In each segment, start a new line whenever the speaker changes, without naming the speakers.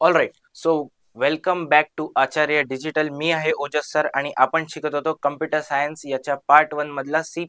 All right. So welcome back to Acharya digital. मी आहे Ojas sir आणि आपण शिकत होतो कम्प्युटर सायन्स याच्या पार्ट 1 मधला C++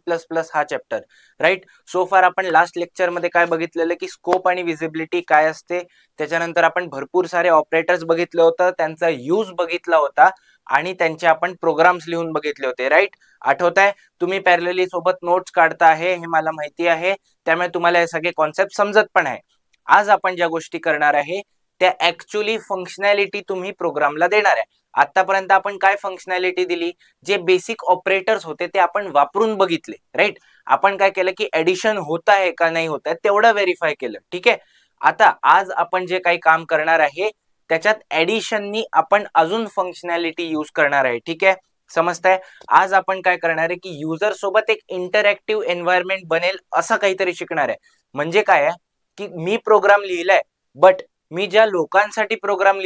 हा चॅप्टर. राईट. सो फार आपण लास्ट लेक्चर मध्ये काय बघितलेलं की स्कोप आणि विजिबिलिटी काय असते, त्याच्यानंतर आपण भरपूर सारे ऑपरेटर्स बघितलं होतं, त्यांचा यूज बघितला होता आणि त्यांचे आपण प्रोग्राम्स लिहून बघितले होते. राईट. आठवत आहे? तुम्ही पॅरलली सोबत नोट्स काढता आहे हे मला माहिती आहे, त्यामुळे तुम्हाला हे सगळे कॉन्सेप्ट समजत पण आहे. आज आपण ज्या गोष्टी करणार आहे त्या ऍक्च्युअली फंक्शनॅलिटी तुम्ही प्रोग्रामला देणार आहे. आतापर्यंत आपण काय फंक्शनॅलिटी दिली, जे बेसिक ऑपरेटर्स होते ते आपण वापरून बघितले. राईट. आपण काय केलं की ऍडिशन होत आहे का नाही होत आहे तेवढं व्हेरीफाय केलं. ठीक आहे. आता आज आपण जे काही काम करणार आहे त्याच्यात ऍडिशननी आपण अजून फंक्शनॅलिटी यूज करणार आहे. ठीक आहे. समजताय? आज आपण काय करणार आहे की युजर सोबत एक इंटरॅक्टिव्ह एन्व्हायरमेंट बनेल असं काहीतरी शिकणार आहे. म्हणजे काय आहे की मी प्रोग्राम लिहिलाय, बट मी ज्या लोकांसाठी प्रोग्राम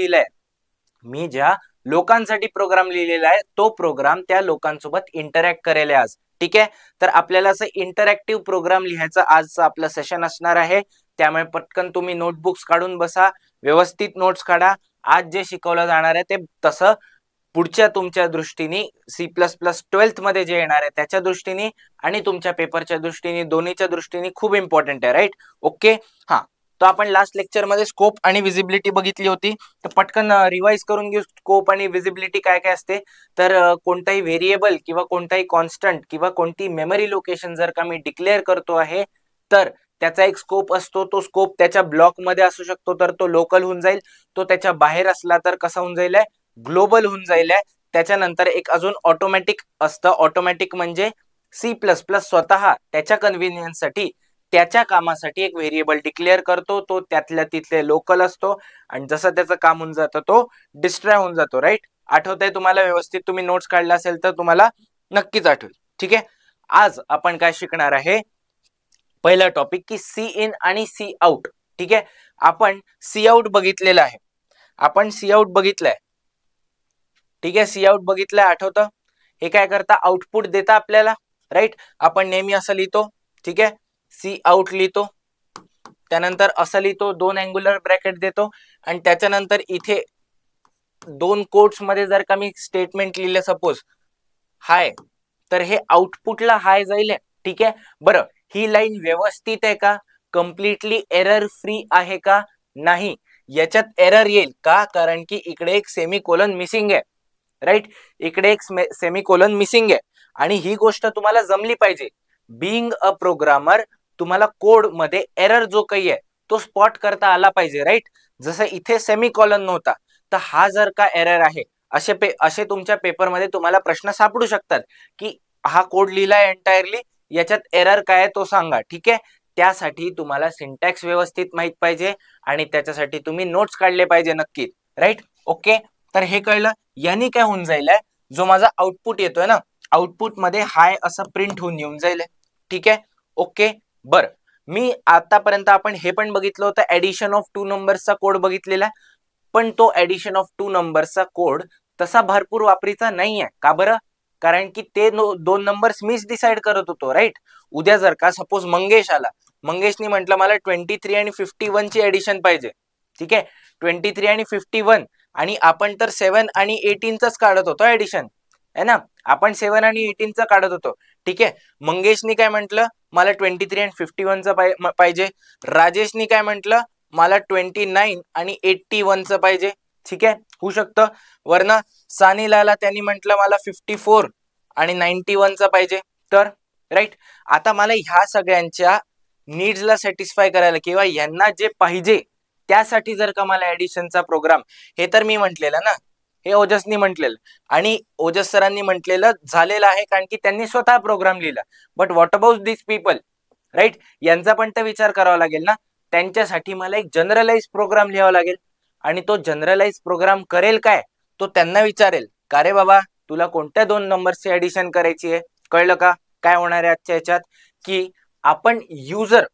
लिहिलेला आहे तो प्रोग्राम त्या लोकांसोबत इंटरॅक्ट करेल आज. ठीक आहे. तर आपल्याला असं इंटरॅक्टिव्ह प्रोग्राम लिहायचं आजचं आपलं सेशन असणार आहे. त्यामुळे पटकन तुम्ही नोटबुक्स काढून बसा, व्यवस्थित नोट्स काढा. आज जे शिकवलं जाणार आहे ते तसं पुढच्या तुमच्या दृष्टीने C++ 12th मध्ये जे येणार आहे त्याच्या दृष्टीने आणि तुमच्या पेपरच्या दृष्टीने, दोन्हीच्या दृष्टीने खूप इम्पॉर्टंट आहे. राईट. ओके. हा, तो आपण लास्ट लेक्चर मध्ये स्कोप आणि विजिबिलिटी बघितली होती, तर पटकन रिवाइज करून घेऊ. स्कोप आणि विजिबिलिटी काय काय असते, तर कोणताही व्हेरिएबल किंवा कोणताही कॉन्स्टंट किंवा कोणती मेमरी लोकेशन जर का मी डिक्लेअर करतो आहे तर त्याचा एक स्कोप असतो. तो स्कोप त्याच्या ब्लॉक मध्ये असू शकतो तर तो लोकल होऊन जाईल, तो त्याच्या बाहेर असला तर कसा होऊन जाईल, ग्लोबल होऊन जाईल. त्याच्यानंतर एक अजून ऑटोमॅटिक असतं. ऑटोमॅटिक म्हणजे C++ स्वतः त्याच्या कन्व्हिनियन्ससाठी त्याच्या कामासाठी एक व्हेरिएबल डिक्लेअर करतो, तो त्यातल्या तिथले लोकल असतो आणि जसं त्याचं काम होऊन जातं तो डिस्ट्रॉय होऊन जातो. राईट. आठवतंय तुम्हाला? व्यवस्थित तुम्ही नोट्स काढला असेल तर तुम्हाला नक्कीच आठवेल. ठीक आहे. आज आपण काय शिकणार आहे, पहिला टॉपिक की सी इन आणि सी आउट. ठीक आहे. आपण सी आउट बघितलेलं आहे, ठीक आहे. सी आउट बघितलंय, आठवतं? हे काय करता, आउटपुट देता आपल्याला. राईट. आपण नेहमी असं लिहितो. ठीक आहे. सी आउट लिहितो, त्यानंतर असं लिहितो, 2 अँग्युलर ब्रॅकेट देतो आणि त्याच्यानंतर इथे 2 कोट्स मध्ये जर का मी स्टेटमेंट लिहिले सपोज हाय, तर हे आउटपुटला हाय जाईल. ठीक आहे. बरं, ही लाईन व्यवस्थित आहे का, कम्प्लिटली एरर फ्री आहे का? नाही, याच्यात एरर येईल का, कारण की इकडे एक सेमीकोलन मिसिंग आहे. राईट. इकडे एक सेमीकोलन मिसिंग आहे आणि ही गोष्ट तुम्हाला जमली पाहिजे. बिईंग अ प्रोग्रामर तुम्हाला कोड मध्ये एरर जो काही आहे तो स्पॉट करता आला पाहिजे. राईट. जसं इथे सेमीकोलन नव्हता तर हा जर का एरर आहे, असे तुमच्या पेपरमध्ये तुम्हाला प्रश्न सापडू शकतात की हा कोड लिहिलाय एंटायरली, याच्यात एरर काय आहे तो सांगा. ठीक आहे. त्यासाठी तुम्हाला सिंटॅक्स व्यवस्थित माहित पाहिजे आणि त्याच्यासाठी तुम्ही नोट्स काढले पाहिजे नक्की. राईट. ओके. तर हे कळलं. यांनी काय होऊन जाईल, जो माझा आउटपुट येतोय ना, आउटपुट मध्ये हाय असं प्रिंट होऊन येऊन जाईल. ठीक आहे. ओके. बर, मी आतापर्यंत आपण हे पण बघितलं होतं, ऍडिशन ऑफ 2 नंबर्सचा कोड बघितलेला, पण तो ऍडिशन ऑफ 2 नंबर्सचा कोड तसा भरपूर वापरीचा नाहीये. का बरं? कारण की ते 2 नंबर्स मीच डिसाइड करत होतो. राईट. उद्या जर का सपोज मंगेश आला, मंगेशनी म्हटलं मला 23 आणि 51 ची ऍडिशन पाहिजे. ठीक आहे. 23 आणि 51, आणि आपण तर 7 आणि 18 काढत होतो ऍडिशन, है ना. आपण 7 आणि 18 काढत होतो. ठीक आहे. मंगेशनी काय म्हटलं, मला 23 आणि 51 पाहिजे. राजेशनी काय म्हटलं, मला 29 आणि 81 पाहिजे. ठीक आहे. होऊ शकतं. वरना सानीलाला त्यांनी म्हटलं मला 54 आणि 91 पाहिजे. तर राईट. आता मला ह्या सगळ्यांच्या नीड्सला सॅटिस्फाय करायला किंवा यांना जे पाहिजे त्यासाठी जर का मला ऍडिशनचा प्रोग्राम, हे तर मी म्हटलेलं ना, हे ओजसनी म्हटलेलं आणि ओजस सरांनी म्हटलेलं झालेलं आहे, कारण की त्यांनी स्वतः प्रोग्राम लिहिला. But what about this people? Right. यांचा पण तर विचार करावा लागेल ना. त्यांच्यासाठी मला एक जनरलाइज प्रोग्राम लिहावा लागेल आणि तो जनरलाइज प्रोग्राम करेल काय, तो त्यांना विचारेल, का रे बाबा तुला कोणत्या 2 नंबर्सची ऍडिशन करायची आहे. कळलं का काय होणार आहे आजच्या याच्यात, की आपण युजर,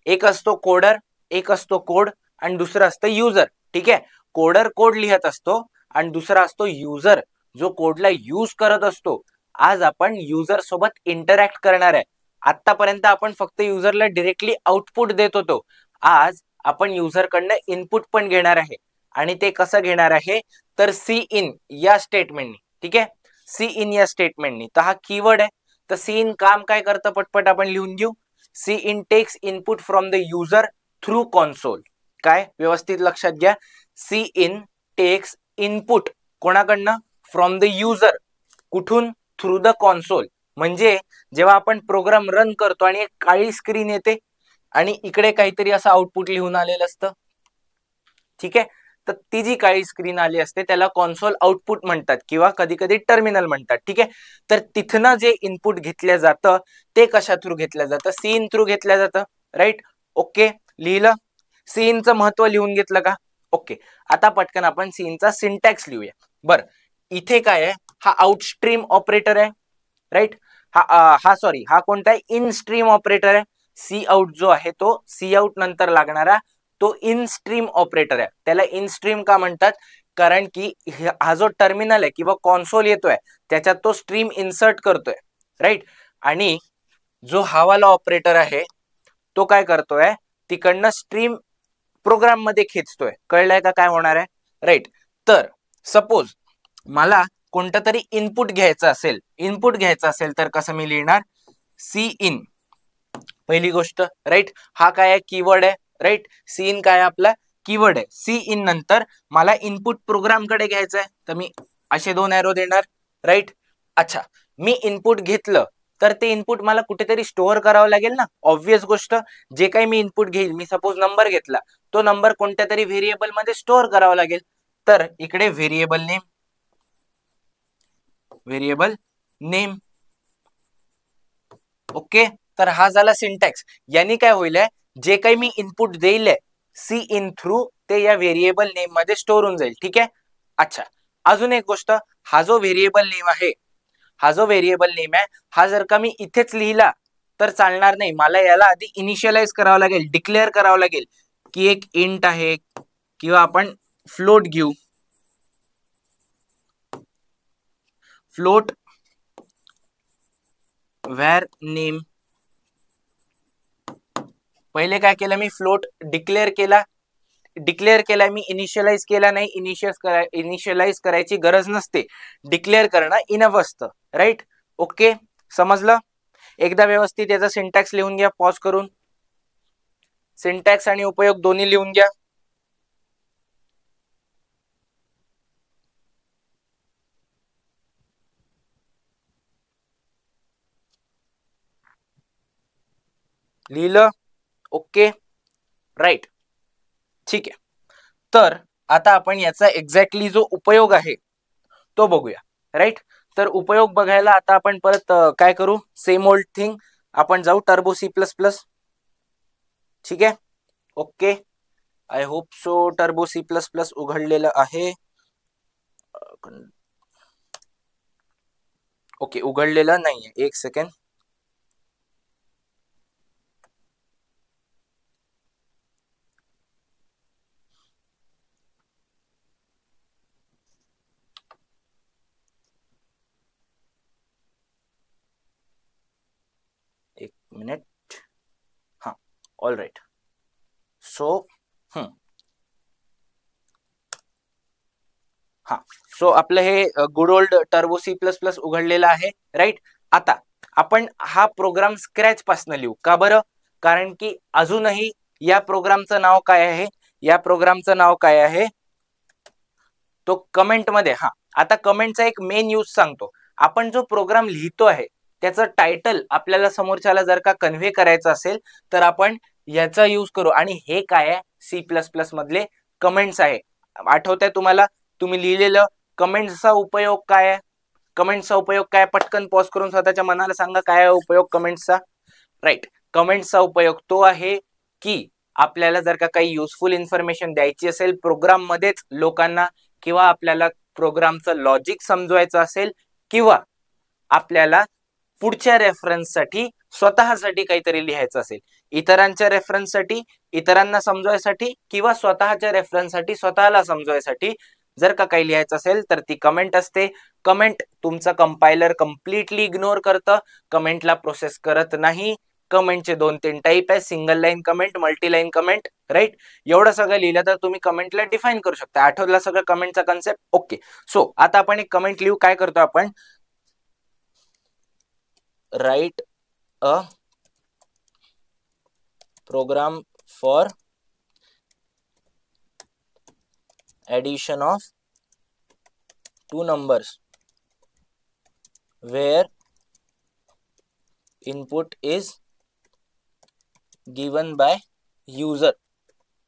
एक असतो कोडर, एक असतो कोड आणि दुसरं असतं युजर. ठीक आहे. कोडर कोड लिहत असतो आणि दुसरा असतो युजर, जो कोडला यूज करत असतो. आज आपण युजर सोबत इंटरॅक्ट करणार आहे. आतापर्यंत आपण फक्त युजरला डिरेक्टली आउटपुट देत होतो. आज आपण युजरकडनं इनपुट पण घेणार आहे. आणि ते कसं घेणार आहे तर सी इन या स्टेटमेंटनी. ठीक आहे, सी इन या स्टेटमेंटनी. तर हा कीवर्ड आहे. तर सी इन काम काय करतं पटपट आपण लिहून घेऊ. Cin takes input from the user through console. काय व्यवस्थित लक्षात घ्या, सी इन टेक्स इनपुट कोणाकडनं फ्रॉम द युजर, कुठून थ्रू द कॉन्सोल. म्हणजे जेव्हा आपण प्रोग्राम रन करतो आणि एक काळी स्क्रीन येते आणि इकडे काहीतरी असं आउटपुट लिहून आलेलं असतं. ठीक आहे, तर ती जी काळी स्क्रीन आली असते त्याला कॉन्सोल आउटपुट म्हणतात किंवा कधी कधी टर्मिनल म्हणतात. ठीक आहे, तर तिथनं जे इनपुट घेतलं जातं ते कशा थ्रू घेतलं जातं, सी इन थ्रू घेतलं जातं. राईट, ओके, लिहिलं. सी इनचं महत्व लिहून घेतलं का. ओके, आता पटकन आपण सी इनचा सिंटॅक्स लिहूया. बरं, इथे काय आहे, हा आउटस्ट्रीम ऑपरेटर आहे. राईट, हा सॉरी हा कोणता आहे, इन स्ट्रीम ऑपरेटर आहे. सी आउट जो आहे तो सी आउट नंतर लागणारा तो इन स्ट्रीम ऑपरेटर आहे. त्याला इन स्ट्रीम का म्हणतात, कारण की हा जो टर्मिनल आहे किंवा कॉन्सोल येतोय त्याच्यात तो स्ट्रीम इन्सर्ट करतोय. राईट, आणि जो हावाला ऑपरेटर आहे तो काय करतोय, तिकडनं स्ट्रीम प्रोग्राम मध्ये खेचतोय. कळलंय का काय होणार आहे. राईट, तर सपोज मला कोणतं तरी इनपुट घ्यायचं असेल तर कसं मी लिहिणार, सी इन पहिली गोष्ट. राईट, हा काय आहे, कीवर्ड आहे. राईट, सी इन काय आपला कीवर्ड आहे. सी इन नंतर मला इनपुट प्रोग्राम कडे घ्यायचं आहे तर मी असे 2 एरो देणार. राईट, अच्छा, मी इनपुट घेतलं तर ते इनपुट मला कुठेतरी स्टोअर करावं लागेल ना. ऑब्वियस गोष्ट, जे काही मी इनपुट घेईल, मी सपोज नंबर घेतला, तो नंबर कोणत्या तरी व्हेरिएबल मध्ये स्टोअर करावा लागेल. तर इकडे व्हेरिएबल नेम. ओके, तर हा झाला सिंटॅक्स. यांनी काय होईल, जे काही मी इनपुट देईल सी इन थ्रू ते या व्हेरिएबल नेम मध्ये स्टोअर होऊन जाईल. ठीक आहे, अच्छा, अजून एक गोष्ट, हा जो व्हेरिएबल नेम आहे हा जर का मी इथेच लिहिला तर चालणार नाही. मला याला आधी इनिशियलाइज करावं लागेल, डिक्लेअर करावं लागेल की एक इंट आहे किंवा आपण फ्लोट घेऊ, फ्लोट व्हेअर नेम. पहिले काय केलं मी, फ्लोट डिक्लेअर केला मी, इनिशियलाइज केला नाही. इनिशियलाइज करायची गरज नसते, डिक्लेअर करणं इनफ असतं. राईट, ओके, समजलं. एकदा व्यवस्थित याचा सिंटॅक्स लिहून घ्या पॉज करून. सिंटॅक्स आणि उपयोग दोन्ही लिहून घ्या. लिहिलं, ओके, राईट, ठीक आहे. तर आता आपण याचा एक्झॅक्टली जो उपयोग आहे तो बघूया. राईट, तर उपयोग बघायला आता आपण परत काय करू, सेम ओल्ड थिंग, आपण जाऊ टर्बो सी प्लस प्लस. ठीक आहे, okay, I hope so turbo C plus plus उघडलेलं आहे. ओके, उघडलेलं नाहीये, एक सेकंड. एक मिनिट. हा, ऑल राईट. सो हा, सो आपलं हे good old turbo C plus plus उघडलेलं आहे. राईट, आता आपण हा प्रोग्राम स्क्रॅच पासून लिहू. का बरं, कारण की अजूनही या प्रोग्रामचं नाव काय आहे, तो कमेंट मध्ये. हा, आता कमेंटचा एक मेन यूज सांगतो. आपण जो प्रोग्राम लिहितो आहे त्याचं टायटल आपल्याला समोरच्याला जर का कन्व्हे करायचं असेल तर आपण याचा यूज करू. आणि हे काय आहे, सी प्लस प्लस मधले कमेंट्स आहे. आठवतंय तुम्हाला, तुम्ही लिहिलेलं कमेंट्सचा उपयोग काय आहे, पटकन पॉज करून स्वतःच्या मनाला सांगा काय आहे उपयोग कमेंट्सचा. राईट, कमेंट्सचा उपयोग तो आहे की आपल्याला जर का काही युजफुल इन्फॉर्मेशन द्यायची असेल प्रोग्राम मध्येच लोकांना, किंवा आपल्याला प्रोग्रामचं लॉजिक समजवायचं असेल, किंवा आपल्याला पुढच्या रेफरन्ससाठी स्वतःसाठी काहीतरी लिहायचं असेल, इतरांच्या रेफरन्ससाठी, इतरांना समजवायसाठी, किंवा स्वतःच्या रेफरन्ससाठी, स्वतःला समजवायसाठी जर का काही लिहायचं असेल तर ती कमेंट असते. कमेंट तुमचं कंपायलर कम्प्लिटली इग्नोर करतं, कमेंटला प्रोसेस करत नाही. कमेंटचे 2-3 टाईप आहे, single line comment, multi line comment, right. एवढं सगळं लिहिलं तर तुम्ही कमेंटला डिफाईन करू शकता. आठवलं सगळं कमेंटचा कन्सेप्ट? ओके. सो आता आपण एक कमेंट लिहू. काय करतो आपण? Write a program for addition of two numbers where input is given by user,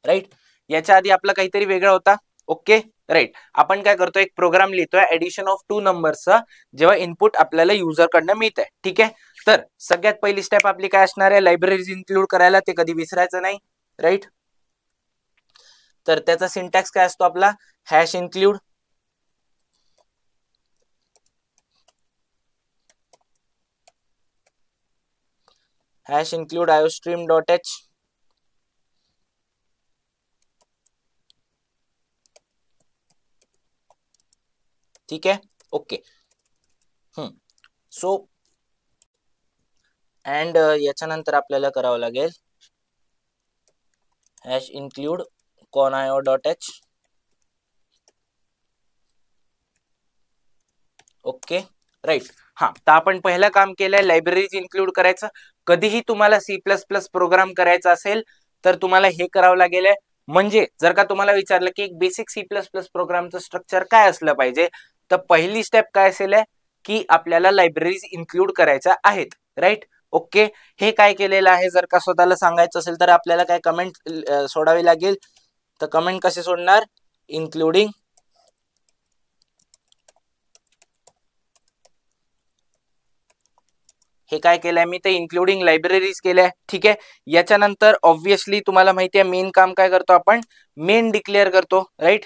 right. याच्या आधी आपला काहीतरी वेगळा होता. Okay, right. आपण काय करतो? एक प्रोग्राम लिहितोय ऍडिशन ऑफ टू नंबर्सचा, जेव्हा इनपुट आपल्याला युजर कडनं मिळत आहे. ठीक आहे. तर सगळ्यात पहिली स्टेप आपली काय असणार आहे? लायब्ररीज इन्क्लूड करायला. ते कधी विसरायचं नाही, राईट. तर त्याचा सिंटॅक्स काय असतो आपला? Hash include iostream.h. ठीक आहे. ओके. सो अँड याच्यानंतर आपल्याला करावं लागेल hash include conio.h. Okay, right. हा, तर आपण पहिलं काम केलंय लायब्ररीज इन्क्लूड करायचं. कधीही तुम्हाला C++ प्रोग्राम करायचा असेल तर तुम्हाला हे करावं लागेल. म्हणजे जर का तुम्हाला विचारलं की एक बेसिक C++ प्रोग्रामचं स्ट्रक्चर काय असलं पाहिजे, तर पहिली स्टेप काय असेल की आपल्याला लायब्ररीज इन्क्लूड करायच्या आहेत, राईट. ओके, हे काय केलेलं आहे जर का स्वतःला सांगायचं असेल तर आपल्याला काय कमेंट सोडावी लागेल. तर कमेंट कसे सोडणार? इन्क्लुडिंग हे काय केलंय मी? ते इन्क्लुडिंग लायब्ररीज केल्या. ठीक आहे. याच्यानंतर ऑब्व्हियसली तुम्हाला माहिती आहे मेन काम काय करतो आपण? मेन डिक्लेअर करतो, राईट.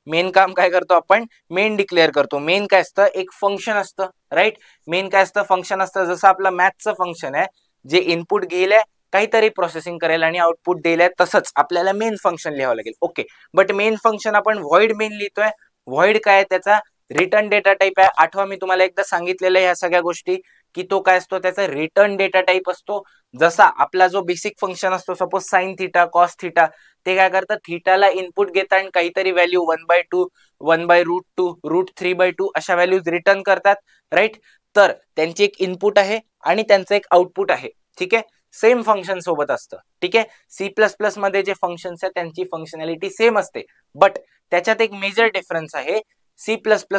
मेन काम काय करतो आपण? मेन डिक्लेअर करतो. मेन काय असतं? एक फंक्शन असतं, राईट. मेन काय असतं? फंक्शन असतं. जसं आपलं मॅथचं फंक्शन आहे, जे इनपुट घेईल काहीतरी प्रोसेसिंग करेल आणि आउटपुट देईल, तसंच आपल्याला मेन फंक्शन लिहावं लागेल. ओके, बट मेन फंक्शन आपण व्हॉइड मेन लिहितोय. व्हॉइड काय? त्याचा रिटर्न डेटा टाईप आहे. आठवा, मी तुम्हाला एकदा सांगितलेलं आहे ह्या सगळ्या गोष्टी, की तो काय असतो? त्याचा रिटर्न डेटा टाईप असतो. जसा आपला जो बेसिक फंक्शन असतो, suppose sine theta, cos theta, ते काय करतात? थिटाला इनपुट घेतात आणि काहीतरी व्हॅल्यू 1/2, 1/√2, √3/2 अशा व्हॅल्यूज रिटर्न करतात, राईट. तर त्यांची एक इनपुट आहे आणि त्यांचं एक आउटपुट आहे. ठीक आहे. सेम फंक्शन सोबत असतं. ठीक आहे. C++ मध्ये जे फंक्शन्स आहेत त्यांची फंक्शनॅलिटी सेम असते, बट त्याच्यात एक मेजर डिफरन्स आहे. C++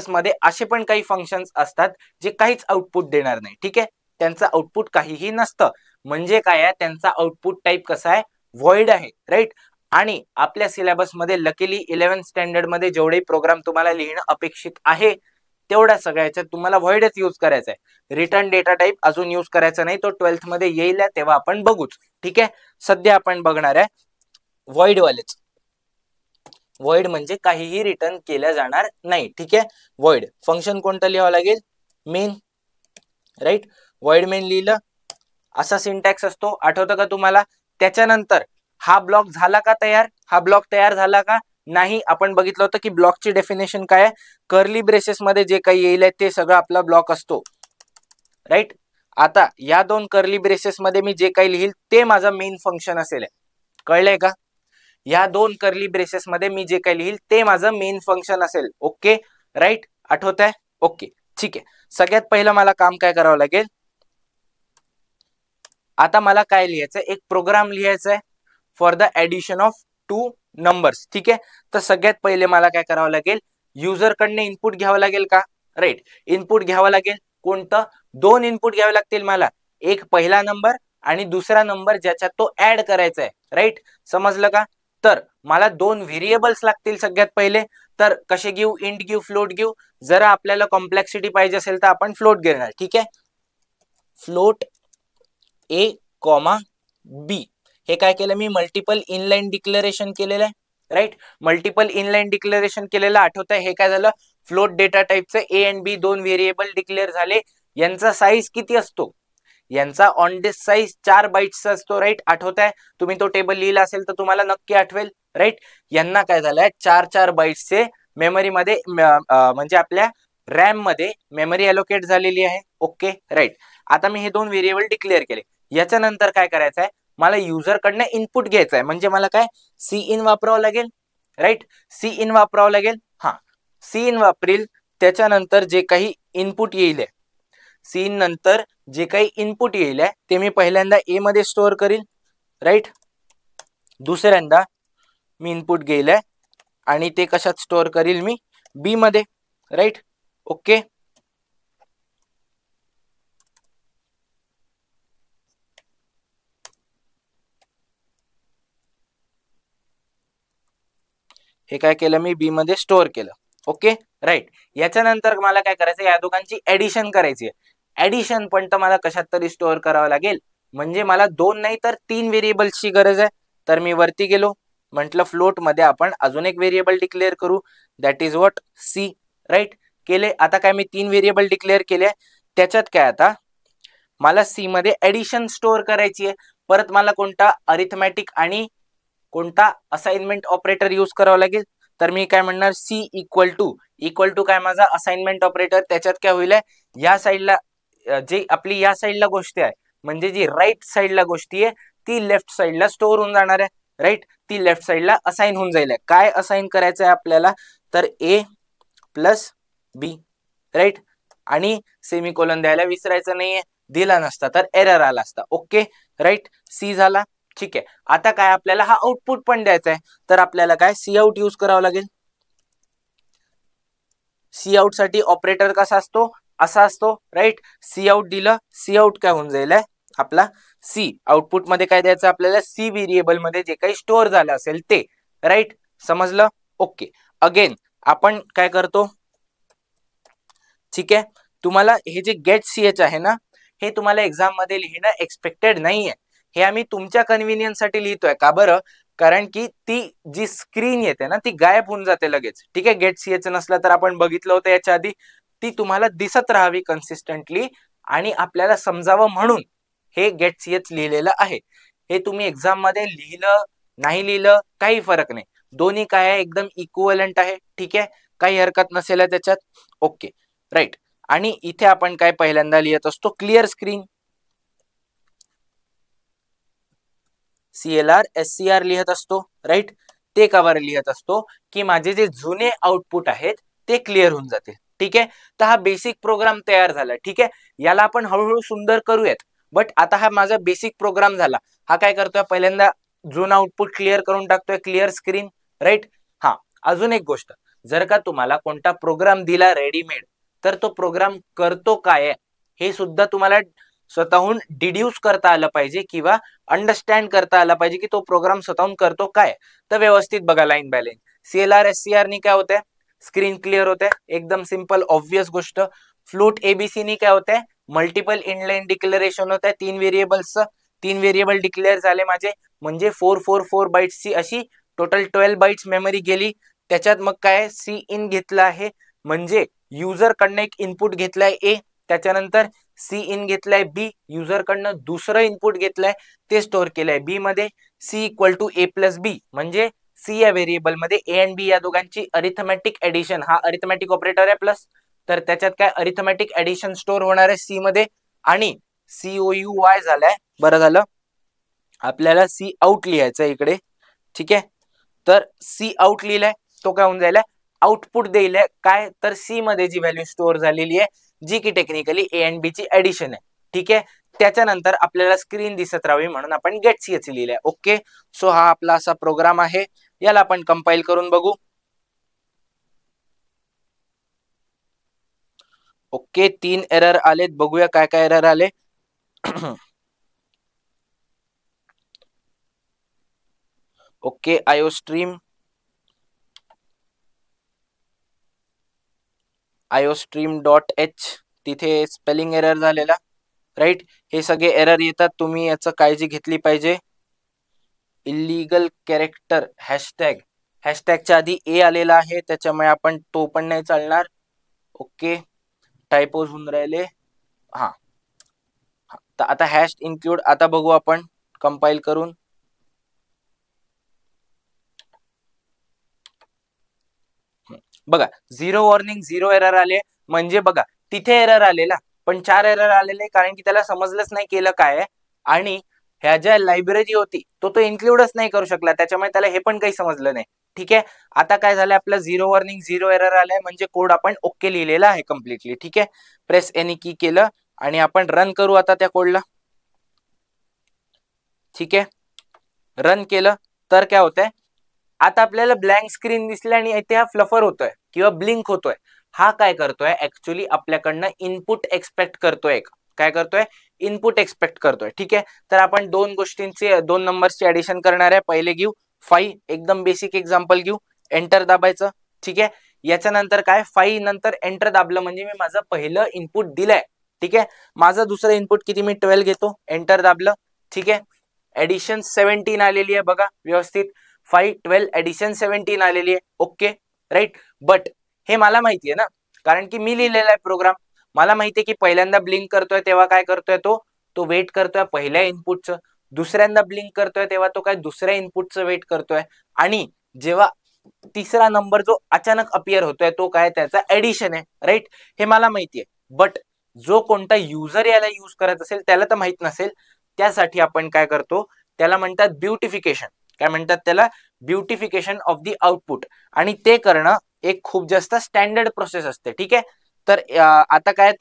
मध्ये असे पण काही फंक्शन्स असतात जे काहीच आउटपुट देणार नाही. ठीक आहे. त्यांचं आउटपुट काहीही नसतं. म्हणजे काय आहे? त्यांचा आउटपुट टाईप कसा आहे? व्हॉइड आहे, राईट. आणि आपल्या सिलेबस मध्ये लकीली 11th स्टँडर्ड मध्ये जेवढे प्रोग्राम तुम्हाला लिहिणं अपेक्षित आहे तेवढ्या सगळ्याच्यात तुम्हाला व्हॉइडच यूज करायचा आहे. रिटर्न डेटा टाईप अजून यूज करायचा नाही. तो 12th मध्ये येईल तेव्हा आपण बघूच. ठीक आहे. सध्या आपण बघणार आहे व्हॉइड वालेच. व्हॉइड म्हणजे काहीही रिटर्न केल्या जाणार नाही. ठीक आहे. व्हॉइड फंक्शन कोणतं लिहावं लागेल? Main, right. व्हॉइड मेन लिहिलं. असा सिंटॅक्स असतो, आठवतं का तुम्हाला? त्याच्यानंतर हा ब्लॉक झाला का तयार? हा ब्लॉक तयार झाला का नाही? आपण बघितलं होतं की ब्लॉकची डेफिनेशन काय आहे? कर्ली ब्रेसेस मध्ये जे काही येईल ते सगळं आपला ब्लॉक असतो, राईट. आता या दोन कर्ली ब्रेसेस मध्ये मी जे काही लिहिल ते माझं मेन फंक्शन असेल. कळलंय का? या दोन कर्ली ब्रेसेस मध्ये मी जे काही लिहिल ते माझं मेन फंक्शन असेल. Okay, right. आठवत आहे? ओके, ठीक आहे. सगळ्यात पहिलं मला काम काय करावं लागेल? आता मला काय लिहायचं? एक प्रोग्राम लिहायचा आहे for the addition of two numbers. ठीक आहे. तर सगळ्यात पहिले मला काय करावं लागेल? युजर कडनं इनपुट घ्यावं लागेल का? राईट. इनपुट घ्यावं लागेल. कोणतं? दोन इनपुट घ्यावे लागतील मला. एक पहिला नंबर आणि दुसरा नंबर ज्याच्यात तो ऍड करायचा आहे, राईट. समजलं का? तर मला दोन व्हेरिएबल्स लागतील सगळ्यात पहिले. तर कसे घेऊ? इंट घेऊ, फ्लोट घेऊ. जरा आपल्याला कॉम्प्लेक्सिटी पाहिजे असेल तर आपण फ्लोट घेणार. ठीक आहे. Float A, B. हे काय केलं मी? मल्टिपल इनलाईन डिक्लेरेशन केलेलं आहे, राईट. मल्टिपल इनलाईन डिक्लेरेशन केलेलं आठवत आहे? हे काय झालं? फ्लोट डेटा टाईपचं A आणि B दोन व्हेरिएबल डिक्लेअर झाले. यांचा साईज किती असतो? यांचा ऑन डिस्क साईज 4 बाईट्सचा असतो, राईट. आठवत आहे? तुम्ही तो टेबल लिहिला असेल तर तुम्हाला नक्की आठवेल, राईट. यांना काय झालंय? 4 बाईट्सचे मेमरीमध्ये म्हणजे आपल्या रॅम मध्ये मेमरी अलोकेट झालेली आहे. Okay, right. आता मी हे दोन व्हेरिएबल डिक्लेअर केले. याच्यानंतर काय करायचं आहे, मला युजर कडनं इनपुट घ्यायचं आहे, म्हणजे मला काय सी इन वापरावं लागेल, राईट. सी इन वापरावं लागेल. हा, सी इन वापरील, त्याच्यानंतर जे काही इनपुट येईल, सी इन नंतर जे काही इनपुट येईल ते मी पहिल्यांदा ए मध्ये स्टोअर करील, राईट. दुसऱ्यांदा मी इनपुट घेईल आणि ते कशात स्टोअर करील मी, बी मध्ये, राईट. ओके. हे काय केलं मी, बी मध्ये स्टोअर केलं. Okay, right. याच्यानंतर मला काय करायचं, या दोघांची ऍडिशन करायची आहे. ऍडिशन पण तर मला कशात तरी स्टोअर करावं लागेल, म्हणजे मला 2 नाही तर 3 व्हेरिएबल्सची गरज आहे. तर मी वरती गेलो, म्हटलं फ्लोट मध्ये आपण अजून एक व्हेरिएबल डिक्लेअर करू, that is what C, right. केले. आता काय मी 3 व्हेरिएबल डिक्लेअर केले, त्याच्यात काय आता मला सी मध्ये ऍडिशन स्टोअर करायची आहे. परत मला कोणता अरिथमॅटिक आणि कोणता असाइनमेंट ऑपरेटर यूज करावा लागेल, तर मी काय म्हणणार, सी इक्वल टू काय माझा असाइनमेंट ऑपरेटर, त्याच्यात काय होईल, या साईडला जे आपली या साईडला गोष्टी आहे, म्हणजे जी राईट साईडला गोष्टी आहे ती लेफ्ट साईडला स्टोअर होऊन जाणार आहे, राईट. ती लेफ्ट साईडला असाइन होऊन जाईल. काय असाइन करायचं आहे आपल्याला, तर ए प्लस बी, राईट. आणि सेमिकोलन द्यायला विसरायचं नाहीये, दिला नसता तर एरर आला असता. Okay, right. सी झाला, ठीक आहे. आता काय आपल्याला हा आउटपुट पण द्यायचा आहे, तर आपल्याला काय सी आउट यूज करावं लागेल. सी आउट साठी ऑपरेटर कसा असतो, असा असतो, राईट. सी आउट दिलं, सी आउट काय होऊन जाईल आपला सी. आउटपुट मध्ये काय द्यायचं आपल्याला, सी व्हेरिएबल मध्ये जे काही स्टोअर झालं असेल ते, राईट. समजलं. ओके. अगेन आपण काय करतो, ठीक आहे. तुम्हाला हे जे गेट सीएच आहे ना, हे तुम्हाला एक्झाम मध्ये लिहिणं एक्सपेक्टेड नाहीये. हे आम्ही तुमच्या कन्व्हिनियन्स साठी लिहितोय. का बरं, कारण की ती जी स्क्रीन येते ना ती गायब होऊन जाते लगेच, ठीक आहे. गेट सीएच नसला तर आपण बघितलं होतं याच्या आधी, ती तुम्हाला दिसत राहावी कन्सिस्टंटली आणि आपल्याला समजावं म्हणून हे गेट सीएच लिहिलेलं आहे. हे तुम्ही एक्झाम मध्ये लिहिलं नाही लिहिलं काही फरक नाही, दोन्ही काय आहे एकदम इक्विव्हॅलंट आहे, ठीक आहे. काही हरकत नसेल त्याच्यात. Okay, right. आणि इथे आपण काय पहिल्यांदा लिहित असतो, क्लिअर स्क्रीन, CLR SCR लिहित असतो, राईट. ते कवर लिहित असतो की माझे जे जुने आउटपुट आहेत ते क्लिअर होऊन जाते, ठीक आहे. तर हा बेसिक प्रोग्राम तयार झाला, ठीक आहे. याला आपण हळूहळू सुंदर करूयात, बट आता हा माझा बेसिक प्रोग्राम झाला. हा काय करतोय, पहिल्यांदा जुना आउटपुट क्लिअर करून टाकतोय, क्लिअर स्क्रीन, राईट. हा, अजून एक गोष्ट, जर का तुम्हाला कोणता प्रोग्राम दिला रेडीमेड, तर तो प्रोग्राम करतो काय हे सुद्धा तुम्हाला स्वतःहून डिड्यूस करता आलं पाहिजे किंवा अंडरस्टँड करता आला पाहिजे की तो प्रोग्राम स्वतःहून करतो काय. तर व्यवस्थित बघा line by line. CLR SCR नी काय होतंय, स्क्रीन क्लिअर होते, एकदम सिंपल ऑब्वियस गोष्ट. फ्लोट ABC नी काय होतंय, मल्टिपल इनलाईन डिक्लेरेशन होत आहे 3 व्हेरिएबल्सचं. 3 व्हेरिएबल डिक्लेअर झाले माझे, म्हणजे 444 बाईट्सची अशी टोटल 12 बाईट्स मेमरी गेली. त्याच्यात मग काय सी इन घेतलं आहे, म्हणजे युजर कडनं एक इनपुट घेतलाय ए, त्याच्यानंतर सी इन घेतलाय बी, युजर कडनं दुसरं इनपुट घेतलंय ते स्टोअर केलंय बी मध्ये. C equal to A plus B, म्हणजे सी या व्हेरिएबल मध्ये ए अँड बी या दोघांची अरिथमॅटिक ऍडिशन, हा अरिथमॅटिक ऑपरेटर आहे प्लस, तर त्याच्यात काय अरिथमॅटिक ऍडिशन स्टोअर होणार आहे सी मध्ये. आणि COUY झालाय, बरं झालं. आपल्याला सी आउट लिहायचं इकडे, ठीक आहे. तर सी आउट लिहिलंय, तो काय होऊन जाईल, आउटपुट देईल काय, तर सी मध्ये जी व्हॅल्यू स्टोअर झालेली आहे जी की टेक्निकली ए अँड बी ची ऍडिशन आहे, ठीक आहे. त्याच्यानंतर आपल्याला स्क्रीन दिसत राहावी म्हणून आपण गेट सीएच लिहिलंय. ओके, सो हा आपला असा प्रोग्राम आहे. याला आपण कंपाईल करून बघू. ओके, 3 एरर आलेत, बघूया काय काय एरर आले. ओके, आयोस्ट्रीम .h तिथे स्पेलिंग एरर झालेला, राईट. हे सगळे एरर येतात, तुम्ही याचं काळजी घेतली पाहिजे. इलिगल कॅरेक्टर हॅशटॅग, हॅशटॅगच्या आधी ए आलेला आहे त्याच्यामुळे आपण तो पण नाही चालणार. ओके, टायपोज होऊन राहिले. हा, तर आता हॅश इन्क्लूड, आता बघू आपण कंपाईल करून. बघा, 0 वॉर्निंग 0 एरर आले, म्हणजे बघा तिथे एरर आलेला पण 4 एरर आलेले, कारण की त्याला समजलंच नाही केलं काय, आणि ह्या ज्या लायब्ररी होती तो इन्क्लूडच नाही करू शकला, त्याच्यामुळे त्याला हे पण काही समजलं नाही. ठीक आहे, आता काय झालं, आपलं 0 वॉर्निंग 0 एरर आलाय, म्हणजे कोड आपण ओके लिहिलेला आहे कम्प्लिटली. ठीक आहे, प्रेस एनी की केलं आणि आपण रन करू आता त्या कोडला. ठीक आहे, रन केलं तर काय होतंय, आता आपल्याला ब्लँक स्क्रीन दिसली आणि इथे हा फ्लफर होतोय किंवा ब्लिंक होतोय. हा काय करतोय, ऍक्च्युअली आपल्याकडनं इनपुट एक्सपेक्ट करतोय. काय करतोय, इनपुट एक्सपेक्ट करतोय. ठीक आहे, तर आपण दोन नंबरची ऍडिशन करणार आहे. पहिले घेऊ 5, एकदम बेसिक एक्झाम्पल घेऊ, एंटर दाबायचं. ठीक आहे, याच्यानंतर काय, 5 नंतर एंटर दाबलं म्हणजे मी माझं पहिलं इनपुट दिलंय. ठीक आहे, माझं दुसरं इनपुट किती, मी 12 घेतो, एंटर दाबलं. ठीक आहे, एडिशन 17 आलेली आहे बघा व्यवस्थित, 5 12 एडिशन 17 आलेली आहे. ओके राईट, बट हे मला माहितीये ना, कारण की मी लिहिलेला आहे प्रोग्राम. मला माहितीये की पहिल्यांदा ब्लिंक करतोय तेव्हा काय करतोय, तो वेट करतोय पहिल्या इनपुटचं. दुसऱ्यांदा ब्लिंक करतोय तेव्हा तो काय दुसऱ्या इनपुटचं वेट करतोय. आणि जेव्हा तिसरा नंबर जो अचानक अपियर होतोय तो काय, त्याचा एडिशन आहे. राईट, हे मला माहितीये, बट जो कोणता युजर याला यूज करत असेल त्याला तर माहित नसेल. त्यासाठी आपण काय करतो, त्याला म्हणतात ब्युटिफिकेशन. काय म्हणतात त्याला, ब्युटिफिकेशन ऑफ द आउटपुट. आणि ते करणं एक खूप जास्त स्टँडर्ड प्रोसेस असते. ठीक आहे, तर आता काय,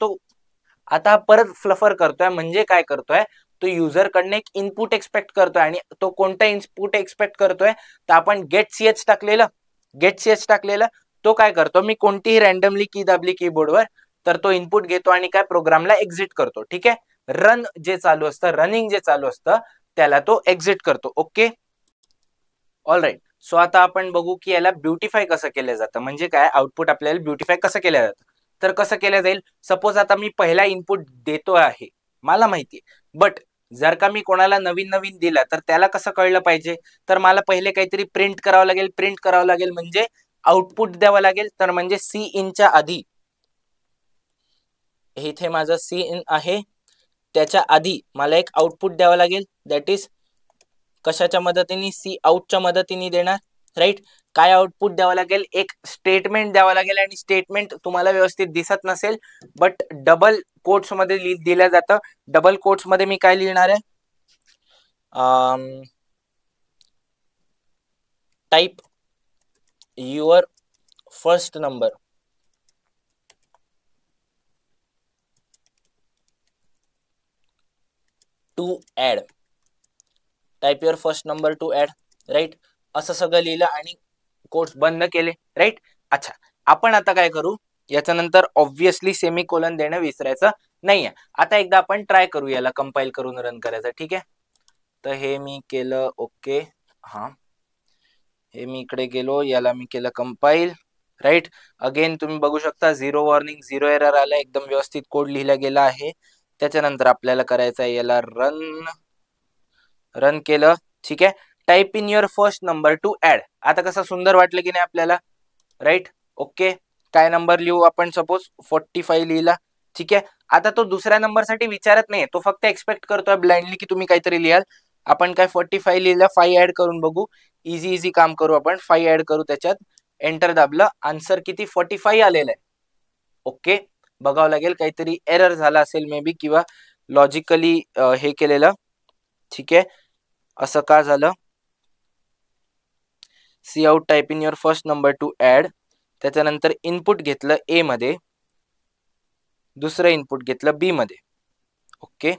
आता परत फ्लफर करतोय, म्हणजे काय करतोय, तो युजर कडनं एक इनपुट एक्सपेक्ट करतोय. आणि तो कोणता इनपुट एक्सपेक्ट करतोय, तर आपण गेट सीएच टाकलेलं, तो काय करतो, मी कोणतीही रॅन्डमली की दाबली कीबोर्डवर, तर तो इनपुट घेतो आणि काय प्रोग्रामला एक्झिट करतो. ठीक आहे, रनिंग जे चालू असतं त्याला तो एक्झिट करतो. Okay, all right. सो आता आपण बघू की याला ब्युटिफाय कसं केलं जातं, म्हणजे काय, आउटपुट आपल्याला ब्युटिफाय कसं केलं जातं. तर कसं केलं जाईल, सपोज आता मी पहिला इनपुट देतो आहे, मला माहितीये, बट जर का मी कोणाला नवीन दिला तर त्याला कसं कळलं पाहिजे, तर मला पहिले काहीतरी प्रिंट करावं लागेल, म्हणजे आउटपुट द्यावं लागेल. तर म्हणजे सी इनच्या आधी, इथे माझं सी इन आहे, त्याच्या आधी मला एक आउटपुट द्यावं लागेल. दॅट इज कशाच्या मदतीने, सी आउटच्या मदतीने देणार. राईट, काय आउटपुट द्यावं लागेल, एक स्टेटमेंट द्यावं लागेल. आणि स्टेटमेंट तुम्हाला व्यवस्थित दिसत नसेल, बट डबल कोट्स मध्ये दिलं जातं. डबल कोट्स मध्ये मी काय लिहिणार आहे, type your first number to add, type your first number to add. Right, असं सगळं लिहिलं आणि कोट्स बंद केले. राईट, अच्छा, आपण आता काय करू, याच्यानंतर ऑब्व्हियसली सेमीकोलन देणं विसरायचं नाहीये. आता एकदा आपण ट्राय करू याला कंपाईल करून रन करायचं. ठीक आहे, तर हे मी केलं. ओके, हा, हे मी इकडे गेलो, याला मी केलं कंपाईल. राईट, अगेन तुम्ही बघू शकता 0 वॉर्निंग 0 एरर आला, एकदम व्यवस्थित कोड लिहिला गेला आहे. त्याच्यानंतर आपल्याला करायचं आहे याला रन केलं. ठीक आहे, type in your first number to add. आता कसं सुंदर वाटलं की नाही आपल्याला. राईट, ओके, काय नंबर लिहू आपण, सपोज 45 लिहिला. ठीक आहे, आता तो दुसऱ्या नंबरसाठी विचारत नाही, तो फक्त एक्सपेक्ट करतोय ब्लाइंडली की तुम्ही काहीतरी लिहाल. आपण काय 45 लिहिलं, 5 ऍड करून बघू, इझी काम करू आपण. 5 ऍड करू त्याच्यात, एंटर दाबलं, आन्सर किती 45 आलेलं आहे. ओके, बघावं लागेल, काहीतरी एरर झाला असेल मे बी, किंवा लॉजिकली हे केलेलं. ठीक आहे, असं का झालं, cout type in your first number to add. त्याच्यानंतर इनपुट घेतलं ए मध्ये, दुसरं इनपुट घेतलं बी मध्ये. ओके,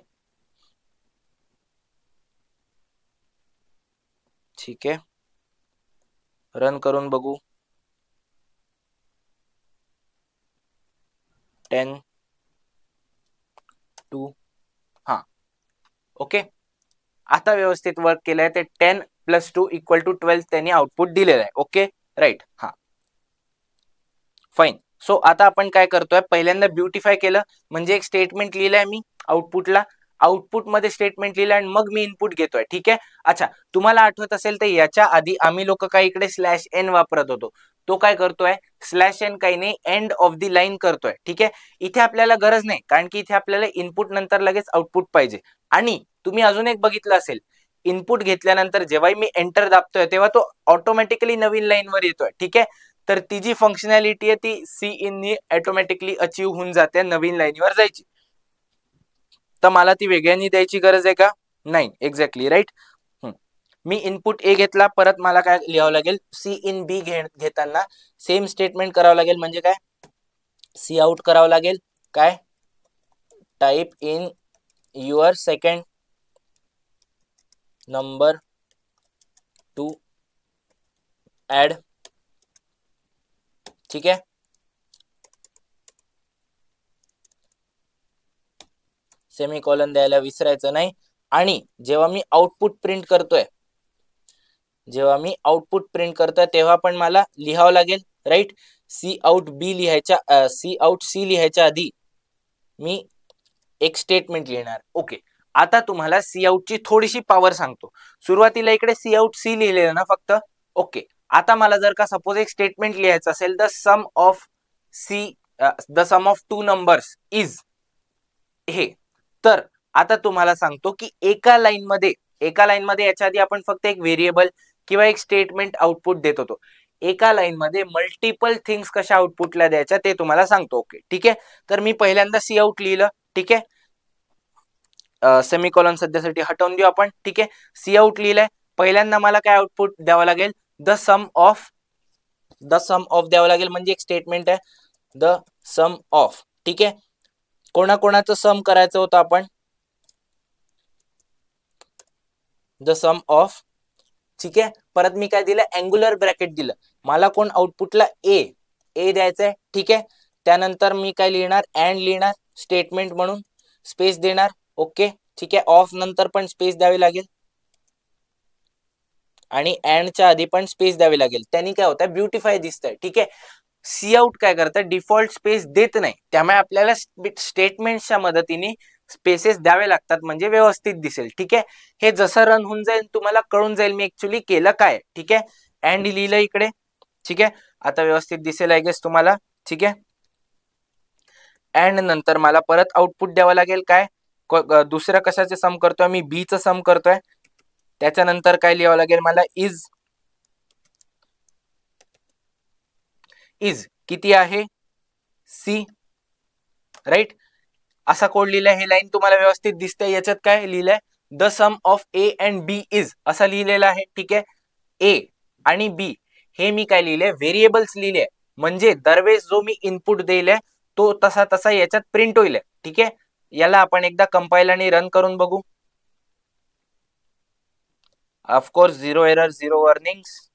ठीक आहे, रन करून बघू. 10 2, हा, ओके, आता व्यवस्थित वर्क केलंय. ते 10 + 2 = 12 त्यांनी आउटपुट दिलेलं आहे. ओके, राईट, हा, फाईन. सो आता आपण काय करतोय, पहिल्यांदा ब्युटिफाय केलं, म्हणजे एक स्टेटमेंट लिहिलंय मी आउटपुटला, आउटपुटमध्ये स्टेटमेंट लिहिलं आणि मग मी इनपुट घेतोय. ठीक आहे, अच्छा, तुम्हाला आठवत असेल तर याच्या आधी आम्ही लोक काय इकडे /n वापरत होतो, तो काय करतोय, /n काही नाही, एंड ऑफ द लाईन करतोय. ठीक आहे, इथे आपल्याला गरज नाही, कारण की इथे आपल्याला इनपुट नंतर लगेच आउटपुट पाहिजे. आणि तुम्ही अजून एक बघितलं असेल, इनपुट घेतल्यानंतर जेव्हा मी एंटर दाबतोय तेव्हा तो ऑटोमॅटिकली नवीन लाईन वर येतोय. ठीक आहे, तर ती जी फंक्शनॅलिटी आहे ती सी इन ऑटोमॅटिकली अचीव्ह होऊन जाते नवीन लाईनीवर जायची. तर मला ती वेगळ्यानी द्यायची गरज आहे का, नाही, एक्झॅक्टली राईट. मी इनपुट ए घेतला, परत मला काय लिहावं लागेल, सी इन बी घेताना सेम स्टेटमेंट करावं लागेल. म्हणजे काय, सी आउट करावं लागेल, काय type in your second number to add. ठीक आहे, सेमीकोलन द्यायला विसरायचं नाही. आणि जेव्हा मी आउटपुट प्रिंट करतोय, तेव्हा पण मला लिहावं लागेल, राईट. सी आउट बी लिहायच्या, सी आउट सी लिहायच्या आधी मी एक स्टेटमेंट लिहिणार. ओके, आता तुम्हाला सी आउटची थोडीशी पॉवर सांगतो. सुरुवातीला इकडे सी आउट सी लिहिलेलं ना फक्त. ओके, आता मला जर का सपोज एक स्टेटमेंट लिहायचं असेल, the sum of two numbers is हे, तर आता तुम्हाला सांगतो की एका लाईन मध्ये याच्या आधी आपण फक्त एक व्हेरिएबल किंवा एक स्टेटमेंट आउटपुट देत होतो. एका लाईन मध्ये मल्टिपल थिंग्स कशा आउटपुटला द्यायच्या ते तुम्हाला सांगतो. ओके, ठीक आहे. तर मी पहिल्यांदा सी आउट लिहिलं, ठीक आहे. सेमीकोलन सध्यासाठी हटवून देऊ आपण. ठीक आहे, सी आउट लिहिलंय. पहिल्यांदा मला काय आउटपुट द्यावं लागेल, द सम ऑफ द्यावं लागेल. म्हणजे एक स्टेटमेंट आहे, द सम ऑफ. ठीक आहे, कोणाकोणाचं सम करायचं होतं आपण, द सम ऑफ. ठीक आहे, परत मी काय दिलं, अँग्युलर ब्रॅकेट दिलं. मला कोण आउटपुटला ए द्यायचंय. ठीक आहे, त्यानंतर मी काय लिहिणार, अँड लिहिणार स्टेटमेंट म्हणून, स्पेस देणार. ओके, ठीक आहे, ऑफ नंतर पण स्पेस द्यावी लागेल आणि अँडच्या आधी पण स्पेस द्यावी लागेल. त्यांनी काय होतं, ब्युटिफाय दिसतंय. ठीक आहे, सी आउट काय करतं, डिफॉल्ट स्पेस देत नाही, त्यामुळे आपल्याला स्टेटमेंटच्या मदतीने स्पेसेस द्यावे लागतात, म्हणजे व्यवस्थित दिसेल. ठीक आहे, हे जसं रन होऊन जाईल तुम्हाला कळून जाईल मी ऍक्च्युली केलं काय. ठीक आहे, अँड लिहिलं इकडे. ठीक आहे, आता व्यवस्थित दिसेल आय गेस तुम्हाला. ठीक आहे, अँड नंतर मला परत आउटपुट द्यावं लागेल, काय दुसऱ्या कशाचे सम करतोय मी, बी चं सम करतोय. त्याच्यानंतर काय लिहावं लागेल मला, इज किती आहे, सी, राईट. असा कोड लिहिलाय, हे लाईन तुम्हाला व्यवस्थित दिसतंय. याच्यात काय लिहिलंय, the sum of A and B is असं लिहिलेलं आहे. ठीक आहे, ए आणि बी हे मी काय लिहिले, व्हेरिएबल्स लिहिले, म्हणजे दरवेळेस जो मी इनपुट दिलाय तो तसा याच्यात प्रिंट होईल. ठीक आहे, याला आपण एकदा कंपाईल आणि रन करून बघू. Of course 0 error 0 warnings.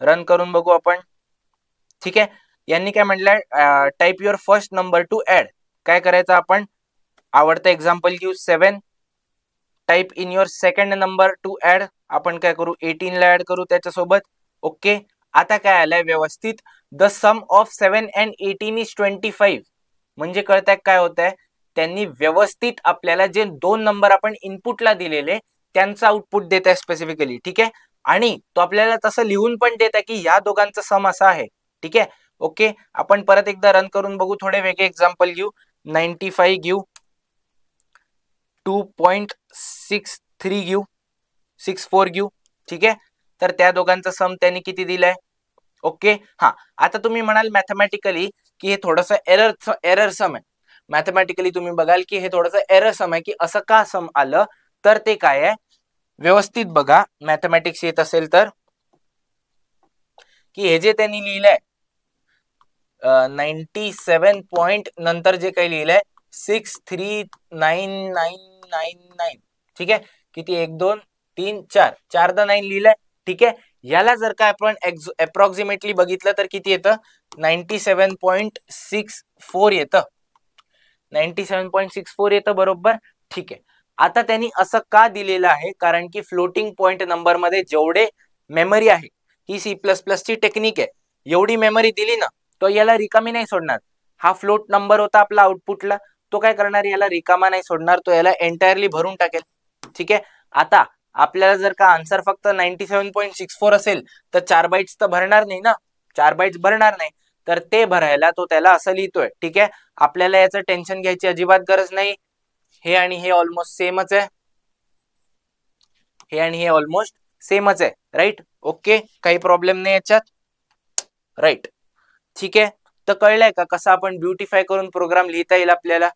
रन करून बघू आपण. ठीक आहे, यांनी काय म्हटलंय, type your first number to add. काय करायचं आपण, आवडतं एक्झाम्पल घेऊ, 7. Type in your second number to add. आपण काय करू, 18 ला ऍड करू त्याच्यासोबत. ओके, आता काय आलंय व्यवस्थित, the sum of 7 and 18 is 25. म्हणजे कळतंय काय होत आहे, त्यांनी व्यवस्थित आपल्याला जे दोन नंबर आपण इनपुटला दिलेले त्यांचं आउटपुट देत आहे स्पेसिफिकली. ठीक आहे, आणि तो आपल्याला तसं लिहून पण देत आहे की या दोघांचा सम असा आहे. ठीक आहे, ओके, आपण परत एकदा रन करून बघू, थोडे वेगळे एक्झाम्पल घेऊ. 95 घेऊ, 2.63 घेऊ, 64 घेऊ. ठीक आहे, तर त्या दोघांचा सम त्यांनी किती दिलाय. ओके, हा, आता तुम्ही म्हणाल मॅथमॅटिकली की हे थोडंसं एरर सम आहे. मॅथमॅटिकली तुम्ही बघाल की हे थोडंसं एरर सम आहे, की असं का सम आलं. तर ते काय आहे, व्यवस्थित बघा, मॅथमॅटिक्स येत असेल तर, की हे जे त्यांनी लिहिलंय 97 पॉइंट नंतर जे काही लिहिलंय 639999. ठीक आहे, किती, 1 2 3 4 4दा 9 लिहिलंय. ठीक आहे, याला जर का आपण अप्रॉक्सिमेटली बघितलं तर किती येतं, 97.64 येतं. 97.64 येतं बरोबर. ठीक आहे, आता त्यांनी असं का दिलेलं आहे, कारण की फ्लोटिंग पॉइंट नंबर मध्ये जेवढे मेमरी आहे, ही C++ ची टेक्निक आहे, एवढी मेमरी दिली ना तो याला रिकामी नाही सोडणार. हा फ्लोट नंबर होता आपला आउटपुटला, तो काय करणार, याला रिकामा नाही सोडणार, तो याला एंटायरली भरून टाकेल. ठीक आहे, आता आपल्याला जर का आन्सर फक्त 97.64 असेल तर 4 बाईट्स तर भरणार नाही ना, 4 बाईट्स भरणार नाही, तर ते भरायला तो त्याला असं लिहितोय. ठीक आहे, आपल्याला याचं टेन्शन घ्यायची अजिबात गरज नाही. हे आणि हे ऑलमोस्ट सेमच आहे, हे आणि हे ऑलमोस्ट सेमच आहे, राईट. ओके, काही प्रॉब्लेम नाही याच्यात, राईट. ठीक आहे, तर कळलंय का कसं आपण ब्युटिफाय करून प्रोग्राम लिहिता येईल आपल्याला.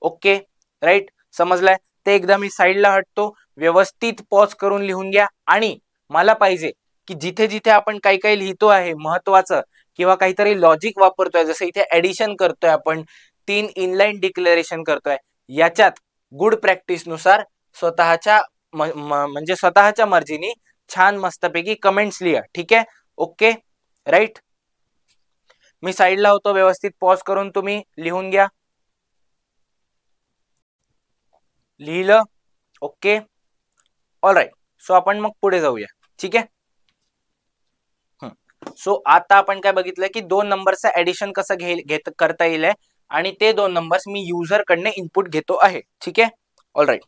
ओके, राईट, समजलाय. ते एकदा मी साईडला हटतो, व्यवस्थित पॉज करून लिहून घ्या. आणि मला पाहिजे की जिथे जिथे आपण काही काही लिहितो आहे महत्वाचं किंवा काहीतरी लॉजिक वापरतोय, जसं इथे ऍडिशन करतोय आपण, 3 इनलाईन डिक्लेरेशन करतोय, याच्यात गुड प्रॅक्टिस नुसार स्वतःच्या म्हणजे स्वतःच्या मर्जीने छान मस्तपैकी कमेंट्स लिहा. ठीक आहे, ओके राईट. मी साईडला होतो, व्यवस्थित पॉज करून तुम्ही लिहून घ्या. लिहिलं? Okay, all right. सो आपण मग पुढे जाऊया. ठीक आहे. सो आता आपण काय बघितलं की 2 नंबरचं ऍडिशन कसं करता येईल आणि ते 2 नंबर्स मी युजर कडने इनपुट घेतो आहे. ठीक आहे, ऑल राईट.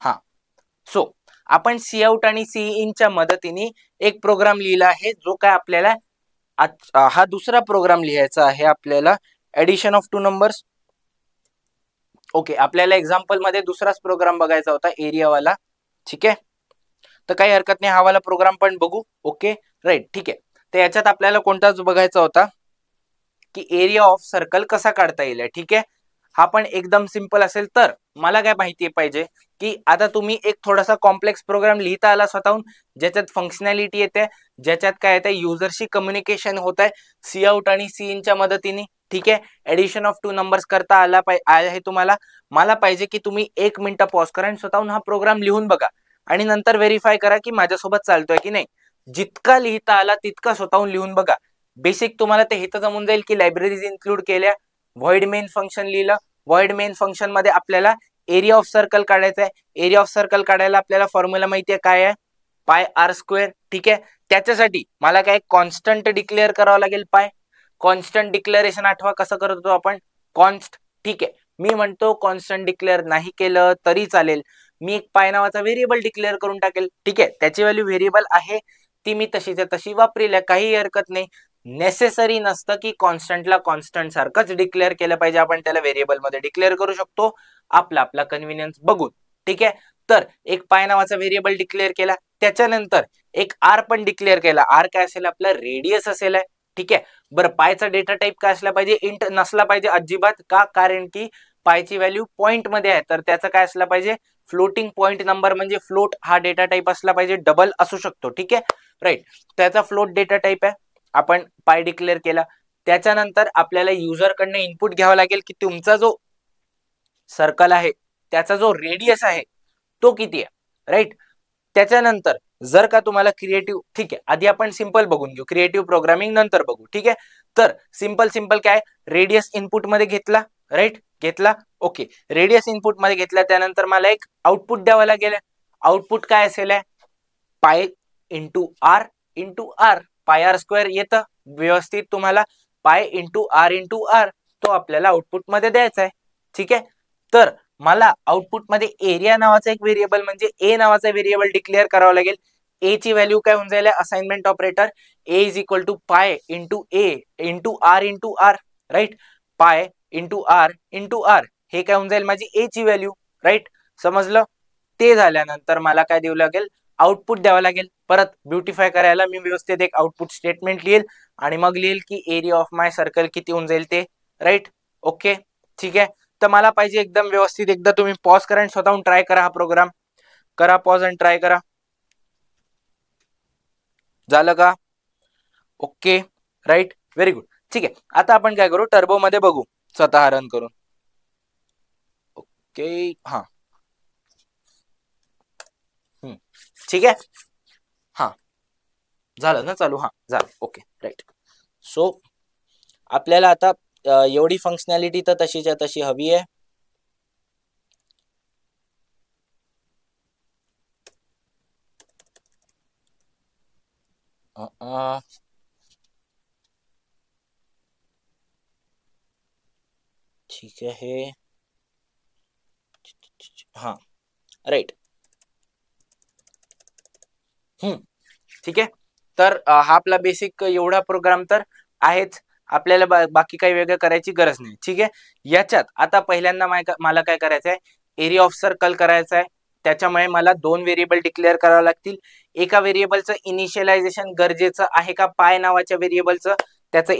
हा, सो आपण सी आउट आणि सी इनच्या मदतीने एक प्रोग्राम लिहिला आहे, जो काय आपल्याला हा दुसरा प्रोग्राम लिहायचा आहे आपल्याला, ऍडिशन ऑफ 2 नंबर्स. ओके, आपल्याला एक्झाम्पल मध्ये दुसराच प्रोग्राम बघायचा होता, एरियावाला. ठीक आहे, तर काही हरकत नाही, हा वाला प्रोग्राम पण बघू. ओके राईट, ठीक आहे. तर याच्यात आपल्याला कोणताच बघायचा होता की एरिया ऑफ सर्कल कसा काढता येईल. ठीक आहे, हा पण एकदम सिंपल असेल. तर मला काय माहिती पाहिजे की आता तुम्ही एक थोडासा कॉम्प्लेक्स प्रोग्राम लिहिता आला स्वतःहून, ज्याच्यात फंक्शनॅलिटी येते, ज्याच्यात काय येते, युजरशी कम्युनिकेशन होत आहे सी आउट आणि सी इनच्या मदतीने. ठीक आहे, एडिशन ऑफ 2 नंबर्स करता आला आहे तुम्हाला. मला पाहिजे की तुम्ही 1 मिनिट पॉज करा आणि स्वतःहून हा प्रोग्राम लिहून बघा आणि नंतर व्हेरीफाय करा की माझ्यासोबत चालतोय की नाही. जितका लिहिता आला तितका स्वतःहून लिहून बघा. बेसिक तुम्हाला ते हिथं जमून जाईल की लायब्ररीज इन्क्लूड केल्या, व्हॉइड मेन फंक्शन लिहिलं, व्हॉइड मेन फंक्शन मध्ये आपल्याला एरिया ऑफ सर्कल काढायचा आहे. एरिया ऑफ सर्कल काढायला आपल्याला फॉर्म्युला माहितीये काय आहे, पाय आर स्क्वेअर. ठीक आहे, त्याच्यासाठी मला काय कॉन्स्टंट डिक्लेअर करावं लागेल, पाय. कॉन्स्टंट डिक्लेरेशन आठवा कसं करत होतो आपण, कॉन्स्ट. ठीक आहे, मी म्हणतो कॉन्स्टंट डिक्लेअर नाही केलं तरी चालेल, मी एक पाय नावाचा व्हेरिएबल डिक्लेअर करून टाकेल. ठीक आहे, त्याची व्हॅल्यू व्हेरिएबल आहे ती मी तशीच्या तशी वापरेल, काही हरकत नाही. नेसेसरी नसतं की कॉन्स्टंटला कॉन्स्टंट सारखंच डिक्लेअर केलं पाहिजे, आपण त्याला व्हेरिएबल मध्ये डिक्लेअर करू शकतो आपला आपला कन्व्हिनियन्स बघून. ठीक आहे, तर एक पाय नावाचा व्हेरिएबल डिक्लेअर केला, त्याच्यानंतर एक आर पण डिक्लेअर केला. आर काय असेल, आपला रेडियस असेल. ठीक आहे, बरं पायचा डेटा टाईप काय असला पाहिजे, इंट नसला पाहिजे अजिबात. का, कारण की पायची व्हॅल्यू पॉइंट मध्ये आहे, तर त्याचा काय असला पाहिजे, फ्लोटिंग पॉइंट नंबर, म्हणजे फ्लोट हा डेटा टाईप असला पाहिजे, डबल असू शकतो. ठीक आहे राईट, त्याचा फ्लोट डेटा टाईप आहे, आपण पाय डिक्लेअर केला. त्याच्यानंतर आपल्याला युजर कडनं इनपुट घ्यावा लागेल की तुमचा जो सर्कल आहे त्याचा जो रेडियस आहे तो किती आहे. राईट, त्याच्यानंतर जर का तुम्हाला क्रिएटिव्ह, ठीक आहे आधी आपण सिंपल बघून घेऊ, क्रिएटिव्ह प्रोग्रामिंग नंतर बघू. ठीक आहे, तर सिंपल काय, रेडियस इनपुट मध्ये घेतला. राईट, घेतला. ओके, रेडियस इनपुट मध्ये घेतला, त्यानंतर मला एक आउटपुट द्यावं लागेल. आउटपुट काय असेल, pi into R pi R square येतं व्यवस्थित तुम्हाला, पाय इंटू आर तो आपल्याला आउटपुट मध्ये द्यायचा आहे. ठीक आहे, तर मला आउटपुट मध्ये एरिया नावाचा एक व्हेरिएबल, म्हणजे ए नावाचा व्हेरिएबल डिक्लेअर करावा लागेल. ए ची व्हॅल्यू काय होऊन जाईल, assignment operator, A is equal to pi into A into R. Right, pi into R हे काय होऊन जाईल, माझी ए ची व्हॅल्यू. राईट, समजलं. ते झाल्यानंतर मला काय देऊ लागेल, आउटपुट द्यावं लागेल. परत ब्युटिफाय करायला मी व्यवस्थित एक आउटपुट स्टेटमेंट लिहिल आणि मग लिहिल की एरिया ऑफ माय सर्कल किती होऊन जाईल ते. राईट, ओके, ठीक आहे. तर मला पाहिजे एकदम व्यवस्थित, एकदा तुम्ही पॉज करा आणि स्वतःहून ट्राय करा हा प्रोग्राम. करा पॉज आणि ट्राय करा. झालं का, ओके राईट, व्हेरी गुड. ठीक आहे, आता आपण काय करू, टर्बो मध्ये बघू स्वतः रन करून. ओके, हा ठीक आहे, हा झालं ना चालू, हा झालं. ओके राईट, सो आपल्याला आता एवढी फंक्शनॅलिटी तर तशीच्या तशी हवी आहे. ठीक आहे, हा राईट, ठीक आहे. तर हा आपला बेसिक एवढा प्रोग्राम तर आहेच, आपल्याला बाकी काही वेगळं करायची गरज नाही. ठीक आहे, याच्यात आता पहिल्यांदा मला काय करायचं आहे, एरिया ऑफ सर्कल करायचा आहे. त्याच्यामुळे मला 2 व्हेरिएबल डिक्लेअर करावे लागतील. एका व्हेरिएबलचं इनिशियलायझेशन गरजेचं आहे का, पाय नावाच्या व्हेरिएबलचं, त्याचं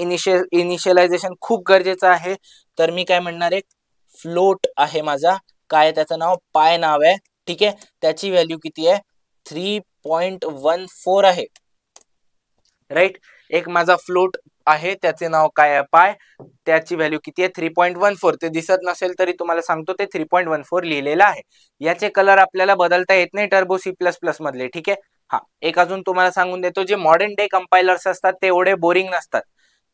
इनिशियलायझेशन खूप गरजेचं आहे. तर मी काय म्हणणार आहे, फ्लोट आहे माझा, काय त्याचं नाव पाय नाव आहे. ठीक आहे, त्याची व्हॅल्यू किती आहे, 3.14 आहे. राईट, एक माझा फ्लोट आहे, त्याचे नाव काय आहे, पाय, त्याची व्हॅल्यू किती आहे, 3.14. ते दिसत नसेल तरी तुम्हाला सांगतो, ते 3.14 लिहिलेलं आहे. याचे कलर आपल्याला बदलता येत नाही टर्बो C++ मधले. ठीक आहे. हा, एक अजून तुम्हाला सांगून देतो, जे मॉडर्न डे कंपायलर्स असतात ते एवढे बोरिंग नसतात,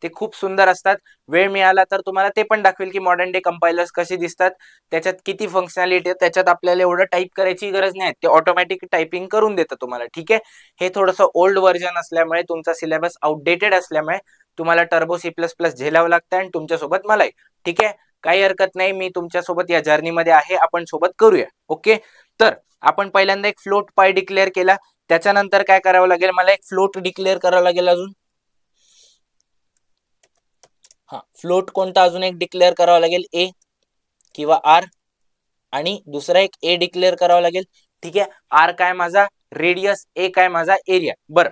ते खूप सुंदर असतात. वेळ मिळाला तर तुम्हाला ते पण दाखवेल की मॉडर्न डे कंपायलर्स कसे दिसतात, त्याच्यात किती फंक्शनॅलिटी आहे. त्याच्यात आपल्याला एवढं टाईप करायची गरज नाही, ते ऑटोमॅटिक टायपिंग करून देतं तुम्हाला. ठीक आहे, हे थोडंसं ओल्ड व्हर्जन असल्यामुळे, तुमचा सिलेबस आउटडेटेड असल्यामुळे तुम्हाला टर्बो C++ झेलावं लागतं आणि तुमच्यासोबत मलाही. ठीक आहे, काही हरकत नाही, मी तुमच्यासोबत या जर्नीमध्ये आहे, आपण सोबत करूया. ओके, तर आपण पहिल्यांदा एक फ्लोट पाय डिक्लेअर केला. त्याच्यानंतर काय करावं लागेल, मला एक फ्लोट डिक्लेअर करावं लागेल अजून. हा, फ्लोट कोणता अजून एक डिक्लेअर करावं लागेल, ए किंवा आर, आणि दुसरा एक ए डिक्लेअर करावा लागेल. ठीक आहे, आर काय माझा रेडियस, ए काय माझा एरिया. बरं,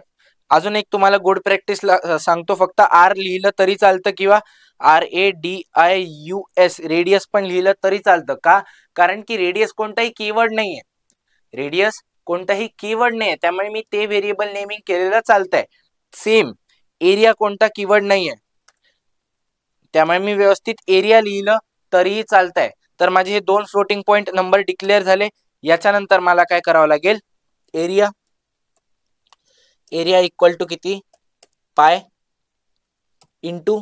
अजून एक तुम्हाला गुड प्रॅक्टिस सांगतो, फक्त आर लिहिलं तरी चालतं किंवा RADIUS रेडियस पण लिहिलं तरी चालतं. का, कारण की रेडियस कोणताही कीवर्ड नाहीये, रेडियस कोणताही कीवर्ड नाहीये, त्यामुळे मी ते व्हेरिएबल नेमिंग केलेलं चालतंय. सेम एरिया कोणता कीवर्ड नाहीये, त्यामुळे मी व्यवस्थित एरिया लिहिलं तरीही चालतंय. तर माझे हे दोन फ्लोटिंग पॉइंट नंबर डिक्लेअर झाले. याच्यानंतर मला काय करावं लागेल, एरिया, एरिया इक्वल टू किती, pi into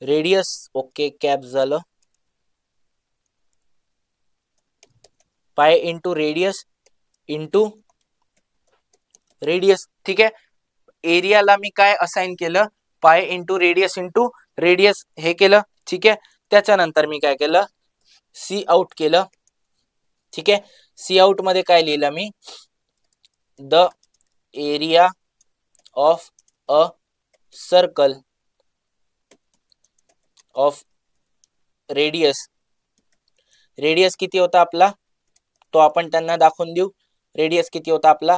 radius. Okay, cap झालं, pi into radius into radius. ठीक आहे, एरियाला मी काय असाइन केलं, पाय इंटू रेडियस हे केलं. ठीक आहे, त्याच्यानंतर मी काय केलं, सी आउट केलं. ठीक आहे, सी आउट मध्ये काय लिहिलं मी, the area of a circle of radius. Radius किती होता आपला, तो आपण त्यांना दाखवून देऊ. रेडियस किती होता आपला,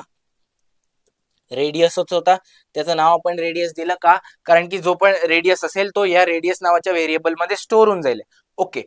रेडियसच होता, त्याचं नाव आपण रेडियस दिलं. का, कारण की जो पण रेडियस असेल तो या रेडियस नावाच्या व्हेरिएबल मध्ये स्टोअर होऊन जाईल. ओके,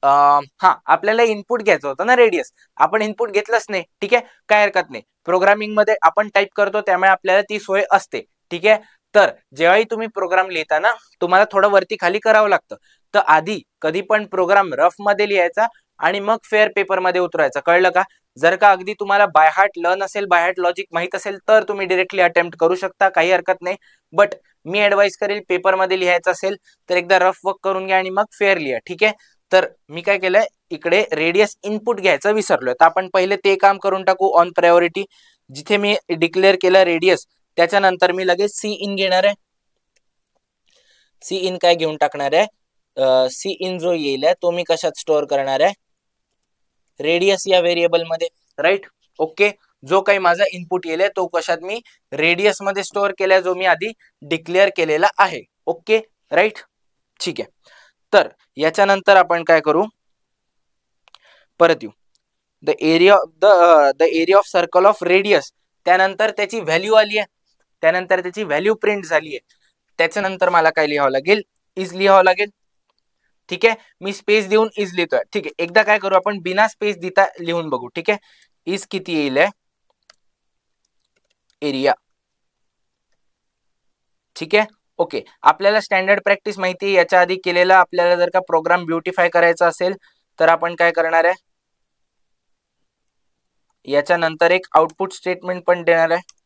हा, आपल्याला इनपुट घ्यायचं होतं ना रेडियस, आपण इनपुट घेतलंच नाही. ठीक आहे, काय हरकत नाही, प्रोग्रामिंग मध्ये आपण टाईप करतो त्यामुळे आपल्याला ती सोय असते. ठीक आहे, तर जेव्हाही तुम्ही प्रोग्राम लिहिता ना, तुम्हाला थोडं वरती खाली करावं लागतं. तर आधी कधी पण प्रोग्राम रफ मध्ये लिहायचा आणि मग फेअर पेपर मध्ये उतरायचा, कळलं का. जर का अगदी तुम्हाला बाय हार्ट लर्न असेल, बाय हार्ट लॉजिक माहित असेल, तर तुम्ही डिरेक्टली अटेम्प्ट करू शकता, काही हरकत नाही. बट मी ऍडवाइस करेल, पेपर मध्ये लिहायचं असेल तर एकदा रफ वर्क करून घ्या आणि मग फेअर लिहा. ठीक आहे, तर मी काय केलंय, इकडे रेडियस इनपुट घ्यायचं विसरलोय, तर आपण पहिले ते काम करून टाकू ऑन प्रायोरिटी. जिथे मी डिक्लेअर केलं रेडियस, त्याच्यानंतर मी लगेच सी इन घेणार आहे. सी इन काय घेऊन टाकणार आहे, सी इन जो येईल तो मी कशात स्टोअर करणार आहे, रेडियस या व्हेरिएबल मध्ये. राईट, ओके, जो काही माझा इनपुट येईल तो कशात मी रेडियस मध्ये स्टोअर केलाय, जो मी आधी डिक्लेअर केलेला आहे. ओके, राईट, ठीक आहे. तर याच्यानंतर आपण काय करू, परत येऊ, the area of circle of radius. त्यानंतर त्याची व्हॅल्यू आली आहे, त्यानंतर त्याची व्हॅल्यू प्रिंट झाली आहे. त्याच्यानंतर मला काय लिहावं लागेल, इज लिहावं लागेल. ठीक आहे, मी स्पेस देऊन इज लिहितोय. ठीक आहे, एकदा काय करू आपण, बिना स्पेस देता लिहून बघू. ठीक आहे, इज किती येईल, एरिया. ठीक आहे, ओके, आपल्याला स्टँडर्ड प्रॅक्टिस माहिती आहे, याच्या आधी केलेला. आपल्याला जर का प्रोग्राम ब्युटिफाय करायचा असेल तर आपण काय करणार आहे, याच्यानंतर एक आउटपुट स्टेटमेंट पण देणार आहे.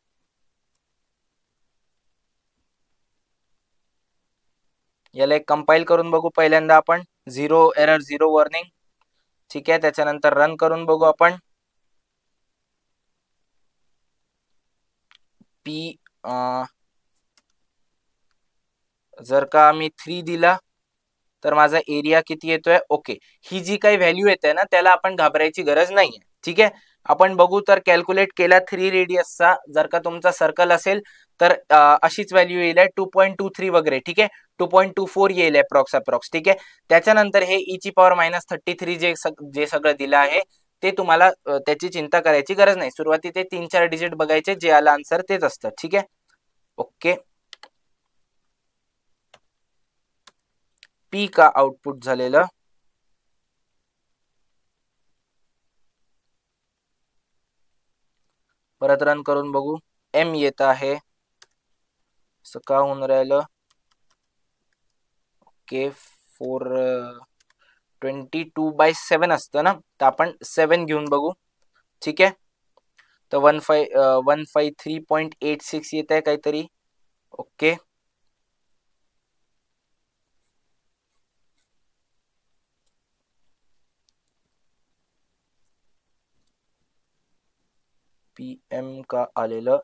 याला एक कंपाइल करून बघू पहिल्यांदा आपण, 0 एरर 0 वॉर्निंग. ठीक आहे, त्याच्यानंतर रन करून बघू आपण. पी जर का मी 3 दिला तर माझा एरिया किती येतोय. ओके, ही जी काही व्हॅल्यू येते ना, त्याला आपण घाबरायची गरज नाहीये. ठीक आहे, आपण बघू तर कॅल्क्युलेट केला 3 रेडियसचा, जर का तुमचा सर्कल असेल तर अशीच व्हॅल्यू येईल 2.23 वगैरे. ठीक आहे, 2.24 येईल अप्रॉक्स. ठीक आहे, त्याच्यानंतर हे e⁻³ जे सगळं दिलं आहे ते तुम्हाला त्याची चिंता करायची गरज नाही. सुरुवातीचे 3-4 डिजिट बघायचे, जे आला आन्सर तेच असतं. ठीक आहे, ओके. पी का आउटपुट झालेलं, परत रन करून बघू. एम येत आहे, असं का होऊन राहिलं. ओके, 422/7 असतं ना, तर आपण 7 घेऊन बघू. ठीक आहे, तर 153.86 येत आहे काहीतरी. ओके, PM का आलेलं.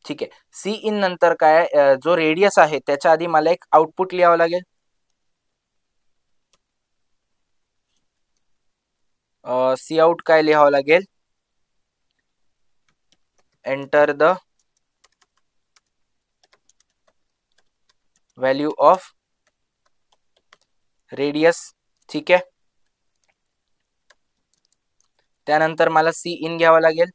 ठीक आहे, सी इन नंतर काय, जो रेडियस आहे त्याच्या आधी मला एक आउटपुट लिहावं लागेल. सी आउट काय लिहावं लागेल, enter the value of radius. ठीक आहे, त्यानंतर मला सी इन घ्यावा लागेल.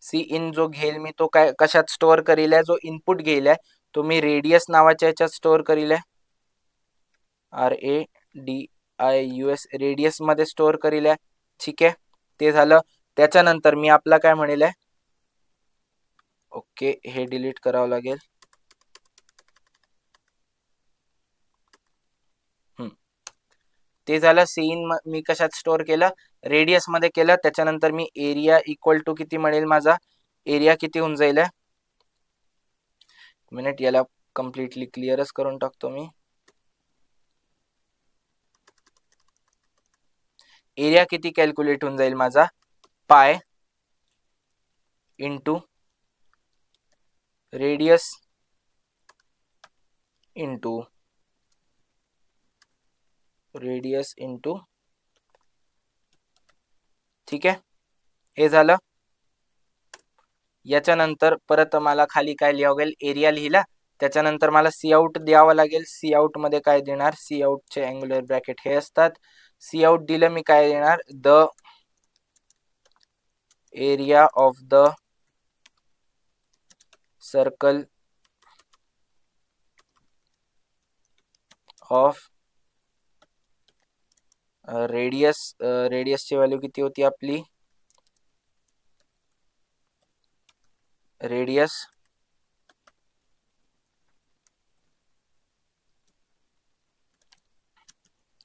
सी इन जो घेईल मी तो काय कशात स्टोअर करील आहे, जो इनपुट घेईल आहे तो मी रेडियस नावाच्या याच्यात स्टोअर करील आहे. RADIUS रेडियस मध्ये स्टोअर करील आहे. ठीक आहे, ते झालं. त्याच्यानंतर मी आपला काय म्हणेल आहे, ओके, हे डिलीट करावं लागेल. ते झालं. सी इन मी कशात स्टोअर केलं, रेडियस मध्ये केलं. त्याच्यानंतर मी एरिया इक्वल टू किती म्हणेल, माझा एरिया किती होऊन जाईल. मिनिट, याला कम्प्लिटली क्लिअरच करून टाकतो मी. एरिया किती कॅल्क्युलेट होऊन जाईल माझा, pi into radius into radius into. ठीक आहे, हे झालं. याच्यानंतर परत मला खाली काय लिहावं लागेल, एरिया लिहिला. त्याच्यानंतर मला सी आउट द्यावं लागेल. सी आउट मध्ये काय देणार, सी आउटचे अँग्युलर ब्रॅकेट हे असतात. सी आउट दिलं मी काय देणार, the area of the circle of रेडियसची व्हॅल्यू किती होती आपली, रेडियस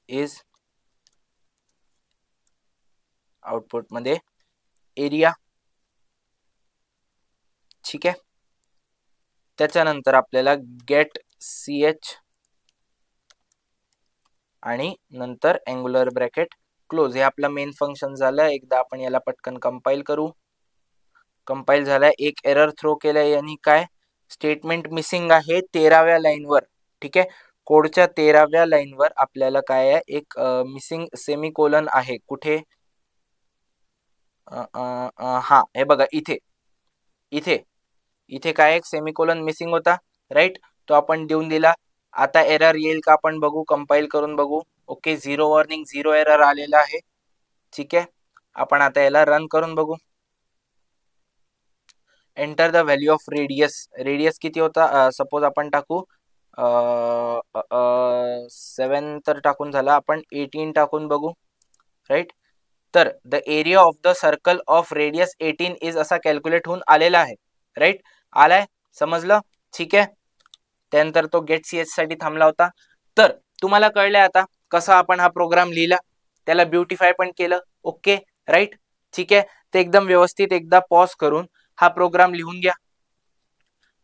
इज आउटपुट मध्ये एरिया. ठीक आहे, त्याच्यानंतर आपल्याला गेट CH आणि नंतर अँग्युलर ब्रॅकेट क्लोज, हे आपलं मेन फंक्शन झालं. एकदा आपण याला पटकन कंपाईल करू. कंपाईल झालाय. एक एरर थ्रो केलाय, यांनी काय स्टेटमेंट मिसिंग आहे 13व्या लाईनवर. ठीक आहे, कोडच्या 13व्या लाईनवर आपल्याला काय आहे, एक मिसिंग सेमीकोलन आहे. कुठे, हा हे बघा, इथे इथे इथे काय एक सेमीकोलन मिसिंग होता, राईट, तो आपण देऊन दिला. आता एरर येईल का आपण बघू, कंपाईल करून बघू. ओके, 0 वॉर्निंग, 0 एरर आलेला आहे. ठीक आहे, आपण आता याला रन करून बघू. Enter the value of radius. Radius किती होता, सपोज आपण टाकू 7 तर टाकून झाला, आपण 18 टाकून बघू. राईट, तर the area of the circle of radius 18 is असा कॅल्क्युलेट होऊन आलेला आहे. राईट, आलाय, समजलं. ठीक आहे, त्यानंतर तो गेट CH साठी थांबला होता. तर तुम्हाला कळलंय आता कसं आपण हा प्रोग्राम लिहिला, त्याला ब्युटिफाय पण केलं. ओके, राईट, ठीक आहे. ते एकदम व्यवस्थित एकदा पॉज करून हा प्रोग्राम लिहून घ्या.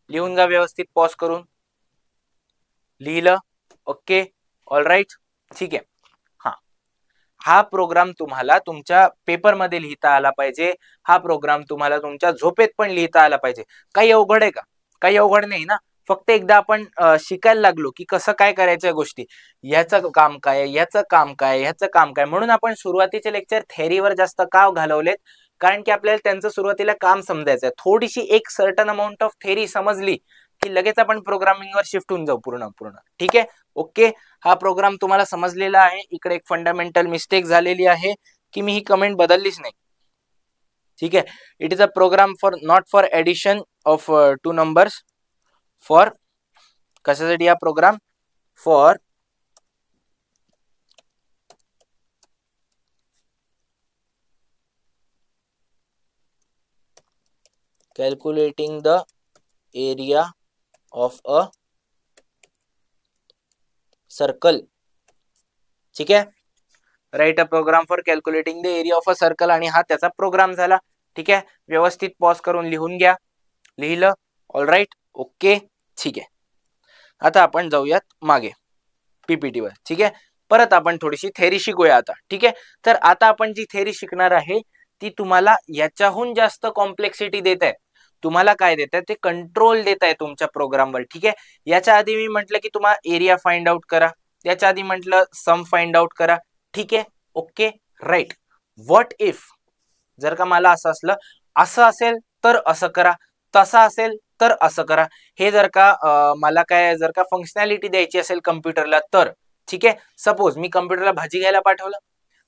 लिहून घ्या व्यवस्थित पॉज करून. लिहिलं, ओके, ऑल राईट, ठीक आहे. हा प्रोग्राम तुम्हाला तुमच्या पेपरमध्ये लिहिता आला पाहिजे. हा प्रोग्राम तुम्हाला तुमच्या झोपेत पण लिहिता आला पाहिजे. काही अवघड आहे का, काही अवघड नाही ना. फक्त एकदा आपण शिकायला लागलो की कसं काय करायच्या गोष्टी, ह्याचं काम काय, ह्याचं काम काय, ह्याचं काम काय. म्हणून आपण सुरुवातीचे लेक्चर थेअरीवर जास्त का घालवलेत, कारण की आपल्याला त्यांचं सुरुवातीला काम समजायचं. थोडीशी एक सर्टन अमाऊंट ऑफ थेअरी समजली की लगेच आपण प्रोग्रामिंगवर शिफ्ट होऊन जाऊ पूर्ण. ठीक आहे, ओके. हा प्रोग्राम तुम्हाला समजलेला आहे. इकडे एक फंडामेंटल मिस्टेक झालेली आहे की मी ही कमेंट बदललीच नाही. ठीक आहे. It is a program for not for addition of two numbers, for कशासाठी हा प्रोग्राम, for calculating the area of a circle. ठीक आहे. Right a program for calculating the area of a circle. आणि हा त्याचा प्रोग्राम झाला. ठीक आहे. व्यवस्थित पॉज करून लिहून घ्या. लिहिलं? All right. ओके. ठीक आहे. आता आपण जाऊयात मागे पीपीटीवर. ठीक आहे. परत आपण थोडीशी थेरी शिकूया आता. ठीक आहे. तर आता आपण जी थेरी शिकणार आहे ती तुम्हाला याच्याहून जास्त कॉम्प्लेक्सिटी देत आहे. तुम्हाला काय देत आहे, ते कंट्रोल देत आहे तुमच्या प्रोग्रामवर. ठीक आहे. याच्या आधी मी म्हटलं की तुम्हाला एरिया फाइंड आउट करा, याच्या आधी म्हटलं सम फाइंड आउट करा. ठीक आहे. ओके. राईट. व्हॉट इफ, जर का मला असं असलं, असं असेल तर असं करा, तसं असेल तर असं करा. हे जर का मला काय जर का फंक्शनॅलिटी द्यायची असेल कम्प्युटरला तर. ठीक आहे. सपोज मी कम्प्युटरला भाजी घ्यायला पाठवलं,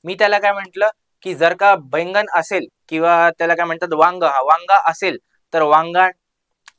मी त्याला काय म्हटलं की जर का बैंगन असेल किंवा त्याला काय म्हणतात वांग, हा वांगा असेल तर वांगण,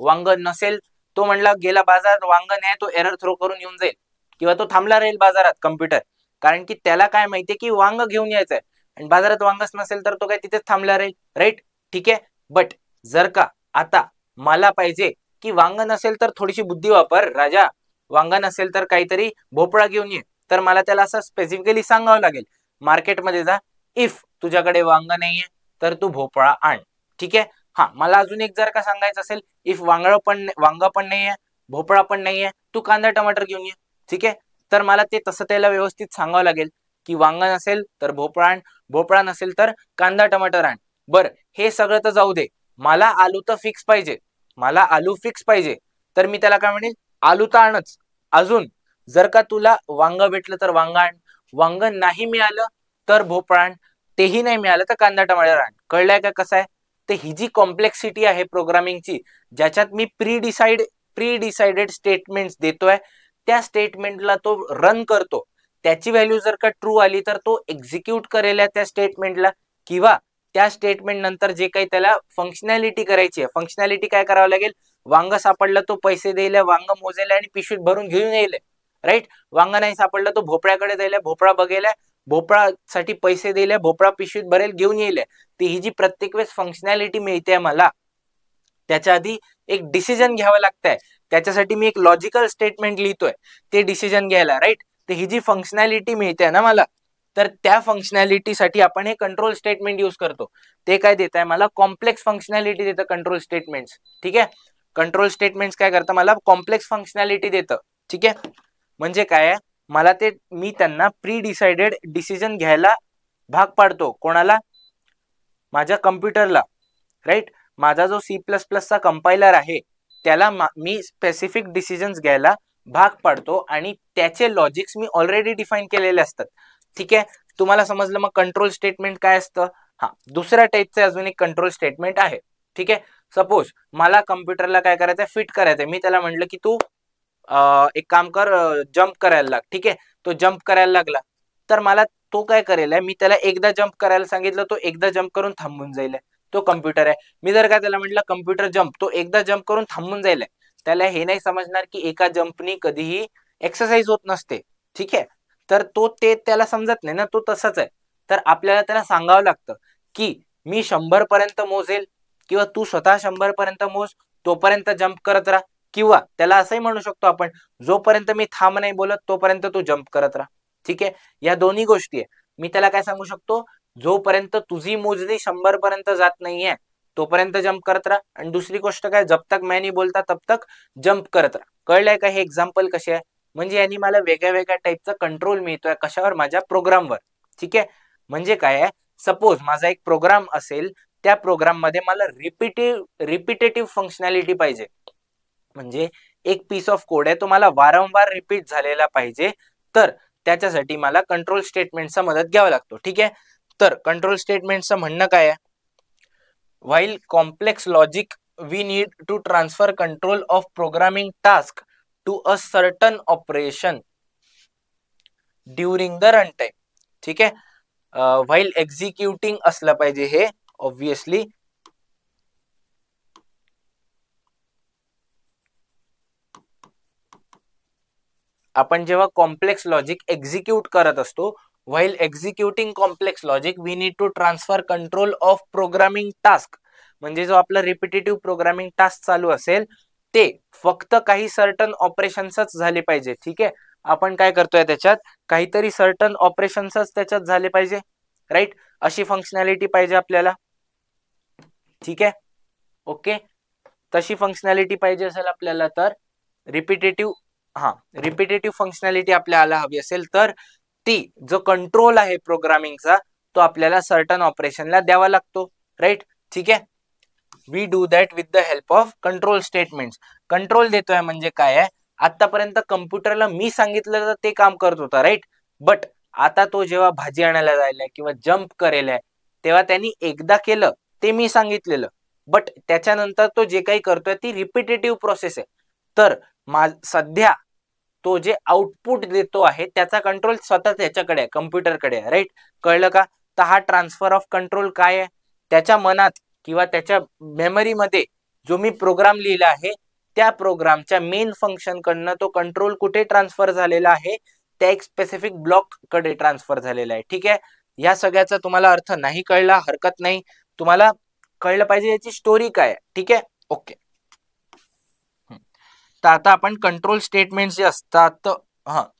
वांग नसेल, तो म्हणला गेला बाजारात वांग नाही, तो एरर थ्रो करून येऊन जाईल किंवा तो थांबला राहील बाजारात कम्प्युटर. कारण की त्याला काय माहितीये की वांग घेऊन यायचंय आणि बाजारात वांगच नसेल तर तो काय तिथेच थांबला राहील. राईट. ठीक आहे. बट जर का आता मला पाहिजे की वांग नसेल तर थोडीशी बुद्धी वापर राजा, वांग नसेल तर काहीतरी भोपळा घेऊन ये, तर मला त्याला असं स्पेसिफिकली सांगावं लागेल मार्केटमध्ये जा, इफ तुझ्याकडे वांग नाहीये तर तू भोपळा आण. ठीक आहे. हा, मला अजून एक जर का सांगायचं असेल, इफ वांग पण नाहीये, भोपळा पण नाहीये, तू कांदा टमाटर घेऊन ये. ठीक आहे. तर मला ते तसं त्याला व्यवस्थित सांगावं लागेल की वांग नसेल तर भोपळा आण, भोपळा नसेल तर कांदा टमाटर आण. बरं, हे सगळं तर जाऊ दे, मला आलू तर फिक्स पाहिजे, मला आलू फिक्स पाहिजे. तर मी त्याला काय म्हणेल, आलू तर आणच. अजून जर का तुला वांग भेटलं तर वांग आण, वांग नाही मिळालं तर भोपळा आण, तेही नाही मिळालं तर कांदा टमाटर आण. कळलंय का कसं आहे? तर ही जी कॉम्प्लेक्सिटी आहे प्रोग्रामिंगची, ज्याच्यात मी प्री डिसाइडेड स्टेटमेंट्स देतोय, त्या स्टेटमेंटला तो रन करतो, त्याची व्हॅल्यू जर का ट्रू आली तर तो एक्झिक्यूट करेल त्या स्टेटमेंटला, किंवा त्या स्टेटमेंट नंतर जे काही त्याला फंक्शनॅलिटी करायची आहे, फंक्शनॅलिटी काय करावं लागेल, वांग सापडलं तो पैसे देईल, वांग मोजेल आणि पिशवीत भरून घेऊन येईल. राईट. वांग नाही सापडलं तो भोपळ्याकडे जाईल, भोपळा बघेल, भोपळासाठी पैसे दिले, भोपळा पिशवीत भरेल घेऊन येईल. ती ही जी प्रत्येक वेळेस फंक्शनॅलिटी मिळते मला, त्याच्या आधी एक डिसिजन घ्यावं लागतंय. त्याच्यासाठी मी एक लॉजिकल स्टेटमेंट लिहितोय ते डिसिजन घ्यायला. राईट. तर ही जी फंक्शनॅलिटी मिळते ना मला, तर त्या फंक्शनॅलिटीसाठी आपण हे कंट्रोल स्टेटमेंट यूज करतो. ते काय देत आहे मला, कॉम्प्लेक्स फंक्शनॅलिटी देतं कंट्रोल स्टेटमेंट्स. ठीक आहे. कंट्रोल स्टेटमेंट्स काय करतं, मला कॉम्प्लेक्स फंक्शनॅलिटी देतं. ठीक आहे. म्हणजे काय, मला ते मी त्यांना प्री डिसाइडेड डिसिजन घ्यायला भाग पाडतो. कोणाला? माझ्या कम्प्युटरला. राईट. माझा जो C++ चा कंपायलर आहे त्याला मी स्पेसिफिक डिसिजन्स घ्यायला भाग पाडतो आणि त्याचे लॉजिक्स मी ऑलरेडी डिफाईन केलेले असतात. ठीक आहे. तुम्हाला समजलं मग कंट्रोल स्टेटमेंट काय असतं. हा, दुसऱ्या टाईपचं अजून एक कंट्रोल स्टेटमेंट आहे. ठीक आहे. सपोज मला कम्प्युटरला काय करायचंय, फिट करायचंय. मी त्याला म्हटलं की तू एक काम कर, जम्प करायला लाग. ठीक आहे. तो जम्प करायला लागला तर मला तो काय करेल, मी त्याला एकदा जम्प करायला सांगितलं, तो एकदा जम्प करून थांबून जाईल. तो कम्प्युटर आहे. मी जर का त्याला म्हटलं कम्प्युटर जम्प, तो एकदा जम्प करून थांबून जाईल. त्याला हे नाही समजणार की एका जम्पनी कधीही एक्सरसाइज होत नसते. ठीक आहे. तर तो ते त्याला समजत नाही ना, तो तसाच आहे. तर आपल्याला त्याला सांगावं लागतं की मी 100 पर्यंत मोजेल किंवा तू स्वतः 100 पर्यंत मोज, तोपर्यंत जम्प करत राहा. किंवा त्याला असंही म्हणू शकतो आपण, जोपर्यंत मी थांब नाही बोलत तोपर्यंत तू जम्प करत राहा. ठीक आहे. या दोन्ही गोष्टी आहे. मी त्याला काय सांगू शकतो, जोपर्यंत तुझी मोजणी 100 पर्यंत जात नाहीये तोपर्यंत जम्प करत राहा. आणि दुसरी गोष्ट काय, जब तक मैं नहीं बोलता तब तक जम्प करत राहा. कळलंय का हे एक्झाम्पल कसे आहे? म्हणजे यांनी मला वेगळ्या वेगळ्या टाईपचा कंट्रोल मिळतोय. कशावर? माझ्या प्रोग्रामवर. ठीक आहे. म्हणजे काय आहे, सपोज माझा एक प्रोग्राम असेल, त्या प्रोग्राम मध्ये मला रिपिटेटिव्ह फंक्शनॅलिटी पाहिजे. म्हणजे एक पीस ऑफ कोड आहे, तो मला वारंवार रिपीट झालेला पाहिजे. तर त्याच्यासाठी मला कंट्रोल स्टेटमेंटचा मदत घ्यावा लागतो. ठीक आहे. तर कंट्रोल स्टेटमेंटचं म्हणणं काय आहे, while complex logic we need to transfer control of programming task to a certain operation during the run time. ठीक आहे. व्हाईल एक्झिक्युटिंग असलं पाहिजे हे ऑब्विसली. आपण जेव्हा कॉम्प्लेक्स लॉजिक एक्झिक्यूट करत असतो, while executing complex logic we need to transfer control of programming task. म्हणजे जो आपला रिपिटेटिव्ह प्रोग्रामिंग टास्क चालू असेल ते फक्त काही सर्टन ऑपरेशन्सच झाले पाहिजे. ठीक आहे, आपण काय करतोय त्याच्यात काहीतरी सर्टन ऑपरेशन्सच त्याच्यात झाले पाहिजे, राईट. अशी फंक्शनॅलिटी पाहिजे आपल्याला. ठीक आहे, ओके. तशी फंक्शनॅलिटी पाहिजे असेल आपल्याला तर रिपिटेटिव्ह फंक्शनॅलिटी आपल्याला हवी असेल तर ती जो कंट्रोल आहे प्रोग्रामिंगचा तो आपल्याला सर्टन ऑपरेशनला द्यावा लागतो, राईट. ठीक आहे, we do that with the help of control statements. Control देतोय म्हणजे काय आहे, आतापर्यंत कम्प्युटरला मी सांगितलं तर ते काम करत होता, राईट. बट आता तो जेव्हा भाजी आणायला जायला किंवा जम्प करेल तेव्हा त्यांनी एकदा केलं ते मी सांगितलेलं, बट त्याच्यानंतर तो जे काही करतोय ती रिपिटेटिव्ह प्रोसेस आहे. तर सध्या तो जे आउटपुट देतो आहे त्याचा कंट्रोल स्वतः त्याच्याकडे आहे, कम्प्युटरकडे आहे, राईट. कळलं का? तर हा ट्रान्सफर ऑफ कंट्रोल काय आहे, त्याच्या मनात किंवा त्याच्या मेमरीमध्ये जो मी प्रोग्राम लिहिला आहे त्या प्रोग्रामच्या मेन फंक्शन कडनं तो कंट्रोल कुठे ट्रान्सफर झालेला आहे, त्या एक स्पेसिफिक ब्लॉक कडे ट्रान्सफर झालेला आहे. ठीक आहे, या सगळ्याचा तुम्हाला अर्थ नाही कळला हरकत नाही, तुम्हाला कळलं पाहिजे याची स्टोरी काय आहे. ठीक आहे, ओके. तर आता आपण कंट्रोल स्टेटमेंट जे असतात,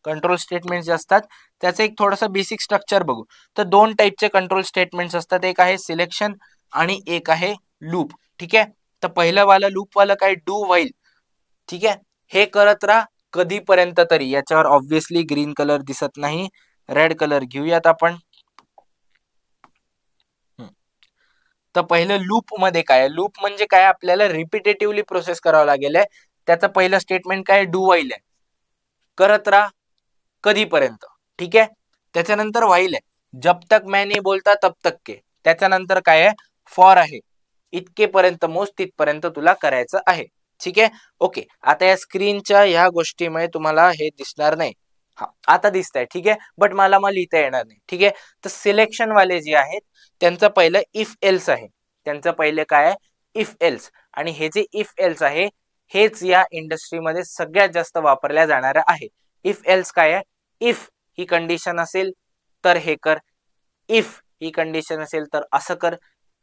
कंट्रोल स्टेटमेंट जे असतात त्याचं एक थोडंसं बेसिक स्ट्रक्चर बघू. तर दोन टाईपचे कंट्रोल स्टेटमेंट्स असतात, एक आहे सिलेक्शन आणि एक आहे लूप. ठीक आहे, तर पहिलं वाला लूप वाला काय, डू व्हाईल. ठीक आहे, हे करत राहा कधीपर्यंत तरी. याच्यावर ऑब्व्हियसली ग्रीन कलर दिसत नाही, रेड कलर घेऊयात आपण. तर पहिलं लूप मध्ये काय, लूप म्हणजे काय, आपल्याला रिपिटेटिव्हली प्रोसेस करावं लागेल. त्याचं पहिलं स्टेटमेंट काय, डू व्हाईल आहे, करत राहा कधीपर्यंत. ठीक आहे, त्याच्यानंतर व्हाईल आहे, जब तक मैं नहीं बोलता तब तक के. त्याच्यानंतर काय आहे, फॉर आहे, इतकेपर्यंत मोज तिथपर्यंत तुला करायचं आहे. ठीक आहे, ओके. आता या स्क्रीनच्या ह्या गोष्टीमुळे तुम्हाला हे दिसणार नाही, आता दिसतंय. ठीक आहे, बट मला लिहिता येणार नाही. ठीक आहे, तर सिलेक्शन वाले जे आहेत त्यांचं पहिलं इफ एल्स आहे, त्यांचं पहिले काय आहे, इफ एल्स. आणि हे जे इफ एल्स आहे हेच या इंडस्ट्रीमध्ये सगळ्यात जास्त वापरल्या जाणारं आहे. इफ एल्स काय आहे, इफ ही कंडिशन असेल तर हे कर, इफ ही कंडिशन असेल तर असं कर,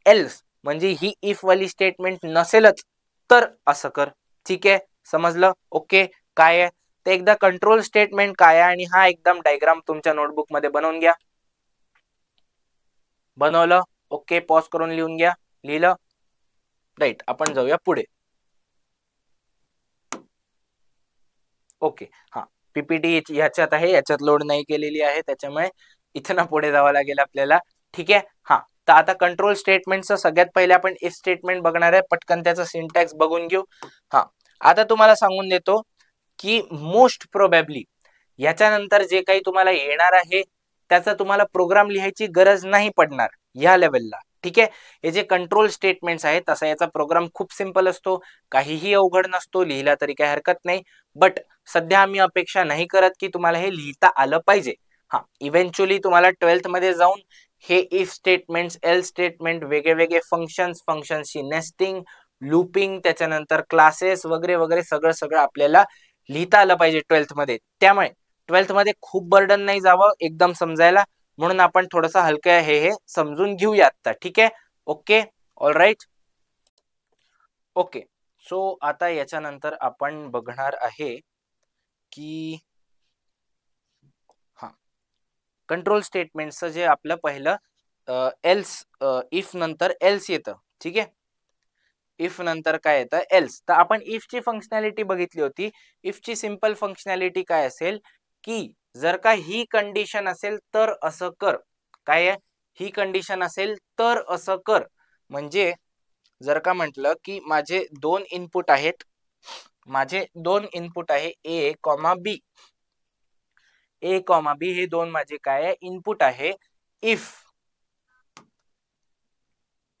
एल्स म्हणजे ही इफ वाली स्टेटमेंट नसेलच तर असं कर. ठीक आहे, समजलं, ओके. काय आहे ते एकदा कंट्रोल स्टेटमेंट काय आहे आणि हा एकदम डायग्राम तुमच्या नोटबुक मध्ये बनवून घ्या. बनवलं, ओके. पॉज करून लिहून घ्या, लिहिलं, राईट. आपण जाऊया पुढे. ओके, पीपीटी ह्याच्यात आहे, याच्यात लोड नाही केलेली आहे, त्याच्यामुळे इथं पुढे जावं लागेल आपल्याला. ठीक आहे, तर आता कंट्रोल स्टेटमेंटचं सगळ्यात पहिले आपण इफ स्टेटमेंट बघणार आहे. पटकन त्याचा सिंटॅक्स बघून घेऊ. आता तुम्हाला सांगून देतो की मोस्ट प्रोबॅबली याच्यानंतर जे काही तुम्हाला येणार आहे त्याचा तुम्हाला प्रोग्राम लिहायची गरज नाही पडणार या लेवलला. ठीक आहे, हे जे कंट्रोल स्टेटमेंट्स आहेत तसा याचा प्रोग्राम खूप सिंपल असतो, काहीही अवघड नसतो, लिहिला तरी काही हरकत नाही. बट सध्या आम्ही अपेक्षा नाही करत की तुम्हाला हे लिहिता आलं पाहिजे. इव्हेंच्युअली तुम्हाला 12th मध्ये जाऊन हे इफ स्टेटमेंट्स, एल स्टेटमेंट, वेगळे वेगळे फंक्शन्सची नेस्टिंग, लूपिंग, त्याच्यानंतर क्लासेस वगैरे वगैरे सगळं आपल्याला लिहिता आलं पाहिजे 12th मध्ये. त्यामुळे 12th मध्ये खूप बर्डन नाही जावं एकदम समजायला, म्हणून आपण थोडंसं हलकं हे समजून घेऊया आता. ठीक आहे, okay, all right, okay. So आता याच्यानंतर आपण बघणार आहे की कंट्रोल स्टेटमेंटचं जे आपलं पहिलं एल्स, इफ नंतर एल्स येतं. ठीक आहे, इफ नंतर काय येतं, एल्स. तर आपण इफची फंक्शनॅलिटी बघितली होती. इफची सिंपल फंक्शनॅलिटी काय असेल की जर का ही कंडिशन असेल तर असं कर. काय आहे, ही कंडिशन असेल तर असं कर. म्हणजे जर का म्हटलं की माझे दोन इनपुट आहे ए कॉमा बी, ए कॉमा बी हे दोन माझे काय आहे, इनपुट आहे. इफ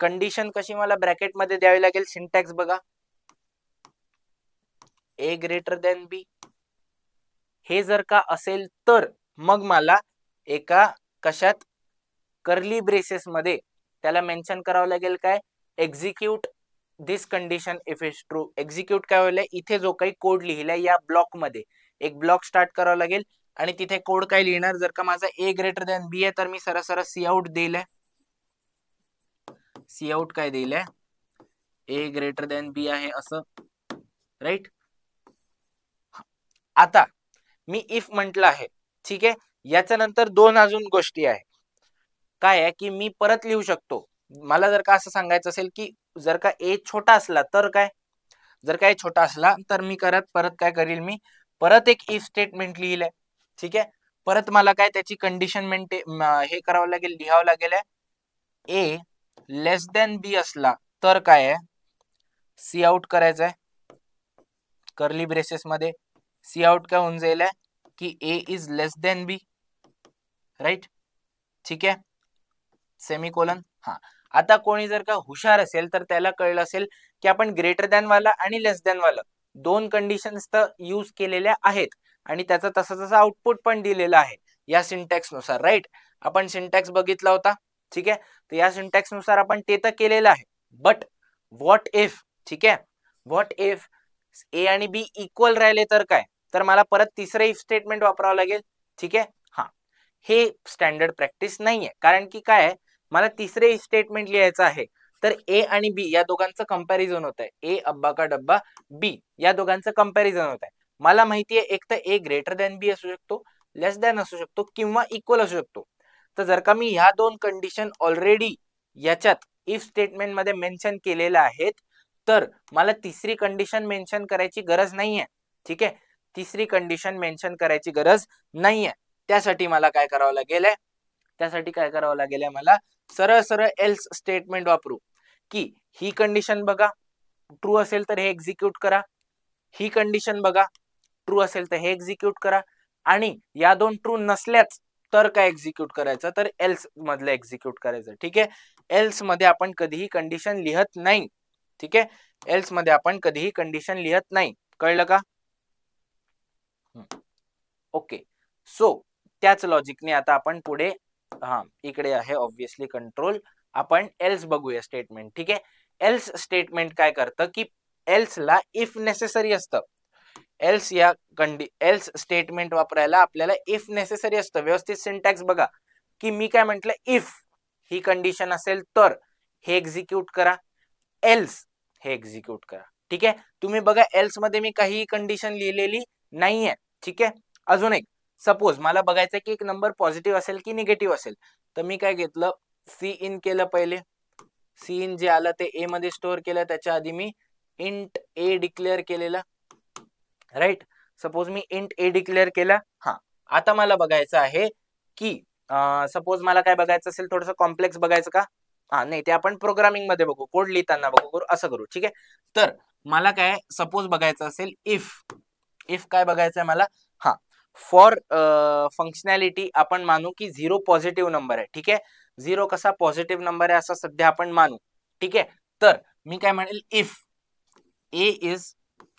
कंडिशन कशी मला ब्रॅकेट मध्ये द्यावी लागेल, सिंटॅक्स बघा, ए ग्रेटर दॅन बी. हे जर का असेल तर मग मला एका कशात, कर्ली ब्रेसेस मध्ये त्याला मेन्शन करावं लागेल काय, execute this condition if is true. Execute काय होईल, इथे जो काही कोड लिहिलाय या ब्लॉक मध्ये एक ब्लॉक स्टार्ट करावा लागेल आणि तिथे कोड काय लिहिणार, जर का माझा ए ग्रेटर दॅन बी आहे तर मी सरळ सी आउट दिलंय, सी आउट काय दिलंय, ए ग्रेटर दॅन बी आहे असं, राईट. आता मी इफ म्हटलं आहे, ठीक आहे. याच्या नंतर दोन अजून गोष्टी आहे. काय आहे की मी परत लिहू शकतो, मला जर का असं सांगायचं असेल की जर का ए छोटा असला तर काय, जर का ए छोटा असला तर मी परत काय करील, मी परत एक इफ स्टेटमेंट लिहिलंय, ठीक आहे. परत मला काय त्याची कंडिशन हे करावं लागेल, लिहावं लागेल, ए लेस दॅन बी असला तर काय आहे, सी आउट करायचं आहे कर्ली ब्रेसेस मध्ये. सी आउट काय होऊन जाईल की A is less than B, right, ठीक आहे, सेमीकोलन. हा, आता कोणी जर का हुशार असेल तर त्याला कळलं असेल की आपण ग्रेटर दॅन वाला आणि लेस दॅन वाला दोन कंडिशन्स तर यूज केलेल्या आहेत आणि त्याचा तसा आउटपुट पण दिलेला आहे या सिंटॅक्स नुसार, राईट. आपण सिंटॅक्स बघितला होता, ठीक आहे. तर या सिंटॅक्स नुसार आपण ते तर केलेलं आहे. बट व्हॉट इफ, ठीक आहे, व्हॉट इफ ए आणि बी इक्वल राहिले तर काय, तर मला परत तिसरं इफ स्टेटमेंट वापरावं लागेल, ठीक आहे. हा, हे स्टँडर्ड प्रॅक्टिस नाहीये, कारण की काय मला तिसरे स्टेटमेंट लिहायचं आहे, तर ए आणि बी या दोघांचं कंपॅरिझन होत आहे, ए अब्बा का डब्बा बी या दोघांचं कंपॅरिझन होत आहे. मला माहितीये एक तर ए ग्रेटर दॅन बी असू शकतो, लेस दॅन असू शकतो किंवा इक्वल असू शकतो. तर जर का मी ह्या दोन कंडिशन ऑलरेडी याच्यात इफ स्टेटमेंट मध्ये मेन्शन केलेल्या आहेत तर मला तिसरी कंडिशन मेन्शन करायची गरज नाहीये, ठीक आहे. तिसरी कंडिशन मेन्शन करायची गरज नाहीये. त्यासाठी मला काय करावं लागेल, मला सरळ एल्स स्टेटमेंट वापरू की ही कंडिशन बघा ट्रू असेल तर हे एक्झिक्यूट करा, ही कंडिशन बघा ट्रू असेल तर हे एक्झिक्यूट करा, आणि या दोन ट्रू नसल्याच तर काय एक्झिक्यूट करायचं, तर एल्स मधलं एक्झिक्यूट करायचं, ठीक आहे. एल्स मध्ये आपण कधीही कंडिशन लिहत नाही, ठीक आहे. एल्स मध्ये आपण कधीही कंडिशन लिहत नाही, कळलं का? ओके, सो त्याच लॉजिकने आता आपण पुढे, हा इकडे आहे ऑब्विसली कंट्रोल, आपण एल्स बघूया स्टेटमेंट, ठीक आहे. एल्स स्टेटमेंट काय करतं की एल्स ला इफ नेसेसरी असतं, एल्स या एल्स स्टेटमेंट वापरायला आपल्याला इफ नेसेसरी असतं. व्यवस्थित सिंटॅक्स बघा की मी काय म्हटलं, इफ ही कंडिशन असेल तर हे एक्झिक्यूट करा, एल्स हे एक्झिक्यूट करा, ठीक आहे. तुम्ही बघा एल्स मध्ये मी काही कंडिशन लिहिलेली नाहीये, ठीक आहे. अजून एक, सपोज मला बघायचं की एक नंबर पॉझिटिव्ह असेल की निगेटिव्ह असेल, तर मी काय घेतलं, सी इन केलं, पहिले सी इन जे आलं ते ए मध्ये स्टोअर केलं, त्याच्या आधी मी इंट ए डिक्लेअर केलेलं, राईट. सपोज मी इंट ए डिक्लेअर केला. हा, आता मला बघायचं आहे की सपोज मला काय बघायचं असेल, थोडंसं कॉम्प्लेक्स बघायचं का, हा नाही ते आपण प्रोग्रामिंग मध्ये बघू, कोड लिहिताना बघू, असं करू, ठीक आहे. तर मला काय सपोज बघायचं असेल, इफ काय बघायचंय मला, हा फॉर फंक्शनॅलिटी आपण मानू की 0 पॉझिटिव्ह नंबर आहे, ठीक आहे. 0 कसा पॉझिटिव्ह नंबर आहे असं सध्या आपण मानू, ठीक आहे. तर मी काय म्हणेल, इफ ए इज,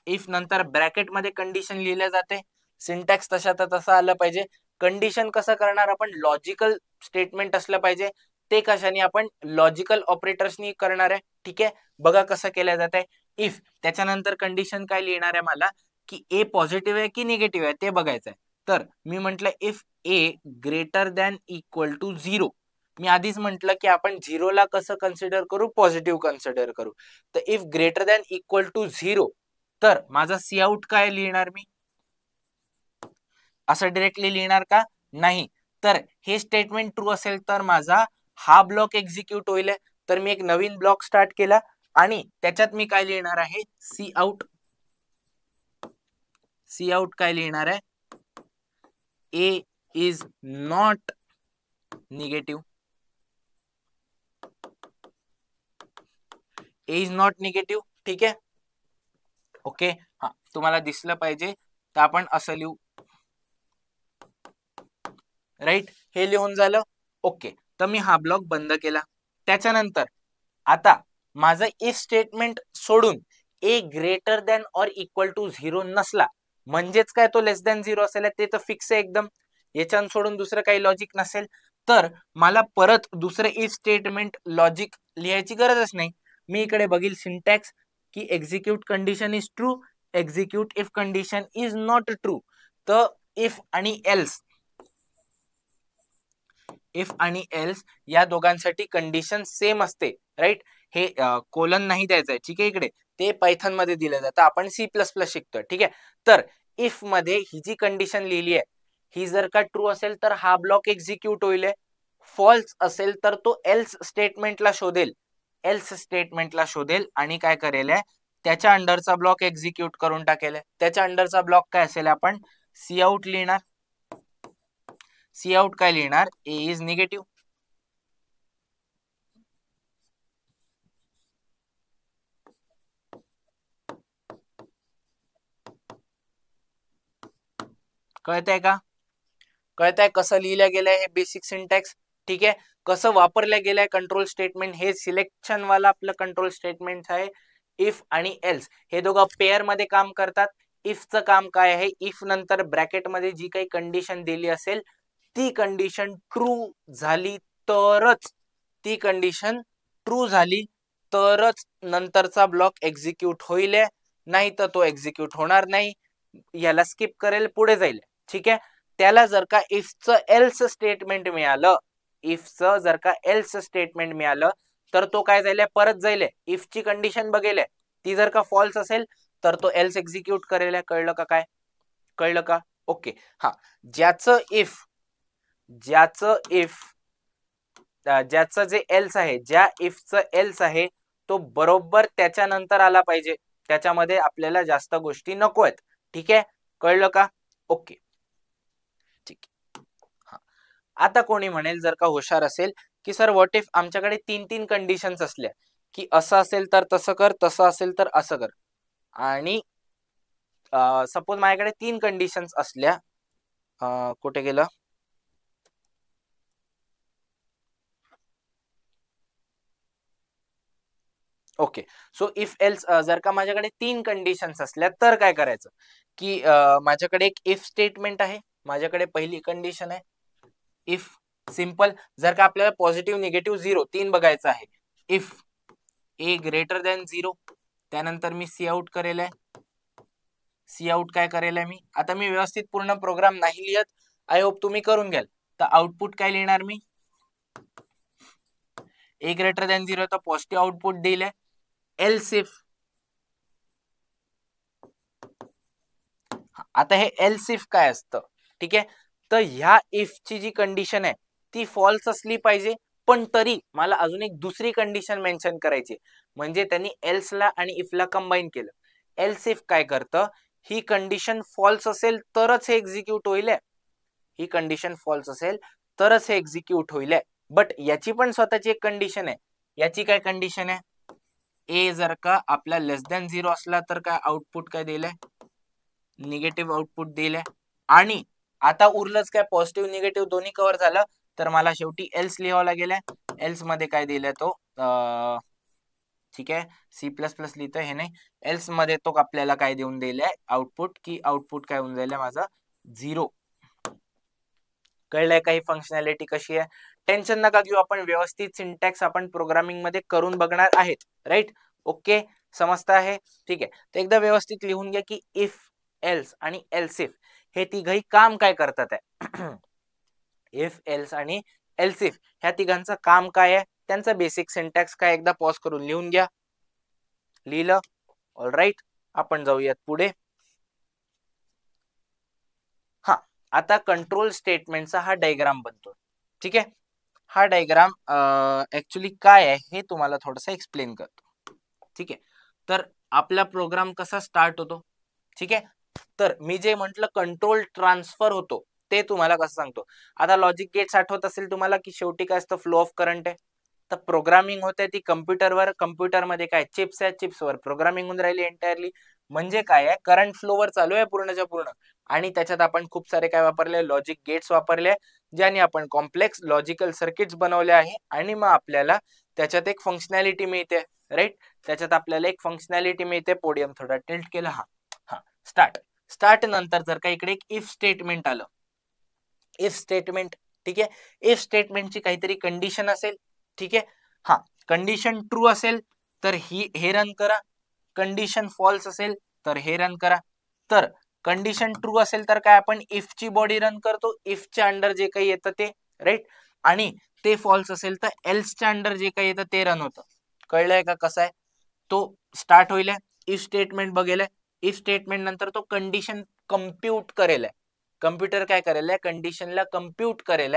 इफ नंतर ब्रॅकेट मध्ये कंडिशन लिहिल्या जाते, सिंटॅक्स तसा आलं पाहिजे. कंडिशन कसं करणार आपण, लॉजिकल स्टेटमेंट असलं पाहिजे, ते कशाने आपण लॉजिकल ऑपरेटर्सनी करणार आहे, ठीक आहे. बघा कसं केलं जात आहे, इफ त्याच्यानंतर कंडिशन काय लिहिणार आहे मला की ए पॉझिटिव्ह आहे की निगेटिव्ह आहे ते बघायचं आहे. तर मी म्हटलं if a greater than equal to 0, मी आधीच म्हटलं की आपण 0 ला कसं कन्सिडर करू, पॉझिटिव्ह कन्सिडर करू. तर if greater than equal to 0 तर माझा सी आउट काय लिहिणार, मी असं डिरेक्टली लिहिणार का, नाही. तर हे स्टेटमेंट ट्रू असेल तर माझा हा ब्लॉक एक्झिक्यूट होईल. तर मी एक नवीन ब्लॉक स्टार्ट केला आणि त्याच्यात मी काय लिहिणार आहे, सी आउट काय लिहिणार आहे, A is not negative, A is not negative, ठीक आहे. ओके, हा तुम्हाला दिसलं पाहिजे, तर आपण असं लिहू, राईट. हे लिहून झालं, ओके. तर मी हा ब्लॉक बंद केला. त्याच्यानंतर आता माझं इफ स्टेटमेंट सोडून A greater than or equal to 0 नसला, म्हणजेच काय तो लेस दॅन 0 असेल, ते तर फिक्स आहे एकदम, याच्यान सोडून दुसरं काही लॉजिक नसेल, तर मला परत दुसरं इफ स्टेटमेंट लॉजिक लिहायची गरजच नाही. मी इकडे बघील सिंटॅक्स की execute condition is true, execute if condition is not true. तर इफ आणि एल्स या दोघांसाठी कंडिशन सेम असते, राईट. हे कोलन नाही द्यायचंय, ठीक आहे. इकडे ते पायथन मध्ये दिलं जातं, आपण C++ शिकतोय, ठीक आहे. तर इफ मध्ये ही जी कंडिशन लिहिली आहे, ही जर का ट्रू असेल तर हा ब्लॉक एक्झिक्यूट होईल, फॉल्स असेल तर तो एल्स स्टेटमेंटला शोधेल आणि काय करेल, त्याच्या अंडरचा ब्लॉक एक्झिक्यूट करून टाकेल. त्याच्या अंडरचा ब्लॉक काय असेल, आपण सी आउट लिहिणार. सी आउट काय लिहिणार, ए इज निगेटिव्ह. कळतंय का? कळतंय कसं लिहिलं गेलंय हे बेसिक सिंटॅक्स, ठीक आहे. कसं वापरलं गेलंय कंट्रोल स्टेटमेंट, हे सिलेक्शन वाला आपलं कंट्रोल स्टेटमेंट आहे. इफ आणि एल्स हे दोघं पेअर मध्ये काम करतात. इफचं काम काय आहे, इफ नंतर ब्रॅकेट मध्ये जी काही कंडिशन दिली असेल ती कंडिशन ट्रू झाली तरच नंतरचा ब्लॉक एक्झिक्यूट होईल, नाही तर तो एक्झिक्यूट होणार नाही. याला स्किप करेल, पुढे जाईल, ठीक आहे. त्याला जर का इफचं एल्स स्टेटमेंट मिळालं तर तो काय जाईल, परत जाईल, इफची कंडिशन बघेल, ती जर का फॉल्स असेल तर तो एल्स एक्झिक्यूट करेल. कळलं का? काय कळलं का? ओके. हा, ज्याचं जे एल्स आहे, ज्या इफचं एल्स आहे तो बरोबर त्याच्यानंतर आला पाहिजे. त्याच्यामध्ये आपल्याला जास्त गोष्टी नको आहेत, ठीक आहे. कळलं का? ओके, ठीक आहे. हा, आता कोणी म्हणेल, जर का हुशार असेल, की सर व्हॉट इफ आमच्याकडे 3 कंडिशन्स असल्या, की असं असेल तर तसं कर, तसं असेल तर असं कर. आणि सपोज माझ्याकडे 3 कंडिशन्स असल्या, कुठे गेलं, ओके. सो इफ एल्स जर का माझ्याकडे 3 कंडिशन्स असल्या तर काय करायचं, की माझ्याकडे एक इफ स्टेटमेंट आहे. माझ्याकडे पहिली कंडिशन आहे इफ, सिंपल. जर का आपल्याला पॉझिटिव्ह, निगेटिव्ह, 0 3 बघायचं आहे, इफ ए ग्रेटर दॅन 0, त्यानंतर मी सी आउट करेल आहे. सी आउट काय करेल आहे मी, आता मी व्यवस्थित पूर्ण प्रोग्राम नाही लिहत, आय होप तुम्ही करून घ्याल. तर आउटपुट काय लिहिणार मी, ए ग्रेटर दॅन 0 तर पॉझिटिव्ह आउटपुट दिले. एल्स इफ, आता हे एल्स इफ काय असतं, ठीक आहे. तर ह्या इफची जी कंडिशन आहे ती फॉल्स असली पाहिजे, पण तरी मला अजून एक दुसरी कंडिशन मेन्शन करायची, म्हणजे त्यांनी एल्सला आणि इफला कंबाईन केलं. एल्स इफ काय करतं, ही कंडिशन फॉल्स असेल तरच हे एक्झिक्यूट होईल, ही कंडिशन फॉल्स असेल तरच हे एक्झिक्यूट होईल. बट याची पण स्वतःची एक कंडिशन आहे. याची काय कंडिशन आहे, ए जर का आपला लेस दॅन 0 असला तर काय आउटपुट काय दिलंय, निगेटिव्ह आउटपुट दिलंय. आणि आता उरलंच काय, पॉझिटिव्ह निगेटिव्ह दोन्ही कव्हर झालं, तर मला शेवटी एल्स लिहावं लागेल. एल्स मध्ये काय दिलंय तो, ठीक आहे, C++ लिहितोय हे नाही, एल्स मध्ये तो आपल्याला काय देऊन दिलंय आउटपुट, की आउटपुट काय होऊन जाईल माझा 0. कळलंय काही फंक्शनॅलिटी कशी आहे, टेन्शन नका घेऊ, आपण व्यवस्थित सिंटॅक्स आपण प्रोग्रामिंग मध्ये करून बघणार आहेत, राईट. ओके, समजत आहे, ठीक आहे. तर एकदा व्यवस्थित लिहून घ्या की इफ, एल्स आणि एल्स इफ हे तिघही काम काय करतात आहे. इफ, एल्स आणि एल्स इफ ह्या तिघांचं काम काय आहे, त्यांचा बेसिक सिंटॅक्स काय, एकदा पॉज करून लिहून घ्या. लिहिलं, ऑल राईट. आपण जाऊयात पुढे. हा, आता कंट्रोल स्टेटमेंटचा हा डायग्राम बनतो, ठीक आहे. हा डायग्राम ऍक्च्युली काय आहे हे तुम्हाला थोडंसं एक्सप्लेन करतो, ठीक आहे. तर आपला प्रोग्राम कसा स्टार्ट होतो, ठीक आहे. तर मी जे म्हटलं कंट्रोल ट्रान्सफर होतो ते तुम्हाला कसं सांगतो. आता लॉजिक गेट्स आठवत असेल तुम्हाला, की शेवटी काय असतं, फ्लो ऑफ करंट आहे. तर प्रोग्रामिंग होते ती कम्प्युटरवर, कम्प्युटरमध्ये काय चिप्स आहे, चिप्सवर प्रोग्रामिंग होऊन राहिली एंटायरली. म्हणजे काय आहे, करंट फ्लोवर चालू आहे पूर्णच्या पूर्ण, आणि त्याच्यात आपण खूप सारे काय वापरले, लॉजिक गेट्स वापरले, ज्याने आपण कॉम्प्लेक्स लॉजिकल सर्किट्स बनवले आहे. आणि मग आपल्याला त्याच्यात एक फंक्शनॅलिटी मिळते, राईट. त्याच्यात आपल्याला एक फंक्शनॅलिटी मिळते. पोडियम थोडा टिल्ट केला, हा स्टार्ट नंतर जर का इकडे एक इफ स्टेटमेंट आलं, इफ स्टेटमेंट, ठीक आहे. इफ स्टेटमेंटची काहीतरी कंडिशन असेल, ठीक आहे. हा, कंडिशन ट्रू असेल तर हे रन करा, कंडिशन फॉल्स असेल तर हे रन करा. तर कंडिशन ट्रू असेल तर काय आपण इफ ची बॉडी रन करतो, इफच्या अंडर जे काही येतं ते, राईट. आणि ते फॉल्स असेल तर एल्सच्या अंडर जे काही येतं ते रन होतं. कळलंय का कसं आहे? तो स्टार्ट होईल, इफ स्टेटमेंट बघेल, इफ स्टेटमेंट नंतर तो कंडिशन कम्प्युट करेल, कम्प्युटर काय करेल, कंडिशनला कम्प्युट करेल,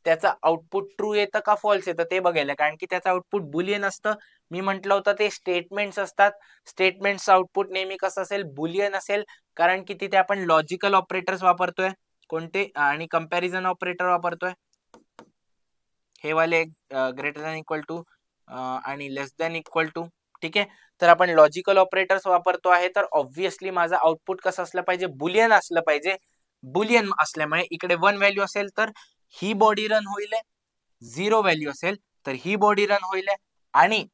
त्याचा आउटपुट ट्रू येतं का फॉल्स येतं ते बघायला, कारण की त्याचं आउटपुट बुलियन असतं. मी म्हटलं होतं ते स्टेटमेंट्स असतात, स्टेटमेंट्स आउटपुट नेहमी कसं असेल, बुलियन असेल, कारण की तिथे आपण लॉजिकल ऑपरेटर्स वापरतोय, कोणते, आणि कंपॅरिझन ऑपरेटर वापरतोय, हे वाले ग्रेटर दॅन इक्वल टू आणि लेस दॅन इक्वल टू. ठीक आहे, तर आपण लॉजिकल ऑपरेटर्स वापरतो आहे, तर ऑब्व्हियसली माझा आउटपुट कसं असलं पाहिजे, बुलियन असलं पाहिजे. बुलियन असल्यामुळे इकडे 1 व्हॅल्यू असेल तर ही बॉडी रन होईल, 0 व्हॅल्यू असेल तर ही बॉडी रन होईल, आणि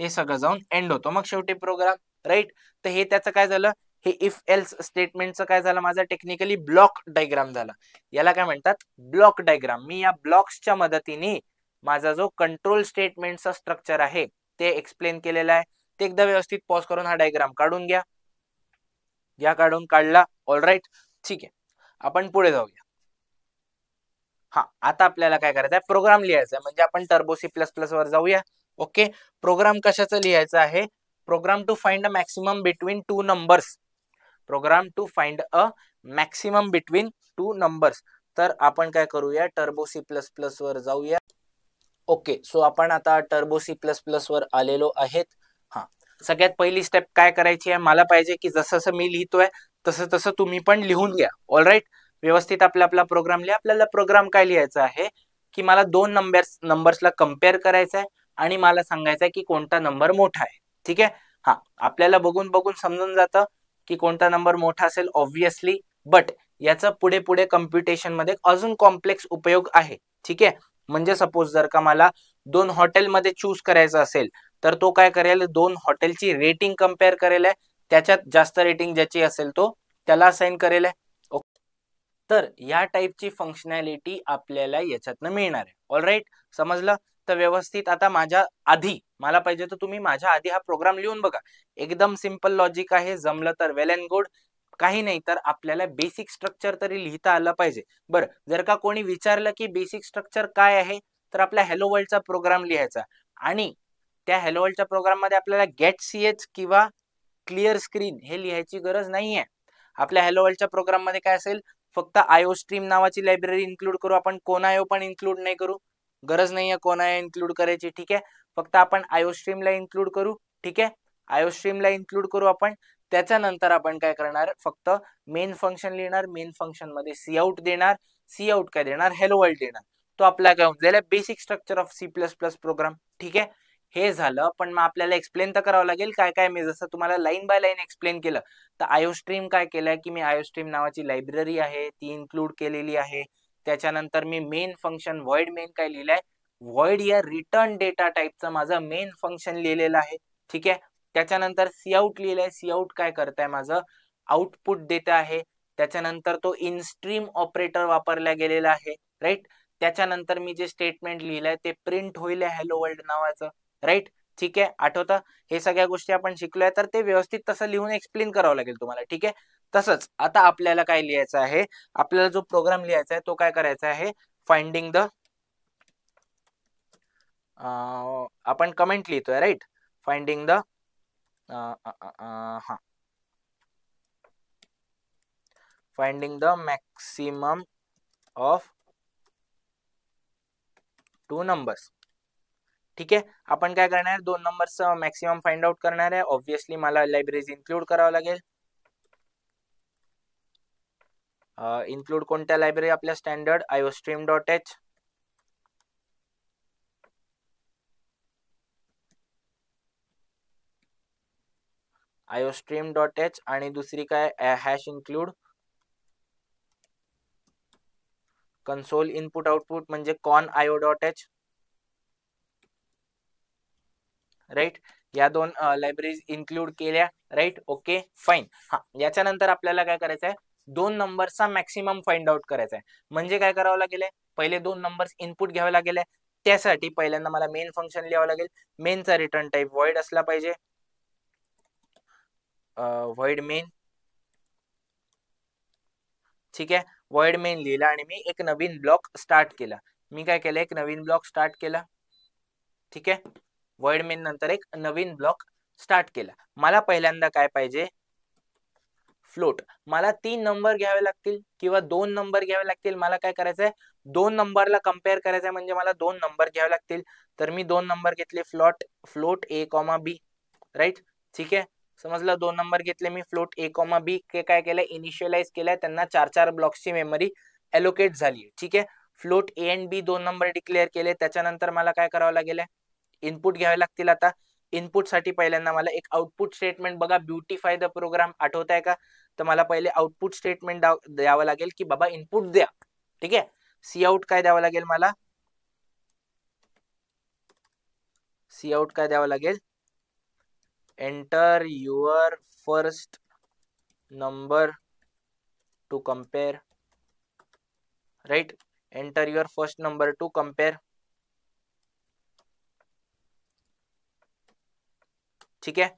हे सगळं जाऊन एंड होतो मग शेवटी प्रोग्राम, राईट. तर हे त्याचं काय झालं, हे इफ एल्स स्टेटमेंटचं काय झालं, माझा टेक्निकली ब्लॉक डायग्राम झाला. याला काय म्हणतात, ब्लॉक डायग्राम. मी या ब्लॉक्सच्या मदतीने माझा जो कंट्रोल स्टेटमेंटचा स्ट्रक्चर आहे ते एक्सप्लेन केलेला आहे. ते एकदा व्यवस्थित पॉज करून हा डायग्राम काढून घ्या. या काढून काढला, ऑलराईट, ठीक आहे. आपण पुढे जाऊया. हा, आता आपल्याला काय करायचं आहे, प्रोग्राम लिहायचा आहे, म्हणजे आपण टर्बो सी प्लस प्लस वर जाऊया. ओके, प्रोग्राम कशाचं लिहायचं आहे, program to find a maximum between two numbers, program to find a maximum between two numbers. तर आपण काय करूया, टर्बो सी प्लस प्लस वर जाऊया. ओके, सो आपण आता टर्बो सी प्लस प्लस वर आलेलो आहेत. हा, सगळ्यात पहिली स्टेप काय करायची आहे, मला पाहिजे की जसं जसं मी लिहितोय तसं तसं तुम्ही पण लिहून घ्या. ऑलराईट, व्यवस्थित आपला प्रोग्राम लिहा. आपल्याला प्रोग्राम काय लिहायचा आहे की मला दोन नंबर्सला कम्पेअर करायचं आहे आणि मला सांगायचं आहे की कोणता नंबर मोठा आहे. ठीक आहे, हा, आपल्याला बघून बघून समजून जातं की कोणता नंबर मोठा असेल ऑब्व्हियसली, बट याचा पुढे पुढे कम्प्युटेशन मध्ये अजून कॉम्प्लेक्स उपयोग आहे. ठीक आहे, म्हणजे सपोज जर का मला दोन हॉटेलमध्ये चूज करायचं असेल तर तो काय करेल, दोन हॉटेलची रेटिंग कम्पेअर करेल, त्याच्यात जास्त रेटिंग ज्याची असेल तो त्याला असाइन करेल. तर या टाईपची फंक्शनॅलिटी आपल्याला याच्यातनं मिळणार आहे. ऑलराईट, समजलं. तर व्यवस्थित आता माझ्या आधी, मला पाहिजे तर तुम्ही माझ्या आधी हा प्रोग्राम लिहून बघा. एकदम सिंपल लॉजिक आहे, जमलं तर वेल अँड गुड, काही नाही तर आपल्याला बेसिक स्ट्रक्चर तरी लिहिता आलं पाहिजे. बरं, जर का कोणी विचारलं की बेसिक स्ट्रक्चर काय आहे, तर आपल्या हॅलो वर्ल्डचा प्रोग्राम लिहायचा, आणि त्या हॅलो वर्ल्डच्या प्रोग्राम मध्ये आपल्याला गेट सीएच किंवा क्लिअर स्क्रीन हे लिहायची गरज नाहीये. आपल्या हॅलो वर्ल्डच्या प्रोग्राम मध्ये काय असेल, फक्त आयओ स्ट्रीम नावाची लायब्ररी इन्क्लूड करू आपण, कोनायो पण इन्क्लूड नाही करू, गरज नाहीये कोनायो इन्क्लूड करायची. ठीक आहे, फक्त आपण आयओ स्ट्रीमला इन्क्लूड करू. ठीक आहे, आयओ स्ट्रीमला इन्क्लूड करू आपण. त्याच्यानंतर आपण काय करणार, फक्त मेन फंक्शन लिहिणार, मेन फंक्शन मध्ये सी आउट देणार, सी आउट काय देणार, हॅलो वर्ल्ड देणार. तो आपला काय होऊन जाईल, basic structure of C plus plus program. ठीक आहे, हे झालं, पण मग आपल्याला एक्सप्लेन तर करावं लागेल काय काय. मी जसं तुम्हाला लाईन बाय लाईन एक्सप्लेन केलं, तर आयओ स्ट्रीम काय केलंय की मी आयओ स्ट्रीम नावाची लायब्ररी आहे ती इन्क्लूड केलेली आहे. त्याच्यानंतर मी मेन फंक्शन व्हॉइड मेन काय लिहिलंय, व्हॉइड या रिटर्न डेटा टाईपचं माझं मेन फंक्शन लिहिलेलं आहे. ठीक आहे, त्याच्यानंतर सी आउट लिहिलंय, सी आउट काय करताय, माझं आउटपुट देत आहे. त्याच्यानंतर तो इन स्ट्रीम ऑपरेटर वापरला गेलेला आहे, राईट. त्याच्यानंतर मी जे स्टेटमेंट लिहिलंय ते प्रिंट होईल हॅलो वर्ल्ड नावाचं, राईट. ठीक आहे, आठवतं, हे सगळ्या गोष्टी आपण शिकलोय, तर ते व्यवस्थित तसं लिहून एक्सप्लेन करावं लागेल तुम्हाला. ठीक आहे, तसंच आता आपल्याला काय लिहायचं आहे, आपल्याला जो प्रोग्राम लिहायचा आहे तो काय करायचा आहे, फाइंडिंग द, आपण कमेंट लिहितोय, राईट. फाइंडिंग द, हा, finding the maximum of two numbers. ठीक आहे, आपण काय करणार, दोन नंबरचं मॅक्सिमम फाइंड आउट करणार आहे. ऑब्व्हियसली मला लायब्ररीज इन्क्लूड करावं लागेल. इन्क्लूड कोणत्या लायब्ररी, आपल्या स्टँडर्ड iostream.h, iostream.h, आणि दुसरी काय, hash include console input output म्हणजे con.io.h, राईट. या दोन लायब्ररीज इन्क्लूड केल्या, राईट. Okay, fine. हा, याच्यानंतर आपल्याला काय करायचं आहे, दोन नंबरचा मॅक्सिमम फाइंड आउट करायचा आहे. म्हणजे काय करावं लागेल, पहिले दोन नंबर्स इनपुट घ्यावे लागेल. त्यासाठी पहिल्यांदा मला मेन फंक्शन लिहावं लागेल. मेनचा रिटर्न टाईप व्हॉइड असला पाहिजे, व्हॉइड मेन. ठीक आहे, void main लिहिला आणि मी एक नवीन ब्लॉक स्टार्ट केला. मी काय केलं, एक नवीन ब्लॉक स्टार्ट केला. ठीक आहे, void main नंतर एक नवीन ब्लॉक स्टार्ट केला. मला पहिल्यांदा काय पाहिजे, फ्लोट. मला 3 नंबर घ्यावे लागतील किंवा 2 नंबर घ्यावे लागतील. मला काय करायचंय, 2 नंबरला कंपेअर करायचंय, म्हणजे मला 2 नंबर घ्यावे लागतील. तर मी 2 नंबर घेतले, फ्लोट a, b, राईट. ठीक आहे, समजलं. 2 नंबर घेतले मी, फ्लोट a, b के काय केलं, इनिशियलाइज केलंय. त्यांना 4 ब्लॉक्सची मेमरी एलोकेट झाली. ठीक आहे, float a and b 2 number declare केले. त्याच्यानंतर मला काय करावं लागेल, इनपुट घ्यावे लागतील. आता इनपुट साठी पहिल्यांदा मला एक आउटपुट स्टेटमेंट, बघा ब्युटिफाय द प्रोग्राम आठवत आहे का, तर मला पहिले आउटपुट स्टेटमेंट द्यावं लागेल की बाबा इनपुट द्या. ठीक आहे, सी आउट काय द्यावं लागेल, मला सी आउट काय द्यावं लागेल, enter your first number to compare, right. Enter your first number to compare. ठीक आहे,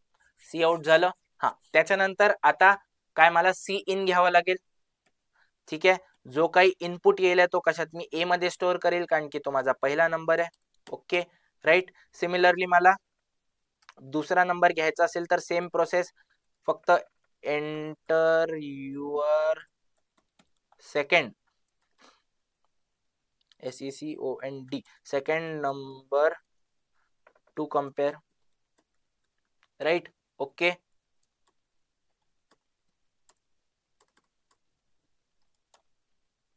सी आउट झालं. हा, त्याच्यानंतर आता काय, मला सी इन घ्यावं लागेल. ठीक आहे, जो काही इनपुट येईल तो कशात, मी ए मध्ये स्टोअर करेल, कारण की तो माझा पहिला नंबर आहे. Okay, right. सिमिलरली मला दुसरा नंबर घ्यायचा असेल तर सेम प्रोसेस, फक्त enter your second, SECOND, second number to compare, right. Okay,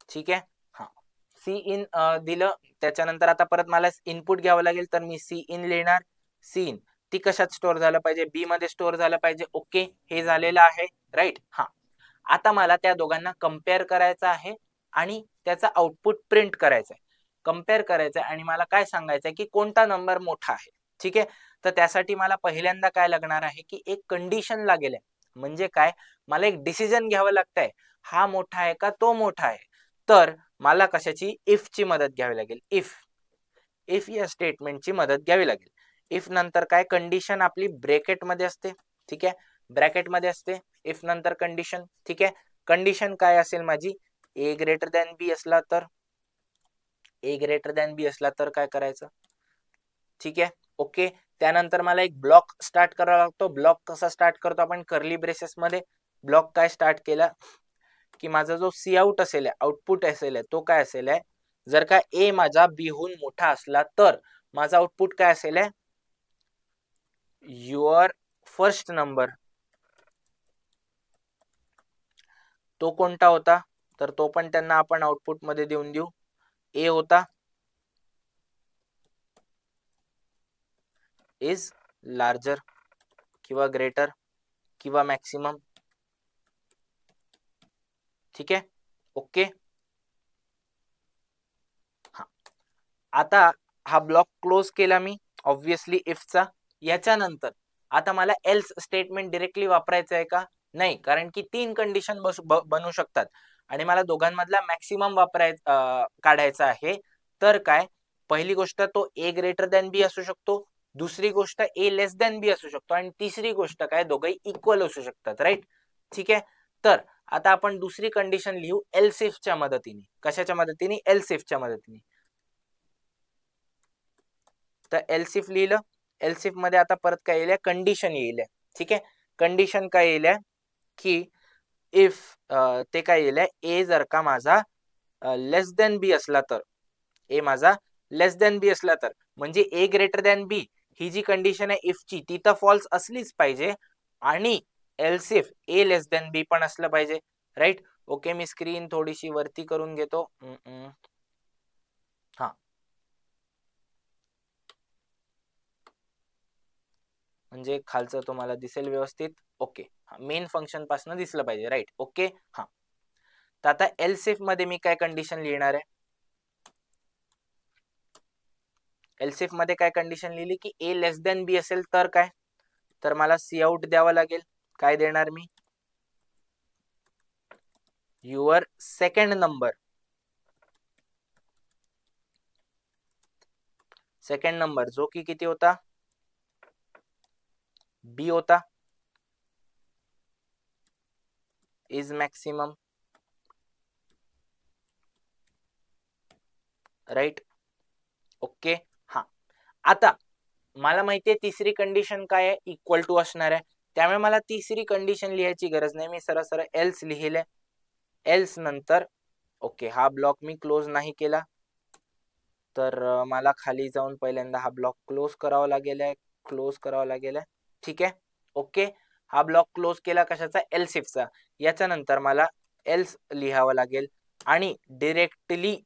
ठीक आहे. हा, सी इन दिलं. त्याच्यानंतर आता परत मला इनपुट घ्यावं लागेल, तर मी सी इन लिहिणार. सी इन ती कशात स्टोअर झालं पाहिजे, बी मध्ये स्टोअर झालं पाहिजे. ओके, हे झालेलं आहे, राईट. हा, आता मला त्या दोघांना कंपेअर करायचं आहे आणि त्याचा आउटपुट प्रिंट करायचं आहे. कंपेअर करायचं आहे आणि मला काय सांगायचं आहे की कोणता नंबर मोठा आहे. ठीक आहे, तर त्यासाठी मला पहिल्यांदा काय लागणार आहे की एक कंडिशन लागेल. म्हणजे काय, मला एक डिसिजन घ्यावं लागतंय, हा मोठा आहे का तो मोठा आहे. तर मला कशाची, इफ ची मदत घ्यावी लागेल. इफ या स्टेटमेंटची मदत घ्यावी लागेल. इफ नंतर काय, कंडिशन आपली ब्रॅकेट मध्ये असते. ठीक आहे, ब्रॅकेट मध्ये असते इफ नंतर कंडिशन. ठीक आहे, कंडिशन काय असेल माझी, ए ग्रेटर दॅन बी असला तर, ए ग्रेटर दॅन बी असला तर काय करायचं. ठीक आहे, ओके. त्यानंतर मला एक ब्लॉक स्टार्ट करावा लागतो. ब्लॉक कसा स्टार्ट करतो आपण, कर्ली ब्रेसेस मध्ये. ब्लॉक काय स्टार्ट केला की माझा जो सी आउट असेल, आउटपुट असेल, तो काय असेल, जर का ए माझा बी हून मोठा असला तर माझा आउटपुट काय असेल, युअर फर्स्ट नंबर. तो कोणता होता, तर तो पण त्यांना आपण आउटपुट मध्ये देऊन देऊ. ए होता, इज लार्जर किंवा ग्रेटर किंवा मॅक्सिमम. ठीक आहे, ओके. हा, आता हा ब्लॉक क्लोज केला मी ऑब्विसली इफचा. याच्यानंतर आता मला एल्स स्टेटमेंट डिरेक्टली वापरायचं आहे का, नाही, कारण की 3 कंडिशन बनू शकतात आणि मला दोघांमधला मॅक्सिमम काढायचा आहे. तर काय, पहिली गोष्ट तो ए ग्रेटर दॅन बी असू शकतो, दुसरी गोष्ट ए लेस दॅन बी असू शकतो आणि तिसरी गोष्ट काय, दोघंही इक्वल असू शकतात, राईट. ठीक आहे, तर आता आपण दुसरी कंडिशन लिहू एल्स इफच्या मदतीने. कशाच्या मदतीने, एल्स इफच्या मदतीने. तर एल्स इफ लिहिलं. एल्स इफ मध्ये आता परत काय येईल, कंडिशन येईल. ठीक आहे, कंडिशन काय येईल की इफ ते काय येईल, ए जर का माझा लेस दॅन बी असला तर, ए माझा लेस दॅन बी असला तर, म्हणजे ए ग्रेटर दॅन बी ही जी कंडिशन आहे इफची, ती तर फॉल्स असलीच पाहिजे आणि else if A less than B पण असलं पाहिजे, राईट. ओके, मी स्क्रीन थोडीशी वरती करून घेतो. हा, म्हणजे खालचं तुम्हाला दिसेल व्यवस्थित. ओके, मेन फंक्शन पासून दिसलं पाहिजे, राईट. ओके, हा, तर आता एल्स इफ मध्ये मी काय कंडिशन लिहिणार आहे, एल्स इफ मध्ये काय कंडिशन लिहिली की ए लेस दॅन बी असेल तर काय, तर मला सी आउट द्यावं लागेल. काय देणार मी, your second number. Second number जो की किती होता, बी होता, इज मॅक्सिमम. राईट. ओके. हा, आता मला माहितीये तिसरी कंडिशन काय आहे, इक्वल टू असणार आहे, त्यामुळे मला तिसरी कंडिशन लिहायची गरज नाही, मी सरळ सरळ एल्स लिहिले. एल्स नंतर ओके हा ब्लॉक मी क्लोज नाही केला, तर मला खाली जाऊन पहिल्यांदा हा ब्लॉक क्लोज करावा लागेल आहे, क्लोज करावा लागेल आहे. ठीक आहे. ओके, हा ब्लॉक क्लोज केला कशाचा, एल्स इफचा. याच्यानंतर मला एल्स लिहावं लागेल आणि डिरेक्टली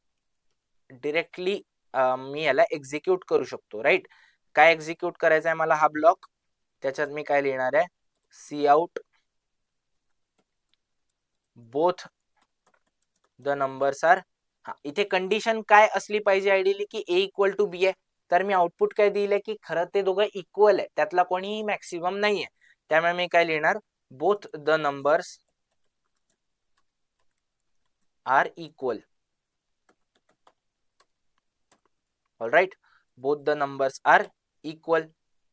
मी याला एक्झिक्यूट करू शकतो. राईट, काय एक्झिक्यूट करायचं आहे मला हा ब्लॉक, त्याच्यात मी काय लिहिणार आहे, C out both the numbers are. हा, इथे कंडिशन काय असली पाहिजे आयडियली की ए इक्वल टू बी आहे, तर मी आउटपुट काय दिलंय की खरं ते दोघं इक्वल आहे, त्यातला कोणीही मॅक्सिमम नाहीये, त्यामुळे मी काय लिहिणार, both the numbers are equal. Alright, both the numbers are equal.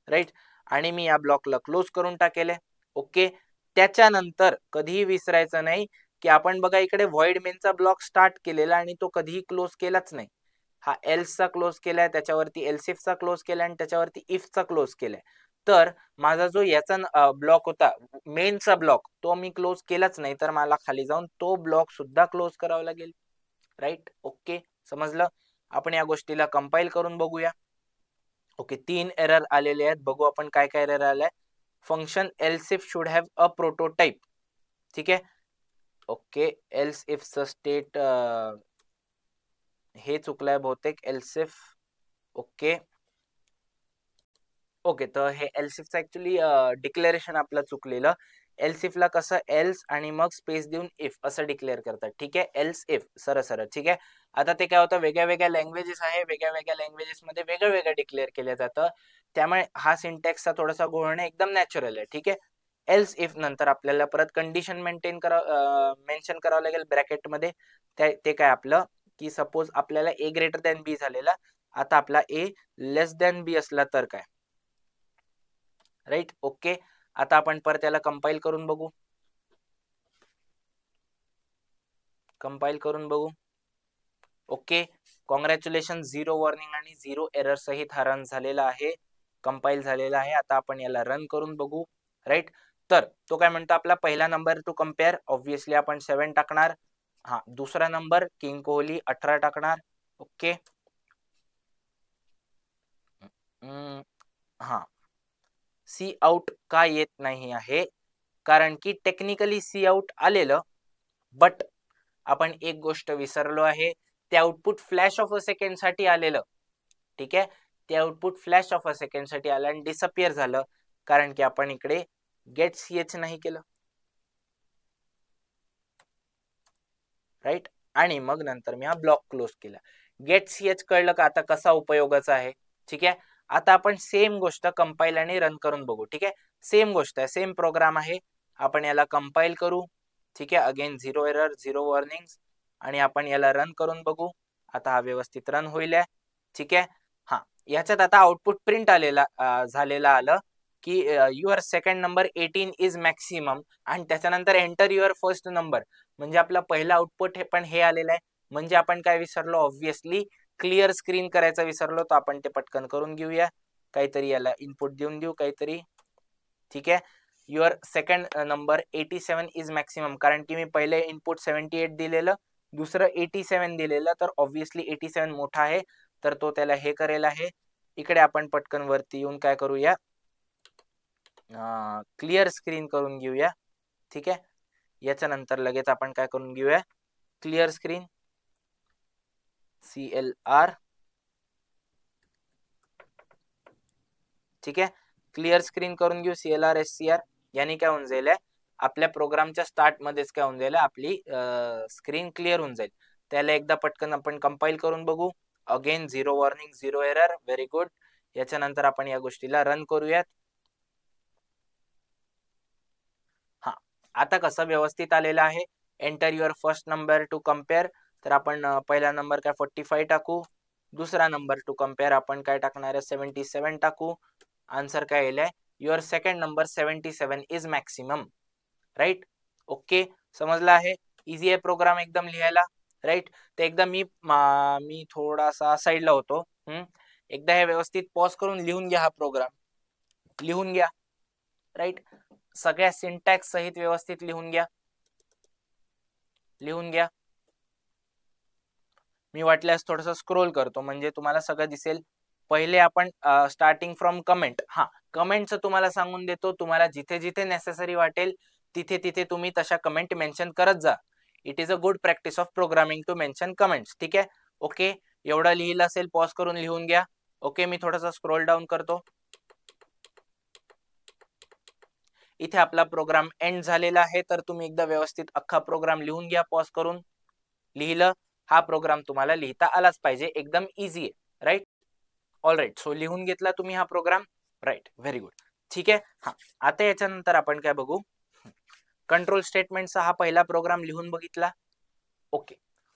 Right, आणि मी या ब्लॉकला क्लोज करून टाकेले. ओके, त्याच्यानंतर कधीही विसरायचं नाही की आपण बघा इकडे व्हॉइड मेनचा ब्लॉक स्टार्ट केलेला आणि तो कधीही क्लोज केलाच नाही. हा एल्सचा क्लोज केलाय, त्याच्यावरती एल्सिफचा क्लोज केलाय आणि त्याच्यावरती इफचा क्लोज केलाय. तर माझा जो याचा ब्लॉक होता मेनचा ब्लॉक, तो मी क्लोज केलाच नाही, तर मला खाली जाऊन तो ब्लॉक सुद्धा क्लोज करावा लागेल. राईट. ओके, समजलं. आपण या गोष्टीला कंपाईल करून बघूया. ओके, 3 एरर आलेले आहेत, बघू आपण काय काय एरर आलाय. Function else if should have a prototype. ठीक आहे. ओके, एल्स इफचं स्टेट हे चुकलंय बहुतेक, एल्स इफ. ओके ओके, तर हे एल्सिफचं ऍक्च्युली डिक्लेरेशन आपलं चुकलेलं. एल्सिफला कसं एल्स आणि मग स्पेस देऊन इफ असं डिक्लेअर करतात. ठीक आहे, एल्स इफ सरळ सरळ. ठीक आहे, आता ते काय होतं, वेगळ्या वेगळ्या लँग्वेजेस आहे, वेगळ्या वेगळ्या लँग्वेजेस मध्ये वेगळं वेगळं डिक्लेअर केलं जातं, त्यामुळे हा सिंटॅक्सचा थोडासा घोळणे एकदम नॅचरल आहे. ठीक आहे, एल्स इफ नंतर आपल्याला परत कंडिशन मेन्शन करावं लागेल ब्रॅकेटमध्ये. ते काय आपलं की सपोज आपल्याला ए ग्रेटर दॅन बी झालेला, आता आपला ए लेस दॅन बी असला तर काय. राईट. ओके, आता आपण परत त्याला कंपाईल करून बघू. ओके, कॉंग्रॅच्युलेशन, 0 वॉर्निंग आणि 0 एरर सहित हा रन झालेला आहे, कंपाईल झालेला आहे. आता आपण याला रन करून बघू. राईट, तर तो काय म्हणतो, आपला पहिला नंबर टू कम्पेअर, ऑब्विसली आपण 7 टाकणार. हा, दुसरा नंबर किंग कोहली 18 टाकणार. ओके. हा, सी आउट का येत नाही आहे, कारण की टेक्निकली सी आउट आलेलं, बट आपण एक गोष्ट विसरलो आहे, ते output flash of a second साठी आलेलं. ठीक आहे, ते output flash of a second साठी आलं आणि डिसअपिअर झालं, कारण की आपण इकडे गेट सीएच नाही केलं. राईट, आणि मग नंतर मी हा ब्लॉक क्लोज केला. गेट सीएच कळलं का आता कसा उपयोगाचा आहे. ठीक आहे, आता आपण सेम गोष्ट कंपाईल आणि रन करून बघू. ठीक आहे, सेम गोष्ट आहे, सेम प्रोग्राम आहे, आपण याला कंपाईल करू. ठीक आहे, अगेन 0 एरर 0 वॉर्निंग, आणि आपण याला रन करून बघू. आता हा व्यवस्थित रन होईल. ठीक आहे, हा, याच्यात आता आउटपुट प्रिंट झालेला आलं की your second number 18 is maximum, आणि त्याच्यानंतर एंटर युअर फर्स्ट नंबर, म्हणजे आपला पहिला आउटपुट हे पण हे आलेलं आहे. म्हणजे आपण काय विसरलो, ऑब्विसली क्लिअर स्क्रीन करायचं विसरलो, तर आपण ते पटकन करून घेऊया. काहीतरी याला इनपुट देऊन देऊ काहीतरी. ठीक आहे, your second number 87 is maximum, कारण की मी पहिले इनपुट 78 दिलेलं, दुसरं 87 दिलेलं, तर ऑब्विसली 87 मोठा आहे, तर तो त्याला हे करेल आहे. इकडे आपण पटकन वरती येऊन काय करूया, क्लिअर स्क्रीन करून घेऊया. ठीक आहे, याच्यानंतर लगेच आपण काय करून घेऊया, क्लिअर स्क्रीन CLR. ठीक आहे, क्लिअर स्क्रीन करून घेऊ CLR SCR, याने काय होऊन जाईल, आपल्या प्रोग्रामच्या स्टार्ट मध्येच काय होऊन जाईल, आपली स्क्रीन क्लिअर होऊन जाईल. त्याला एकदा पटकन आपण कंपाईल करून बघू. Again 0 warning 0 error, very good. याच्यानंतर आपण या गोष्टीला रन करूयात. हा, आता कसं व्यवस्थित आलेलं आहे. Enter your first number to compare, तर आपण पहिला नंबर काय 45 टाकू, दुसरा नंबर टू कम्पेअर आपण काय टाकणार आहे 77 टाकू. आन्सर काय येईल, your second number 77 is maximum. Right. Okay, समजलं आहे, इझी आहे प्रोग्राम एकदम लिहायला. राईट. तर एकदा मी थोडासा साईडला होतो. एकदा हे व्यवस्थित पॉज करून लिहून घ्या, हा प्रोग्राम लिहून घ्या. राईट, सगळ्या सिंटॅक्स सहित व्यवस्थित लिहून घ्या. मी वाटल्यास थोडस स्क्रोल करतो म्हणजे तुम्हाला सगळं दिसेल. पहिले आपण स्टार्टिंग फ्रॉम कमेंट. कमेंटचं तुम्हाला सांगून देतो, तुम्हाला जिथे जिथे नेसेसरी वाटेल तिथे तिथे तुम्ही तशा कमेंट मेन्शन करत जा. It is a good practice of programming to mention comments. ठीक आहे, ओके. एवढं लिहिलं असेल, पॉज करून लिहून घ्या. ओके, मी थोडासा स्क्रोल डाऊन करतो. इथे आपला प्रोग्राम एंड झालेला आहे, तर तुम्ही एकदा व्यवस्थित अख्खा प्रोग्राम लिहून घ्या पॉज करून. लिहिलं, हा प्रोग्राम तुम्हाला लिहिता आलाच पाहिजे, एकदम इझी आहे. Right, all right. सो लिहून घेतला तुम्ही हा प्रोग्राम. Right, very good. ठीक आहे. आता याच्यानंतर आपण काय बघू, कंट्रोल स्टेटमेंटचा हा पहिला प्रोग्राम लिहून बघितला. ओके,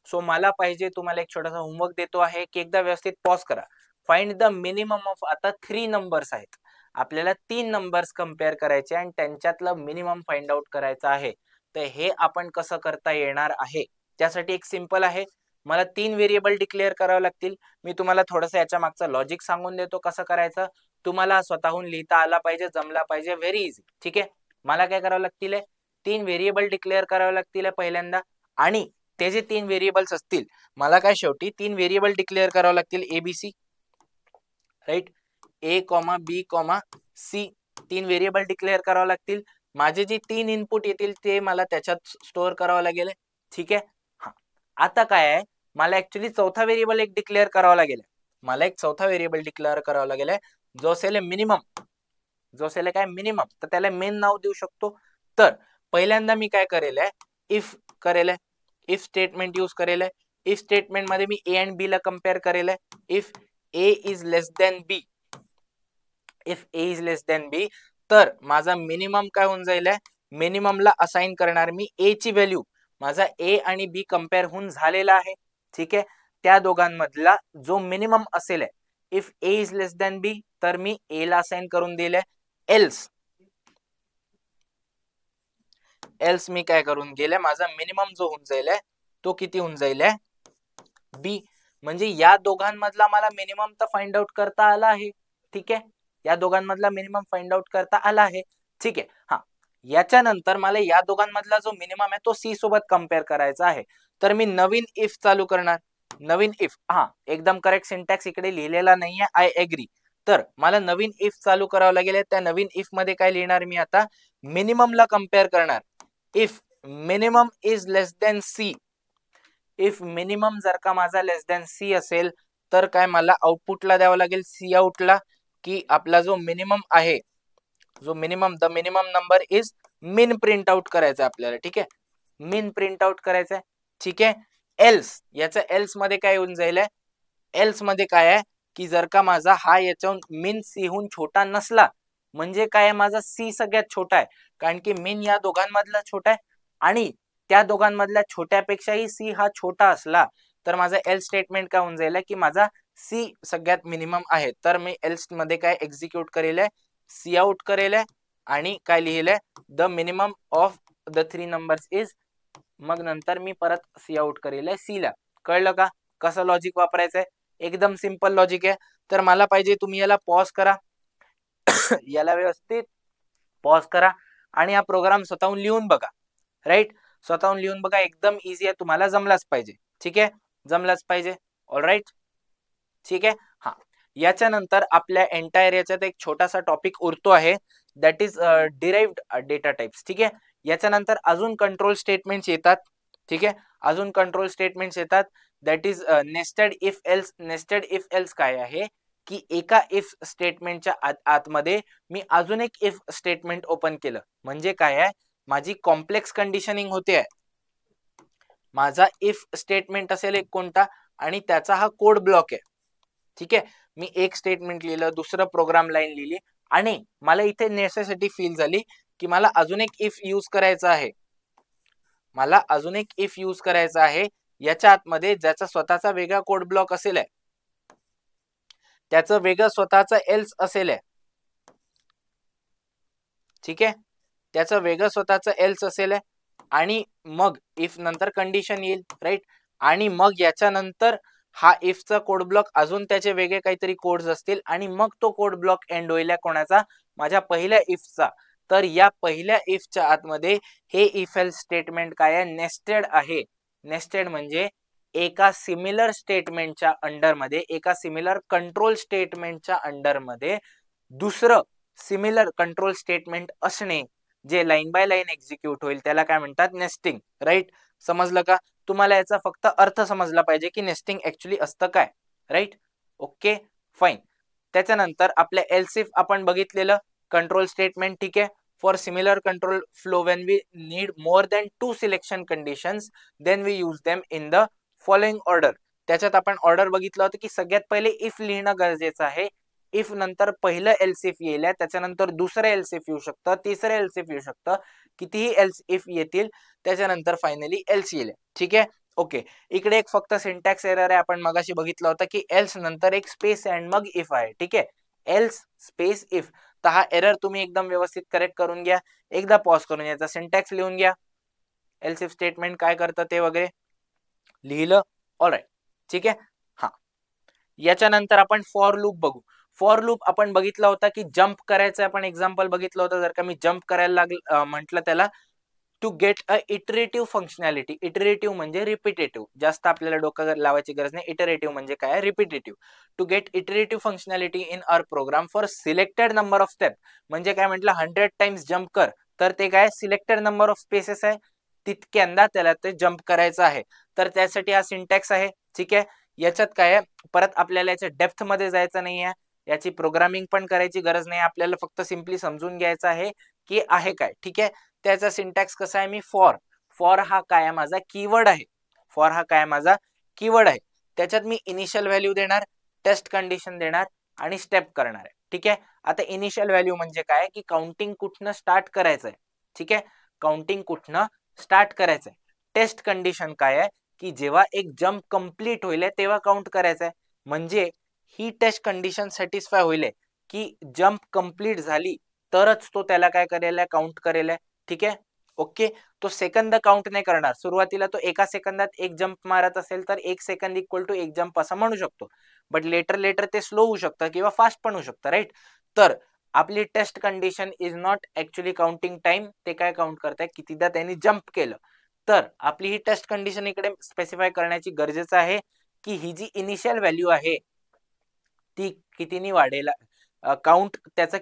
सो मला पाहिजे, तुम्हाला एक छोटासा होमवर्क देतो आहे की एकदा व्यवस्थित पॉज करा. फाइंड द मिनिमम ऑफ, आता 3 नंबर्स आहेत, आपल्याला 3 नंबर्स कम्पेअर करायचे आणि त्यांच्यातलं मिनिमम फाइंड आउट करायचं आहे. तर हे आपण कसं करता येणार आहे, त्यासाठी एक सिंपल आहे, मला 3 व्हेरिएबल डिक्लेअर करावे लागतील. मी तुम्हाला थोडंसं याच्या मागचं लॉजिक सांगून देतो कसं करायचं, तुम्हाला स्वतःहून लिहिता आला पाहिजे, जमला पाहिजे. Very easy. ठीक आहे, मला काय करावं लागतील, 3 व्हेरिएबल डिक्लेअर करावे लागतील पहिल्यांदा, आणि ते जे 3 व्हेरिएबल्स असतील, मला काय शेवटी 3 व्हेरिएबल डिक्लेअर करावे लागतील, एबीसी. राईट, ए कॉमा बी कॉमा सी, 3 व्हेरिएबल डिक्लेअर करावे लागतील. माझे जे 3 इनपुट येतील ते मला त्याच्यात स्टोअर करावं लागेल. ठीक आहे. आता काय आहे, मला ऍक्च्युली चौथा व्हेरिएबल एक डिक्लेअर करावा लागेल. मला एक चौथा व्हेरिएबल डिक्लेअर करावा लागेल, जो असेल मिनिमम. काय मिनिमम, तर त्याला मेन नाव देऊ शकतो. तर पहिल्यांदा मी काय करेल, इफ करेल, इफ स्टेटमेंट यूज करेल. इफ स्टेटमेंट मध्ये मी ए अँड बी ला कम्पेअर करेल. If A is less than B, तर माझा मिनिमम काय होऊन जाईल, मिनिममला असाइन करणार मी ए ची व्हॅल्यू. माझा ए आणि बी कम्पेअर होऊन झालेला आहे. ठीक आहे, त्या दोघांमधला जो मिनिमम असेल, if A is less than B, तर मी ए ला असाइन करून दिले. एल्स मी काय करून गेले, माझा मिनिमम जो होऊन जाईल तो किती होऊन जाईल, बी. म्हणजे या दोघांमधला मला मिनिमम तर फाइंड आउट करता आला आहे. ठीक आहे, या दोघांमधला मिनिमम फाइंड आउट करता आला आहे. ठीक आहे. याच्यानंतर मला या दोघांमधला जो मिनिमम आहे तो सी सोबत कम्पेअर करायचा आहे. तर मी नवीन इफ चालू करणार. नवीन इफ, एकदम करेक्ट सिंटॅक्स इकडे लिहिलेला नाहीये, आय एग्री. तर मला नवीन इफ चालू करावं लागेल. त्या नवीन इफ मध्ये काय लिहिणार मी आता, मिनिममला कम्पेअर करणार. If minimum is less than C, if minimum जर का माझा लेस दॅन सी असेल, तर काय मला आउटपुटला द्यावं लागेल, सी आउटला, की आपला जो मिनिमम आहे, जो minimum, the minimum number is मिन प्रिंट आउट करायचा आपल्याला. ठीक आहे, मिन प्रिंट आउट करायचं आहे. ठीक आहे, एल्स, याचं एल्स मध्ये काय येऊन जाईल, एल्स मध्ये काय आहे की जर का माझा हा याच्याहून मिन सी हून छोटा नसला, म्हणजे काय, माझा सी सगळ्यात छोटा आहे, कारण की मिन या दोघांमधला छोटा आहे आणि त्या दोघांमधल्या छोट्यापेक्षाही सी हा छोटा असला, तर माझा एल स्टेटमेंट काय होऊन जाईल की माझा सी सगळ्यात मिनिमम आहे. तर मी एल्स मध्ये काय एक्झिक्यूट करेल, सी आउट करेल आणि काय लिहिलंय, the minimum of the 3 numbers is, मग नंतर मी परत सी आउट करेल सी ला. कळलं का कसं लॉजिक वापरायचंय, एकदम सिंपल लॉजिक आहे. तर मला पाहिजे तुम्ही याला पॉज करा याला व्यवस्थित पॉज करा आणि हा प्रोग्राम स्वतःहून लिहून बघा. राईट, स्वतःहून लिहून बघा, एकदम इझी आहे, तुम्हाला जमलाच पाहिजे. ठीक आहे, जमलाच पाहिजे. ऑल राईट, ठीक आहे. याच्यानंतर आपल्या एंटायर याच्यात एक छोटासा टॉपिक उरतो आहे, that is derived data types. ठीक आहे, याच्यानंतर अजून कंट्रोल स्टेटमेंट्स येतात. ठीक आहे, अजून कंट्रोल स्टेटमेंट्स येतात, that is nested if else. Nested if else काय आहे की एका इफ स्टेटमेंटच्या आतमध्ये मी अजून एक इफ स्टेटमेंट ओपन केलं, म्हणजे काय आहे, माझी कॉम्प्लेक्स कंडिशनिंग होते आहे. माझा इफ स्टेटमेंट असेल एक कोणता आणि त्याचा हा कोड ब्लॉक आहे. ठीक आहे, मी एक स्टेटमेंट लिहिलं, दुसरं प्रोग्राम लाईन लिहिली आणि मला इथे नेसेसिटी फील झाली की मला अजून एक इफ यूज करायचा आहे. मला अजून एक इफ यूज करायचा आहे याच्या आतमध्ये, ज्याचा स्वतःचा वेगळा कोड ब्लॉक असेल, त्याचं वेगळं स्वतःचं एल्स असेल. ठीक आहे, त्याचं वेगळं स्वतःचं एल्स असेल आणि मग इफ नंतर कंडिशन येईल. राईट, आणि मग याच्यानंतर हा इफचा कोड ब्लॉक अजून त्याचे वेगळे काहीतरी कोड्स असतील आणि मग तो कोड ब्लॉक एंड होईल कोणाचा, माझ्या पहिल्या इफचा. तर या पहिल्या इफच्या आतमध्ये हे इफ एल्स स्टेटमेंट काय आहे, नेस्टेड आहे. नेस्टेड म्हणजे एका सिमिलर स्टेटमेंटच्या अंडरमध्ये, एका सिमिलर कंट्रोल स्टेटमेंटच्या अंडरमध्ये दुसरं सिमिलर कंट्रोल स्टेटमेंट असणे, जे लाईन बाय लाईन एक्झिक्यूट होईल, त्याला काय म्हणतात, नेस्टिंग. राईट, समजलं का? तुम्हाला याचा फक्त अर्थ समजला पाहिजे की नेस्टिंग ऍक्च्युली असतं काय. Right, okay fine. त्याच्यानंतर आपल्या एल्स इफ आपण बघितलेलं कंट्रोल स्टेटमेंट. ठीक आहे, for similar control flow when we need more than 2 selection conditions then we use them in the following order. त्याच्यात आपण ऑर्डर बघितलं होतं की सगळ्यात पहिले इफ लिहिणं गरजेचं आहे. इफ नंतर पहिलं एल्स इफ येईल, त्याच्यानंतर दुसरं एल्स इफ येऊ शकतं, तिसरं एल्स इफ येऊ शकतं, कितीही एल्स इफ येतील, त्याच्यानंतर फायनली एल्स येईल. ठीक आहे, ओके. इकडे एक फक्त सिंटॅक्स एरर आहे. आपण मगाशी बघितलं होतं की एल्स नंतर एक स्पेस अँड मग इफ आहे. ठीक आहे, एल्स स्पेस इफ. तर हा एरर तुम्ही एकदम व्यवस्थित करेक्ट करून घ्या. एकदा पॉज करून याचा सिंटॅक्स लिहून घ्या, एल्स इफ स्टेटमेंट काय करतं ते वगैरे लिहिलं. ऑलराईट, ठीक आहे. हा, याच्यानंतर आपण फॉर लूप बघू. फॉर लूप आपण बघितला होता की जम्प करायचं, आपण एक्झाम्पल बघितलं होतं. जर का मी जम्प करायला लागलं म्हटलं त्याला to get a iterative functionality. Iterative म्हणजे रिपिटेटिव्ह, जास्त आपल्याला डोकं लावायची गरज नाही. इटरेटिव्ह म्हणजे काय, repetitive. To get iterative functionality in our program for selected number of step. म्हणजे काय म्हटलं, 100 टाइम्स जम्प कर, तर ते काय सिलेक्टेड नंबर ऑफ स्पेसेस आहे, तितक्यांदा त्याला ते जम्प करायचं आहे. तर त्यासाठी हा सिंटॅक्स आहे. ठीक आहे, याच्यात काय आहे, परत आपल्याला याच्या डेप्थ मध्ये जायचं नाही आहे, याची प्रोग्रामिंग पण करायची गरज नाही. आपल्याला फक्त सिम्पली समजून घ्यायचं आहे की आहे काय. ठीक आहे, त्याचा सिंटॅक्स कसा आहे, मी फॉर. फॉर हा काय माझा कीवर्ड आहे. फॉर हा काय माझा कीवर्ड आहे. त्याच्यात मी इनिशियल व्हॅल्यू देणार, टेस्ट कंडिशन देणार आणि स्टेप करणार आहे. ठीक आहे, आता इनिशियल व्हॅल्यू म्हणजे काय की काउंटिंग कुठनं स्टार्ट करायचं आहे. ठीक आहे, काउंटिंग कुठनं स्टार्ट करायचं आहे. टेस्ट कंडिशन काय आहे की जेव्हा एक जम्प कंप्लीट होईल तेव्हा काउंट करायचं आहे. म्हणजे ही टेस्ट कंडिशन सॅटिस्फाय होईल की जम्प कंप्लीट झाली तरच तो त्याला काय करेल, काउंट करेल. ठीक आहे, ओके. तो सेकंद काउंट नाही करणार. सुरुवातीला तो एका सेकंदात एक जम्प मारत असेल तर 1 सेकंद इक्वल टू 1 जम्प असं म्हणू शकतो. बट लेटर ते स्लो होऊ शकतं किंवा फास्ट पण होऊ शकतं. राईट, तर आपली test condition is not actually counting time. ते काय काउंट करताय, कितीदा त्यांनी जम्प केलं. तर आपली ही टेस्ट कंडिशन इकडे स्पेसिफाय करण्याची गरजेचं आहे की ही जी इनिशियल व्हॅल्यू आहे ती कितीनी वाढेल, काउंट त्याचा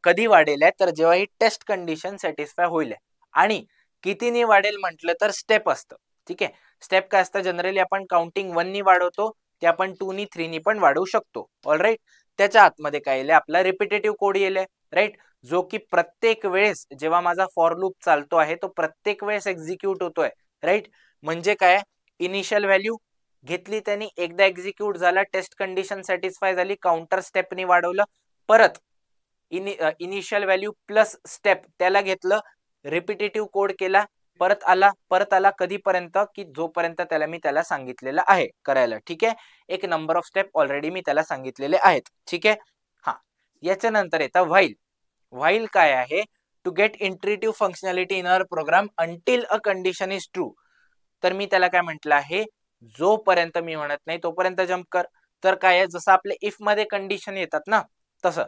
कधी वाढेल तर जेव्हा ही टेस्ट कंडिशन सॅटिस्फाय होईल. आणि कितीनी वाढेल म्हटलं तर स्टेप असतं. ठीक आहे, स्टेप काय असतं, जनरली आपण काउंटिंग 1 नी वाढवतो, ते आपण 2 नी 3 नी पण वाढवू शकतो. ऑलराईट, त्याच्या आतमध्ये काय येईल, आपला रिपिटेटिव्ह कोड येईल. राईट, जो की प्रत्येक वेळेस जेव्हा माझा फॉर लूप चालतो आहे तो प्रत्येक वेळेस एक्झिक्यूट होतोय. राईट, म्हणजे काय, इनिशियल व्हॅल्यू घेतली त्यांनी, एकदा एक्झिक्यूट झाला, टेस्ट कंडिशन सॅटिस्फाय झाली, काउंटर स्टेपनी वाढवलं, परत इनिशियल व्हॅल्यू प्लस स्टेप त्याला घेतलं, रिपिटेटिव्ह कोड केला, परत आला कधीपर्यंत की जोपर्यंत त्याला सांगितलेलं आहे करायला. ठीक आहे, एक नंबर ऑफ स्टेप ऑलरेडी मी त्याला सांगितलेले आहेत. ठीक आहे, हा, याच्यानंतर येतं व्हाईल. व्हाईल काय आहे, to get intuitive functionality in our program until a condition is true. तर मी त्याला काय म्हटलं आहे, जोपर्यंत मी म्हणत नाही तोपर्यंत जम्प कर. तर काय आहे, जसं आपल्या इफ मध्ये कंडिशन येतात ना तसं.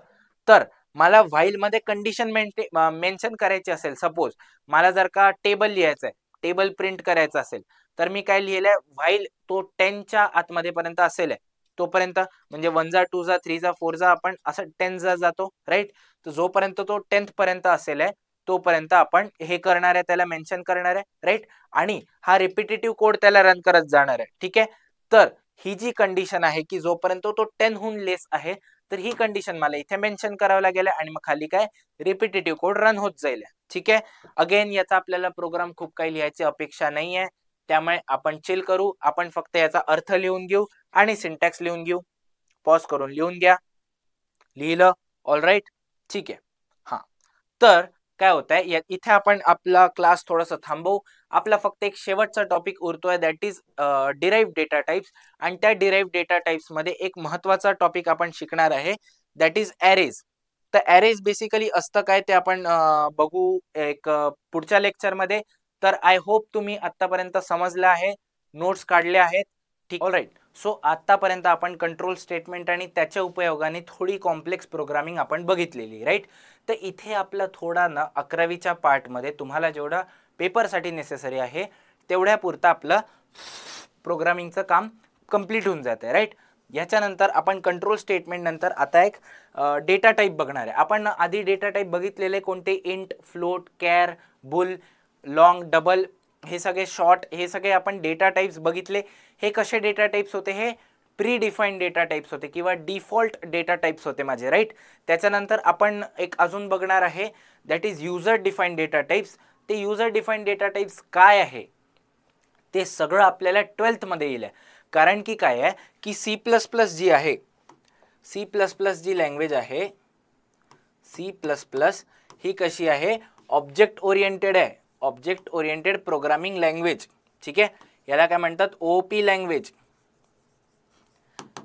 तर मला व्हाईल मध्ये कंडिशन मेन्शन करायची असेल, सपोज मला जर का टेबल लिहायचं आहे, टेबल प्रिंट करायचं असेल, तर मी काय लिहिलंय, व्हाईल तो 10च्या आतमध्ये पर्यंत असेल तोपर्यंत, म्हणजे 1 जा 2 जा 3 जा 4 जा आपण असं 10 जा जातो. राईट, तर जोपर्यंत तो 10th पर्यंत असेल तोपर्यंत आपण हे करणार आहे, त्याला मेन्शन करणार आहे. राईट, आणि हा रिपिटेटिव्ह कोड त्याला रन करत जाणार आहे. ठीक आहे, तर ही जी कंडिशन आहे की जोपर्यंत तो 10 हून लेस आहे, तर ही कंडिशन मला इथे मेन्शन करावं लागेल आणि मग खाली काय रिपिटेटिव्ह कोड रन होत जाईल. ठीक आहे, अगेन याचा आपल्याला प्रोग्राम खूप काही लिहायची अपेक्षा नाही आहे, त्यामुळे आपण चिल करू. आपण फक्त याचा अर्थ लिहून घेऊ आणि सिंटॅक्स लिहून घेऊ. पॉज करून लिहून घ्या, लिहिलं. ऑलराईट, ठीक आहे. हा, तर काय होत आहे, इथे आपण आपला क्लास थोडासा थांबवू. आपला फक्त एक शेवटचा टॉपिक उरतोय, that is derive data types. आणि त्या डिराइव्ह डेटा टाइप्स मध्ये एक महत्वाचा टॉपिक आपण शिकणार आहे, दॅट इज ॲरेज. तर ॲरेज बेसिकली असतं काय ते आपण बघू एक पुढच्या लेक्चर मध्ये. तर आय होप तुम्ही आतापर्यंत समजलं आहे. नोट्स काढले आहेत, ठीक. ऑलराईट. सो आतापर्यंत आपण कंट्रोल स्टेटमेंट आणि त्याच्या उपयोगाने थोडी कॉम्प्लेक्स प्रोग्रामिंग आपण बघितलेली, राईट. तर इथे आपला थोडा ना 11वीच्या पार्टमध्ये तुम्हाला जेवढा पेपरसाठी नेसेसरी आहे तेवढ्या पुरतं आपलं प्रोग्रामिंगचं काम कंप्लीट होऊन जातं, राईट. याच्यानंतर आपण कंट्रोल स्टेटमेंट नंतर आता एक डेटा टाईप बघणार आहे. आपण आधी डेटा टाईप बघितलेले कोणते, int, float, care, boule, long, double, हे सगळे शॉर्ट, हे सगळे आपण डेटा टाइप्स बघितले. हे कसे डेटा टाइप्स होते, हे प्री डिफाईन्ड डेटा टाइप्स होते किंवा डिफॉल्ट डेटा टाइप्स होते माझे, राईट. त्याच्यानंतर आपण एक अजून बघणार आहे that is user defined data types. ते युजर डिफाईन्ड डेटा टाइप्स काय आहे ते सगळं आपल्याला 12th मध्ये येईल. कारण की काय आहे की सी प्लस प्लस जी आहे, सी प्लस प्लस जी लँग्वेज आहे, सी प्लस प्लस ही कशी आहे, ऑब्जेक्ट ओरिएंटेड आहे, ऑब्जेक्ट ओरिएंटेड प्रोग्रामिंग लँग्वेज, ठीक आहे. याला काय म्हणतात, ओओपी लँग्वेज.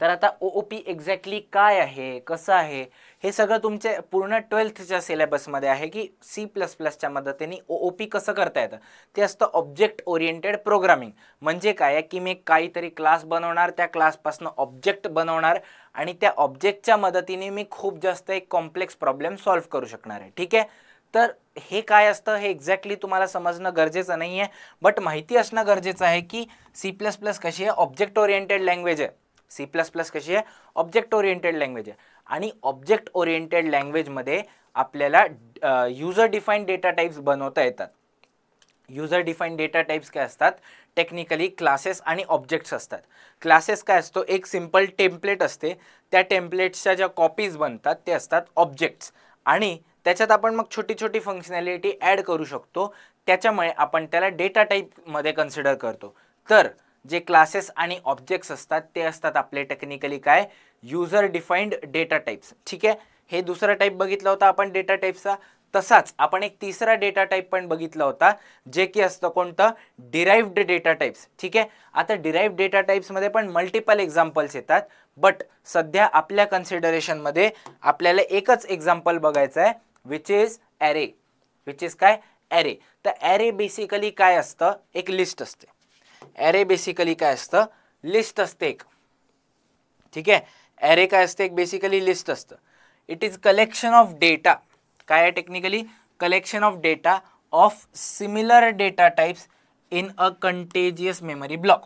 तर आता ओओपी एक्झॅक्टली काय आहे, कसं आहे, हे सगळं तुमचे पूर्ण 12thच्या सिलेबसमध्ये आहे की सी प्लस प्लसच्या मदतीने ओओपी कसं करता येतं. ते असतं ऑब्जेक्ट ओरिएंटेड प्रोग्रामिंग. म्हणजे काय आहे की मी काहीतरी क्लास बनवणार, त्या क्लासपासून ऑब्जेक्ट बनवणार आणि त्या ऑब्जेक्टच्या मदतीने मी खूप जास्त एक कॉम्प्लेक्स प्रॉब्लेम सॉल्व्ह करू शकणार आहे, ठीक आहे. तर हे काय असतं हे एक्झॅक्टली तुम्हाला समजणं गरजेचं नाही आहे, बट माहिती असणं गरजेचं आहे की सी प्लस प्लस कशी आहे, ऑब्जेक्ट ओरिएंटेड लँग्वेज आहे. सी प्लस प्लस कशी आहे, ऑब्जेक्ट ओरिएंटेड लँग्वेज आहे. आणि ऑब्जेक्ट ओरिएंटेड लँग्वेजमध्ये आपल्याला युजर डिफाईन्ड डेटा टाइप्स बनवता येतात. युजर डिफाईन्ड डेटा टाइप्स काय असतात, टेक्निकली क्लासेस आणि ऑब्जेक्ट्स असतात. क्लासेस काय असतो, एक सिम्पल टेम्पलेट असते, त्या टेम्पलेट्सच्या ज्या कॉपीज बनतात ते असतात ऑब्जेक्ट्स. आणि त्याच्यात आपण मग छोटी छोटी फंक्शनॅलिटी ॲड करू शकतो, त्याच्यामुळे आपण त्याला डेटा टाईपमध्ये कन्सिडर करतो. तर जे क्लासेस आणि ऑब्जेक्ट्स असतात ते असतात आपले टेक्निकली काय, युजर डिफाईन्ड डेटा टाइप्स, ठीक आहे. हे दुसरा टाईप बघितला होता आपण डेटा टाईपचा. तसाच आपण एक तिसरा डेटा टाईप पण बघितला होता जे की असतं कोणतं, डिराइव्ड डेटा टाइप्स, ठीक आहे. आता डिराइव्ड डेटा टाइप्समध्ये पण मल्टिपल एक्झाम्पल्स येतात, बट सध्या आपल्या कन्सिडरेशनमध्ये आपल्याला एकच एक्झाम्पल बघायचं आहे, which is array. Which is काय, ॲरे. तर ॲरे बेसिकली काय असतं, एक लिस्ट असते. ॲरे बेसिकली काय असतं, लिस्ट असते एक, ठीक आहे. ॲरे काय असते, एक बेसिकली लिस्ट असतं. It is collection of data. काय आहे technically, collection of data of similar data types in a contiguous memory block.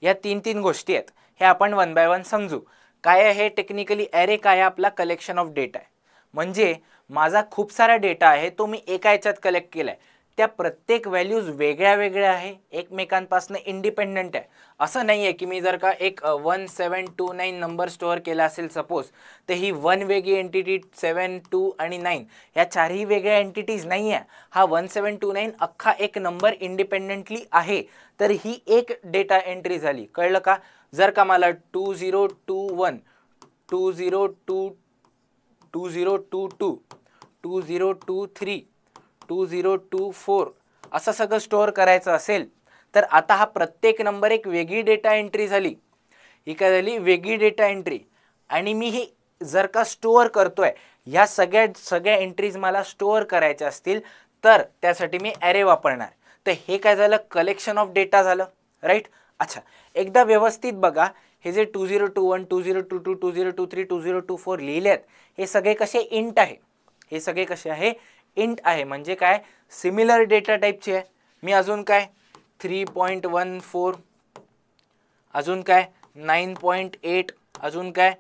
या तीन गोष्टी आहेत, हे आपण वन बाय वन समजू. काय आहे टेक्निकली, ॲरे काय आहे, आपला कलेक्शन ऑफ डेटा आहे. म्हणजे माझा खूप सारा डेटा आहे, तो मी एका याच्यात कलेक्ट केला आहे, त्या प्रत्येक व्हॅल्यूज वेगळ्या वेगळ्या आहे, एकमेकांपासून इंडिपेंडंट आहे. असं नाही आहे की मी जर का एक 1729 नंबर स्टोअर केला असेल सपोज, तर ही वन वेगळी एंटिटी, 7, 2 आणि 9 ह्या चारही वेगळ्या एंटिटीज नाही आहे. हा 1729 अख्खा एक नंबर इंडिपेंडेंटली आहे. तर ही एक डेटा एंट्री झाली, कळलं का. जर का मला 2021, 2022, 2022, 2023, 2024 असं सगळं स्टोअर करायचं असेल, तर आता हा प्रत्येक नंबर एक वेगळी डेटा एंट्री झाली. ही काय झाली, वेगळी डेटा एंट्री. आणि मी ही जर का स्टोअर करतोय, ह्या सगळ्या एंट्रीज मला स्टोअर करायच्या असतील तर त्यासाठी मी ॲरे वापरणार. तर हे काय झालं, कलेक्शन ऑफ डेटा झालं, राईट. अच्छा, एकदा व्यवस्थित बघा, हे जे 2021, 2022, 2023, 2024 लिहिलेत, हे सगळे कसे इंट आहे. हे सगळे कसे आहे, इंट आहे. म्हणजे काय, सिमिलर डेटा टाईपचे आहे. मी अजून काय 3.14, अजून काय 9.8, अजून काय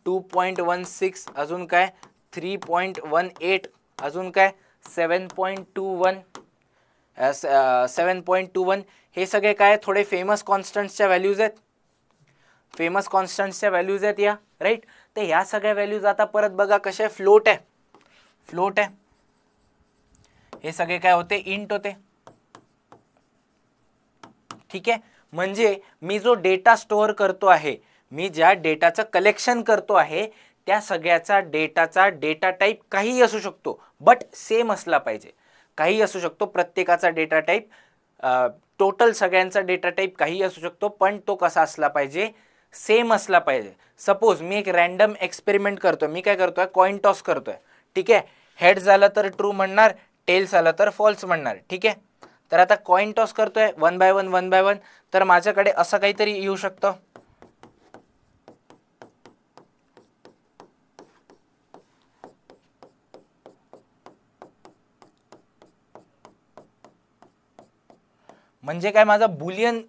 2.16, अजून काय 3.18, अजून काय 7.21, 7.21. हे सगळे काय थोडे फेमस कॉन्स्टंट्सच्या व्हॅल्यूज आहेत, फेमस कॉन्स्टंट्सच्या व्हॅल्यूज आहेत या, राईट. तर ह्या सगळ्या व्हॅल्यूज आता परत बघा कशा, फ्लोट आहे, फ्लोट आहे. हे सगळे काय होते, इंट होते, ठीक आहे. म्हणजे मी जो डेटा स्टोअर करतो आहे, मी ज्या डेटाचं कलेक्शन करतो आहे, त्या सगळ्याचा डेटाचा डेटा टाईप काही असू शकतो, बट सेम असला पाहिजे. काही असू शकतो, प्रत्येकाचा डेटा टाईप, टोटल सगळ्यांचा डेटा टाईप काही असू शकतो, पण तो कसा असला पाहिजे, सेम असला पाहिजे. सपोज मी एक रॅन्डम एक्सपेरिमेंट करतोय, मी काय करतोय, कॉइन टॉस करतोय, ठीक आहे. हेड झालं तर ट्रू म्हणणार, टेल्स आलं तर फॉल्स म्हणणार, ठीक आहे. तर आता कॉइन टॉस करतोय 1 बाय 1 तर माझ्याकडे असं काहीतरी येऊ शकतं. म्हणजे काय, माझा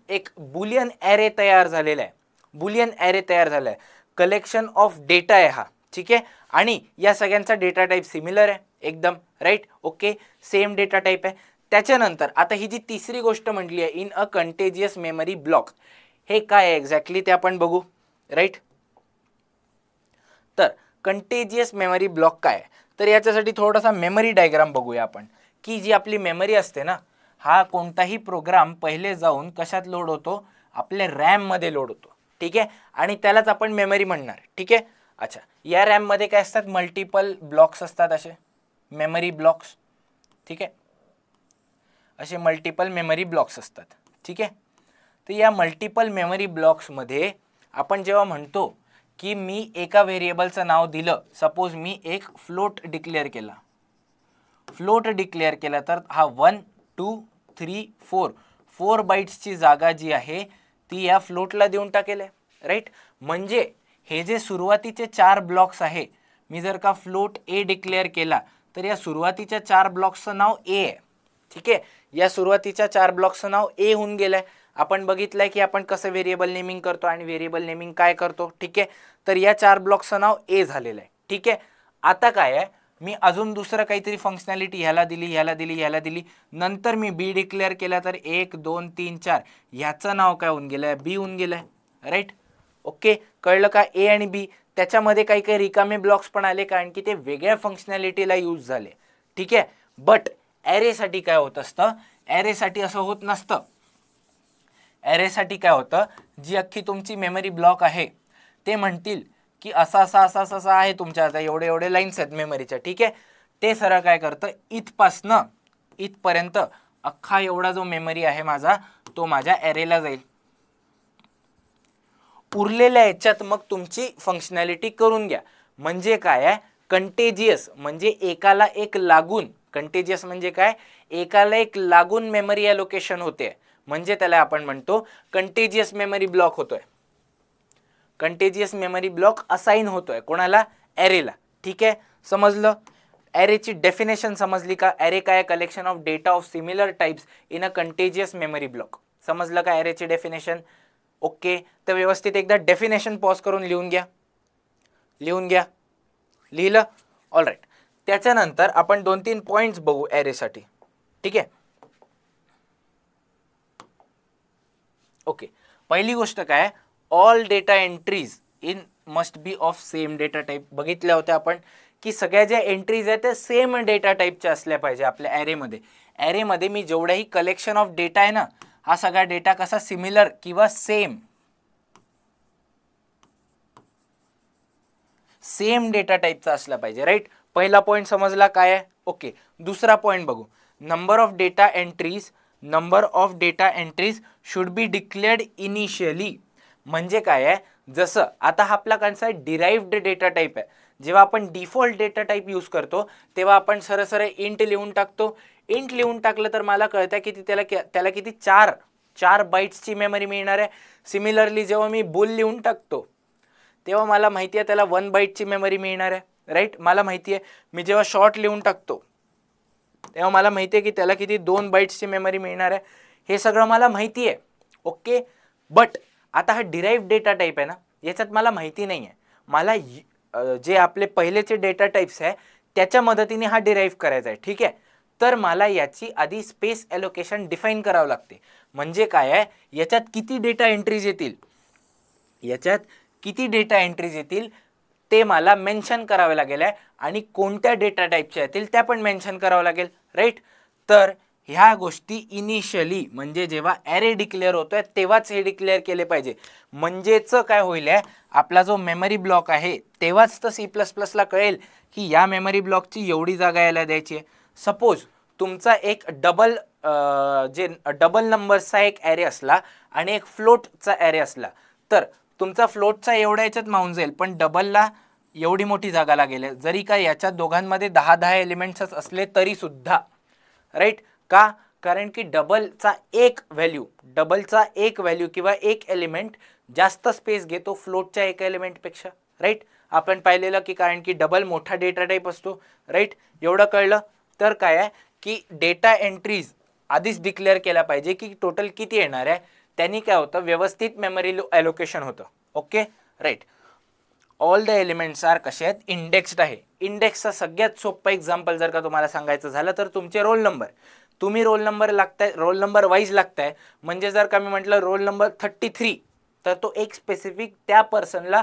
एक बुलियन ॲरे तयार झालेला आहे. बुलियन ॲरे तयार झालाय, कलेक्शन ऑफ डेटा आहे हा. ठीक आहे, आणि या सगळ्यांचा डेटा टाईप सिमिलर आहे एकदम, right. Okay, same data type आहे. त्याच्यानंतर आता ही जी तिसरी गोष्ट म्हटली आहे, in a contiguous memory block, हे काय आहे एक्झॅक्टली ते आपण बघू, राईट. तर कंटेजियस मेमरी ब्लॉक काय आहे, तर याच्यासाठी थोडासा मेमरी डायग्राम बघूया आपण, की जी आपली मेमरी असते ना, हा कोणताही प्रोग्राम पहिले जाऊन कशात लोड होतो, आपल्या रॅम मध्ये लोड होतो. ठीक आहे, आणि त्यालाच आपण मेमरी म्हणणार. ठीक आहे, अच्छा, या रॅम मध्ये काय असतात, मल्टिपल ब्लॉक्स असतात, असे मेमरी ब्लॉक्स. ठीक आहे, असे मल्टिपल मेमरी ब्लॉक्स असतात. ठीक आहे, तर या मल्टिपल मेमरी ब्लॉक्समध्ये आपण जेव्हा म्हणतो की मी एका व्हेरिएबलचं नाव दिलं, सपोज मी एक फ्लोट डिक्लेअर केला, तर हा 1 2 3 4 बाईट्सची जागा जी आहे ती या फ्लोटला देऊन टाकेल आहे, राईट. म्हणजे हे जे सुरुवातीचे 4 ब्लॉक्स आहे, मी जर का फ्लोट ए डिक्लेअर केला तर या सुरुवातीच्या 4 ब्लॉक्सचं नाव ए आहे. ठीक आहे, या सुरुवातीच्या 4 ब्लॉक्सचं नाव ए होऊन गेलंय. आपण बघितलंय की आपण कसं व्हेरिएबल नेमिंग करतो आणि व्हेरिएबल नेमिंग काय करतो. ठीक आहे, तर या 4 ब्लॉक्सचं नाव ए झालेलं आहे. ठीक आहे, आता काय आहे, मी अजून दुसरं काहीतरी फंक्शनॅलिटी ह्याला दिली, नंतर मी बी डिक्लेअर केला तर 1 2 3 4 ह्याचं नाव काय होऊन गेलंय, बी होऊन गेलंय, राईट. ओके, कळलं का, ए आणि बी. त्याच्यामध्ये काही काही रिकामे ब्लॉक्स पण आले, कारण की ते वेगळ्या फंक्शनॅलिटीला यूज झाले. ठीक आहे, बट ॲरेसाठी काय होत असतं, ॲरेसाठी असं होत नसतं. ॲरेसाठी काय होतं, जी अख्खी तुमची मेमरी ब्लॉक आहे ते म्हणतील की असा आहे तुमच्या, आता एवढे लाईन्स आहेत मेमरीच्या. ठीक आहे, ते सरळ काय करतं, इथपासनं इथपर्यंत अख्खा एवढा जो मेमरी आहे माझा, तो माझ्या ॲरेला जाईल. उरलेल्या याच्यात मग तुमची फंक्शनॅलिटी करून घ्या. म्हणजे काय आहे, कंटेजियस म्हणजे एकाला एक लागून, कंटेजियस म्हणजे काय, एकाला एक लागून मेमरी ॲलोकेशन होते, म्हणजे त्याला आपण म्हणतो कंटेजियस मेमरी ब्लॉक होतोय. कंटेजियस मेमरी ब्लॉक असाइन होतोय कोणाला, ॲरेला. ठीक आहे, समजलं. ॲरेची डेफिनेशन समजली का, ॲरे काय, collection of data of similar types in a contiguous memory block. समजलं का ॲरेची डेफिनेशन. ओके, तर व्यवस्थित एकदा डेफिनेशन पॉज करून लिहून घ्या. लिहिलं, ऑल राईट. त्याच्यानंतर आपण 2-3 पॉईंट्स बघू ॲरेसाठी. ठीक आहे, ओके. पहिली गोष्ट काय, all data entries in must be of same data type. बघितल्या होत्या आपण की सगळ्या ज्या एंट्रीज आहेत त्या सेम डेटा टाईपच्या असल्या पाहिजे आपल्या ॲरेमध्ये. ॲरेमध्ये मी जेवढाही कलेक्शन ऑफ डेटा आहे ना, हा सगळा डेटा कसा सिमिलर किंवा सेम डेटा टाईपचा असला पाहिजे, राईट. पहिला पॉईंट समजला काय आहे. ओके, दुसरा पॉईंट बघू. Number of data entries should be declared initially. म्हणजे काय आहे, जसं आता हा आपला कन्सेप्ट डिराइव्ड डेटा टाईप आहे. जेव्हा आपण डिफॉल्ट डेटा टाईप यूज करतो तेव्हा आपण सरळ इंट लिहून टाकतो. इंट लिहून टाकलं तर मला कळतं की त्याला किती 4 बाईट्सची मेमरी मिळणार आहे. सिमिलरली जेव्हा मी बुल लिहून टाकतो तेव्हा मला माहिती आहे त्याला 1 बाईटची मेमरी मिळणार आहे, राईट. मला माहिती आहे मी जेव्हा शॉर्ट लिहून टाकतो तेव्हा मला माहिती आहे की त्याला किती 2 बाईट्सची मेमरी मिळणार आहे. हे सगळं मला माहिती आहे. ओके, बट आता हा डिराइव्ड डेटा टाईप आहे ना, याच्यात मला माहिती नाही आहे. मला जे आपले पहिलेचे डेटा टाईप्स आहे त्याच्या मदतीने हा डिराइव्ह करायचा आहे. ठीक आहे, तर मला याची आधी स्पेस ॲलोकेशन डिफाईन करावं लागते. म्हणजे काय आहे, याच्यात किती डेटा एंट्रीज येतील ते मला मेन्शन करावे लागेल आहे, आणि कोणत्या डेटा टाईपच्या येतील त्या पण मेन्शन करावं लागेल, राईट. तर ह्या गोष्टी इनिशियली म्हणजे जेव्हा ॲरे डिक्लेअर होतोय तेव्हाच हे डिक्लेअर केले पाहिजे. म्हणजेच काय होईल, आपला जो मेमरी ब्लॉक आहे तेव्हाच तर C++ला कळेल की या मेमरी ब्लॉकची एवढी जागा यायला द्यायची आहे. सपोज तुमचा एक डबल नंबरचा एक ॲरे असला आणि एक फ्लोटचा ॲरे असला, तर तुमचा फ्लोटचा एवढ्या याच्यात मावून जाईल, पण डबलला एवढी मोठी जागा लागेल. जरी का याच्या दोघांमध्ये 10 एलिमेंट्सच असले तरी सुद्धा, राईट. का, कारण की डबलचा एक व्हॅल्यू किंवा एक एलिमेंट जास्त स्पेस घेतो फ्लोटच्या एका एलिमेंटपेक्षा, राईट. आपण पाहिलेलं की कारण की डबल मोठा डेटा टाईप असतो, राईट. एवढं कळलं. तर काय आहे की डेटा एंट्रीज आधीच डिक्लेअर केला पाहिजे की टोटल किती येणार आहे. त्यांनी काय होतं, व्यवस्थित मेमरी ॲलोकेशन होतं. Okay, right. All the elements are कसे आहेत, इंडेक्स्ड आहे. इंडेक्सचा सगळ्यात सोपं एक्झाम्पल जर का तुम्हाला सांगायचं झालं तर तुमचे रोल नंबर. तुम्ही रोल नंबर वाईज लागताय. म्हणजे जर का मी म्हटलं रोल नंबर 33 तर तो एक स्पेसिफिक त्या पर्सनला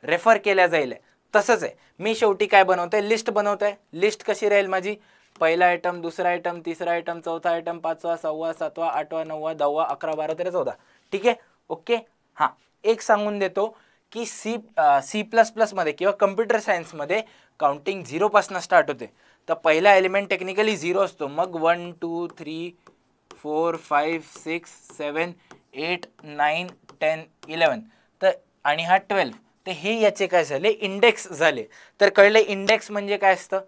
रेफर केल्या जाईल. तसंच आहे, मी शेवटी काय बनवतोय, लिस्ट बनवतोय. लिस्ट कशी राहील माझी, पहिला आयटम, दुसरा आयटम, तिसरा आयटम, चौथा आयटम, 5वा, 6वा, 7वा, 8वा, 9वा, 10वा, 11, 12, 13, 14. ठीक आहे, ओके. हां, एक सांगून देतो की C++ मध्ये किंवा कम्प्युटर सायन्समध्ये काउंटिंग 0 पासून स्टार्ट होते. तर पहिला एलिमेंट टेक्निकली 0 असतो, मग 1 2 3 4 5 6 7 8 9 10 11 तर आणि हा 12. तर हे याचे काय झाले, इंडेक्स झाले. तर कळले इंडेक्स म्हणजे काय असतं.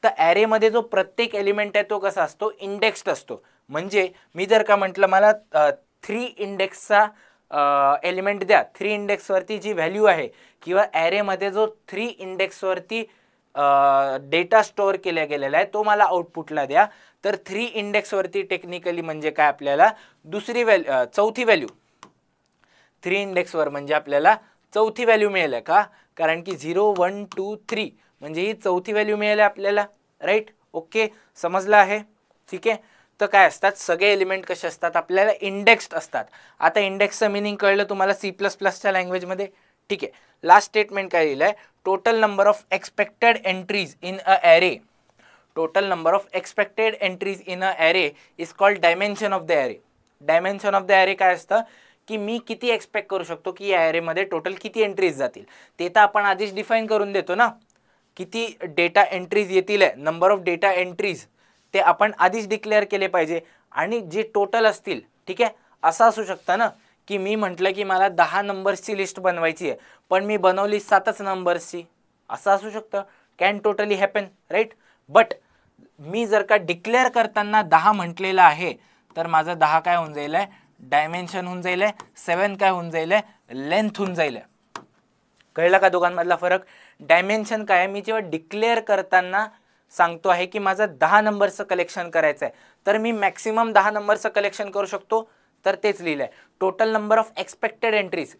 तर ॲरेमध्ये जो प्रत्येक एलिमेंट आहे तो कसा असतो, इंडेक्स्ड असतो. म्हणजे मी जर का म्हटलं मला 3 इंडेक्सचा एलिमेंट द्या, 3 इंडेक्सवरती जी व्हॅल्यू आहे किंवा ॲरेमध्ये जो 3 इंडेक्सवरती डेटा स्टोअर केला गेलेला आहे तो मला आउटपुटला द्या. तर 3 इंडेक्सवरती टेक्निकली म्हणजे काय, आपल्याला चौथी व्हॅल्यू 3 इंडेक्सवर म्हणजे आपल्याला चौथी व्हॅल्यू मिळेल का, कारण की 0 1 2 3 म्हणजे ही चौथी व्हॅल्यू मिळेल आपल्याला, राईट. ओके, समजलं आहे. ठीक आहे. तर काय असतात, सगळे एलिमेंट कसे असतात, आपल्याला इंडेक्स्ड असतात. आता इंडेक्सचं मिनिंग कळलं तुम्हाला C++च्या लँग्वेजमध्ये. ठीक आहे. लास्ट स्टेटमेंट काय दिलं आहे, total number of expected entries in a array. Total number of expected entries in a array is called dimension of the array. Dimension of the array काय असतं की मी किती एक्सपेक्ट करू शकतो की या ॲरेमध्ये टोटल किती एंट्रीज जातील. ते तर आपण आधीच डिफाईन करून देतो ना, किती डेटा एंट्रीज येतील, नंबर ऑफ डेटा एंट्रीज ते आपण आधीच डिक्लेअर केले पाहिजे. आणि जे टोटल असतील, ठीक आहे. असं असू शकतं ना की मी म्हटलं की मला 10 नंबर्सची लिस्ट बनवायची आहे, पण मी बनवली 7च नंबर्सची. असं असू शकतं, can totally happen, right. But मी जर का डिक्लेअर करताना 10 म्हटलेलं आहे तर माझं 10 काय होऊन जाईल, डायमेन्शन होऊन जाईल, 7 काय होऊन जाईल, लेंथ होऊन जाईल. कळलं का दोघांमधला फरक. डायमेन्शन काय आहे, मी जेव्हा डिक्लेअर करताना सांगतो आहे की माझं 10 नंबरचं कलेक्शन करायचं आहे तर मी मॅक्सिमम 10 नंबरचं कलेक्शन करू शकतो, तर तेच लिहिलं आहे. Total number of expected entries,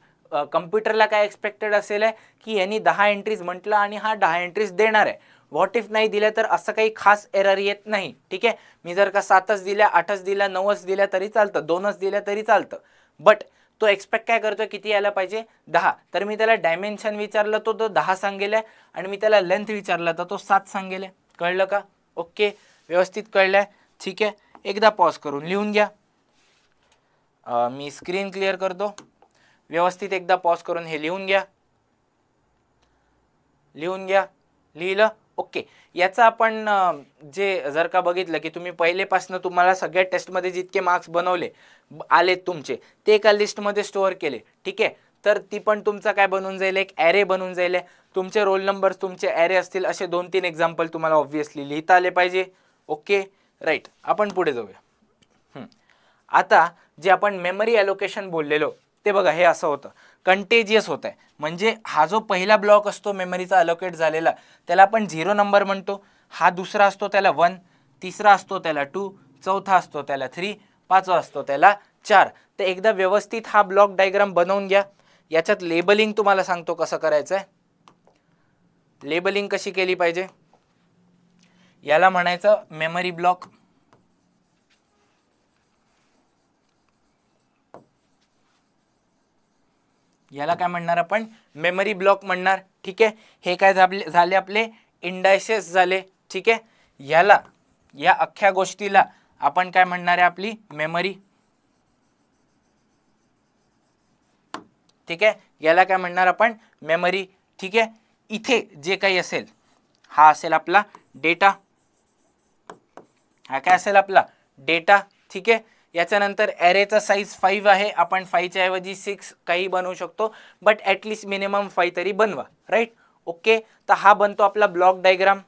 कम्प्युटरला काय एक्सपेक्टेड असेल की यांनी 10 एंट्रीज म्हटलं आणि हा 10 एंट्रीज देणार आहे. व्हॉट इफ नाही दिल्या तर असं काही खास एरर येत नाही. ठीक आहे. मी जर का 7च दिल्या, 8च दिल्या, 9च दिल्या तरी चालतं, 2च दिल्या तरी चालतं. बट तो एक्सपेक्ट काय करतो, किती यायला पाहिजे, 10. तर मी त्याला डायमेन्शन विचारलं तो 10 सांगेल आणि मी त्याला लेंथ विचारलं तर तो 7 सांगेल. कळलं का. ओके, व्यवस्थित कळलं आहे. ठीक आहे. एकदा पॉज करून लिहून घ्या. मी स्क्रीन क्लिअर करतो. व्यवस्थित एकदा पॉज करून हे लिहून घ्या. लिहिलं. ओके. याचा आपण जे जर का बघितलं की तुम्ही पहिलेपासून तुम्हाला सगळ्या टेस्टमध्ये जितके मार्क्स बनवले आलेत तुमचे ते एका लिस्टमध्ये स्टोअर केले. ठीक आहे. तर ती पण तुमचा काय बनून जाईल, एक ॲरे बनून जाईल. तुमचे रोल नंबर्स तुमचे ॲरे असतील. असे 2-3 एक्झाम्पल तुम्हाला ऑब्व्हियसली लिहिता आले पाहिजे. Okay, right. आपण पुढे जाऊया. आता जे आपण मेमरी ॲलोकेशन बोललेलो ते बघा, हे असं होतं, कंटेजियस होत आहे. म्हणजे हा जो पहिला ब्लॉक असतो मेमरीचा अलोकेट झालेला त्याला आपण 0 नंबर म्हणतो. हा दुसरा असतो त्याला 1, तिसरा असतो त्याला 2, चौथा असतो त्याला 3, 5वा असतो त्याला 4. तर एकदा व्यवस्थित हा ब्लॉक डायग्राम बनवून घ्या. याच्यात लेबलिंग तुम्हाला सांगतो कसं करायचं आहे. लेबलिंग कशी केली पाहिजे, याला म्हणायचं मेमरी ब्लॉक. याला काय म्हणणार आपण, मेमरी ब्लॉक म्हणणार. ठीक आहे. हे काय झाले आपले इंडायसेस झाले. ठीक आहे. याला, या अख्ख्या गोष्टीला आपण काय म्हणणार आहे, आपली मेमरी. ठीक आहे. याला काय म्हणणार आपण, मेमरी. ठीक आहे. इथे जे काही असेल हा असेल आपला डेटा. हा काय असेल आपला डेटा. ठीक आहे. याच्यानंतर ॲरेचा साईज 5 आहे. आपण 5च्या ऐवजी 6 काही बनवू शकतो, बट ॲटलिस्ट मिनिमम 5 तरी बनवा, राईट. ओके. तर हा बनतो आपला ब्लॉक डायग्राम.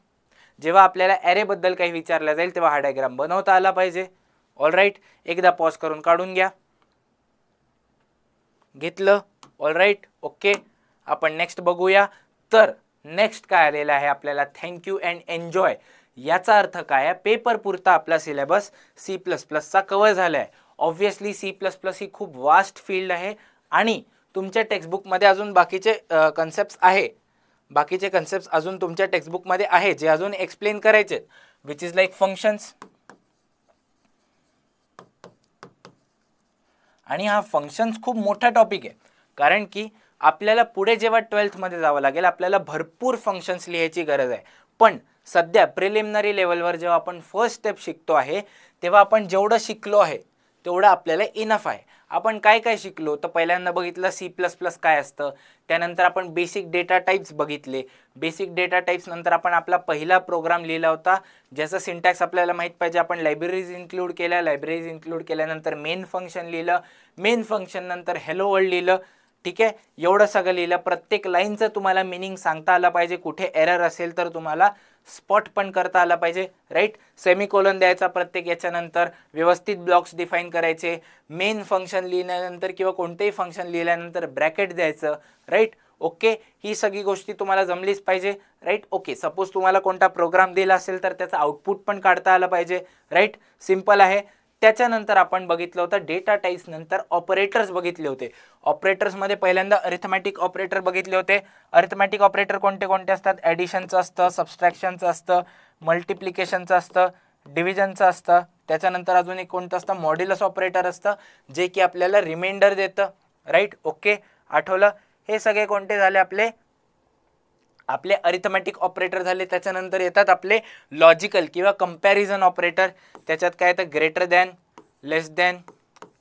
जेव्हा आपल्याला ॲरेबद्दल काही विचारलं जाईल तेव्हा हा डायग्राम बनवता आला पाहिजे. ऑल राईट, एकदा पॉज करून काढून घ्या. घेतलं, ऑल राईट, ओके. आपण नेक्स्ट बघूया. तर नेक्स्ट काय आलेलं आहे आपल्याला, थँक्यू अँड एन्जॉय. याचा अर्थ काय आहे, पेपर पुरता आपला सिलेबस C++चा कव्हर झाला आहे. ऑब्व्हियसली C++ ही खूप वास्ट फील्ड आहे आणि तुमच्या टेक्स्टबुकमध्ये अजून बाकीचे कन्सेप्ट्स आहे, बाकीचे कन्सेप्ट्स अजून तुमच्या टेक्स्टबुकमध्ये आहे जे अजून एक्सप्लेन करायचे, विच इज लाईक फंक्शन्स. आणि हा फंक्शन्स खूप मोठा टॉपिक आहे, कारण की आपल्याला पुढे जेव्हा 12th मध्ये जावं लागेल आपल्याला भरपूर फंक्शन्स लिहायची गरज आहे. पण सध्या प्रिलिमिनरी लेवलवर जेव्हा आपण फर्स्ट स्टेप शिकतो आहे तेव्हा आपण जेवढं शिकलो आहे तेवढं आपल्याला इनफ आहे. आपण काय काय शिकलो, तर पहिल्यांदा बघितलं C++ काय असतं, त्यानंतर आपण बेसिक डेटा टाइप्स बघितले. बेसिक डेटा टाइप्स नंतर आपण आपला पहिला प्रोग्राम लिहिला होता ज्याचा सिंटॅक्स आपल्याला माहीत पाहिजे. आपण लायब्ररीज इन्क्लूड केल्या, लायब्ररीज इन्क्लूड केल्यानंतर मेन फंक्शन लिहिलं, मेन फंक्शन नंतर हेलो वर्ल्ड लिहिलं. ठीक आहे, एवढं सगळं लिहिलं. प्रत्येक लाईनचं तुम्हाला मिनिंग सांगता आलं पाहिजे, कुठे एरर असेल तर तुम्हाला स्पॉट पण करता आला पाहिजे, राईट. सेमीकोलन द्यायचा प्रत्येक याच्यानंतर, व्यवस्थित ब्लॉक्स डिफाईन करायचे, मेन फंक्शन लिहिल्यानंतर किंवा कोणतेही फंक्शन लिहिल्यानंतर ब्रॅकेट द्यायचं, राईट. ओके, ही सगळी गोष्टी तुम्हाला जमलीच पाहिजे, राईट. ओके, सपोज तुम्हाला कोणता प्रोग्राम दिला असेल तर त्याचं आउटपुट पण काढता आलं पाहिजे, राईट. सिम्पल आहे. त्याच्यानंतर आपण बघितलं होतं डेटा टाइप्स नंतर ऑपरेटर्स बघितले होते. ऑपरेटर्समध्ये पहिल्यांदा अरिथमॅटिक ऑपरेटर बघितले होते. अरिथमॅटिक ऑपरेटर कोणते कोणते असतात, ॲडिशनचं असतं, सबस्ट्रॅक्शनचं असतं, मल्टिप्लिकेशनचं असतं, डिव्हिजनचं असतं. त्याच्यानंतर अजून एक कोणतं असतं, मॉड्युलस ऑपरेटर असतं जे की आपल्याला रिमाइंडर देतं, राईट. ओके, आठवलं. हे सगळे कोणते झाले आपले अरिथमॅटिक ऑपरेटर झाले. त्याच्यानंतर येतात आपले लॉजिकल किंवा कंपॅरिझन ऑपरेटर. त्याच्यात काय येतं, greater than, less than,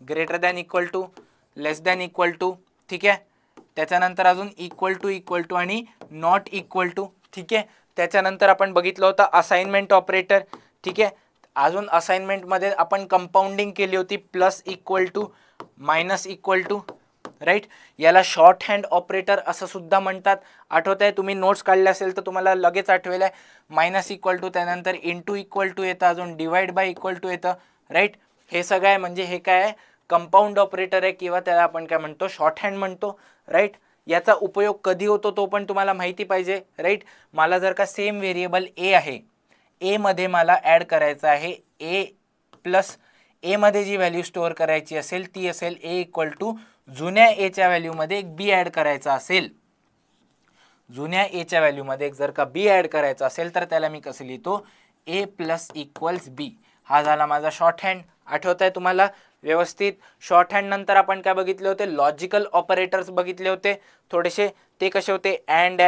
greater than equal to, less than equal to. ठीक आहे. त्याच्यानंतर अजून इक्वल टू आणि नॉट इक्वल टू. ठीक आहे. त्याच्यानंतर आपण बघितलं होतं असाइनमेंट ऑपरेटर. ठीक आहे. अजून असाइनमेंटमध्ये आपण कंपाऊंडिंग केली होती, plus equal to, minus equal to, right. याला शॉर्ट हँड ऑपरेटर असं सुद्धा म्हणतात. आठवत आहे, तुम्ही नोट्स काढले असेल तर तुम्हाला लगेच आठवेल आहे. मायनस इक्वल टू, त्यानंतर इंटू इक्वल टू येतं, अजून डिवाइड बाय इक्वल टू येतं, राईट. हे सगळं आहे, म्हणजे हे काय आहे, कंपाऊंड ऑपरेटर आहे किंवा त्याला आपण काय म्हणतो, शॉर्ट हँड म्हणतो, राईट. याचा उपयोग कधी होतो तो पण तुम्हाला माहिती पाहिजे, राईट. मला जर का सेम व्हेरिएबल ए आहे, ए मध्ये मला ॲड करायचं आहे ए प्लस, ए मध्ये जी व्हॅल्यू स्टोअर करायची असेल ती असेल ए इक्वल टू, जुन्या एच्या व्हॅल्यूमध्ये एक बी ॲड करायचा असेल, जुन्या एच्या व्हॅल्यूमध्ये जर का बी ॲड करायचा असेल तर त्याला मी कसं लिहितो, ए प्लस इक्वल्स बी. हा झाला माझा शॉर्ट हँड. आठवत आहे तुम्हाला व्यवस्थित. शॉर्ट हँड नंतर आपण काय बघितले होते, लॉजिकल ऑपरेटर्स बघितले होते थोडेसे. ते कसे होते, अँड,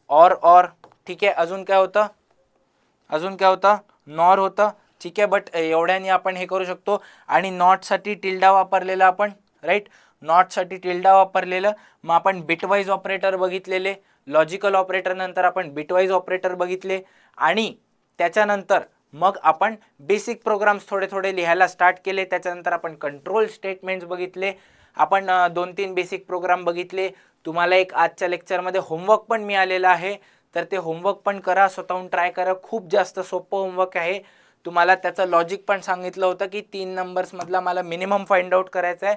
ऑर. ठीक आहे. अजून काय होतं, नॉर होतं. ठीक आहे. बट एवढ्याने आपण हे करू शकतो. आणि नॉटसाठी टिल्डा वापरलेला आपण, राईट. नॉटसाठी टिल्डा वापरलेलं. मग आपण बिटवाईज ऑपरेटर बघितलेले. लॉजिकल ऑपरेटर नंतर आपण बिटवाईज ऑपरेटर बघितले. आणि त्याच्यानंतर मग आपण बेसिक प्रोग्राम्स थोडे थोडे लिहायला स्टार्ट केले. त्याच्यानंतर आपण कंट्रोल स्टेटमेंट्स बघितले. आपण 2-3 बेसिक प्रोग्राम बघितले. तुम्हाला एक आजच्या लेक्चरमध्ये होमवर्क पण मिळालेला आहे, तर ते होमवर्क पण करा, स्वतःहून ट्राय करा. खूप जास्त सोपं होमवर्क आहे. तुम्हाला त्याचं लॉजिक पण सांगितलं होतं की 3 नंबर्समधला मला मिनिमम फाइंड आउट करायचा आहे.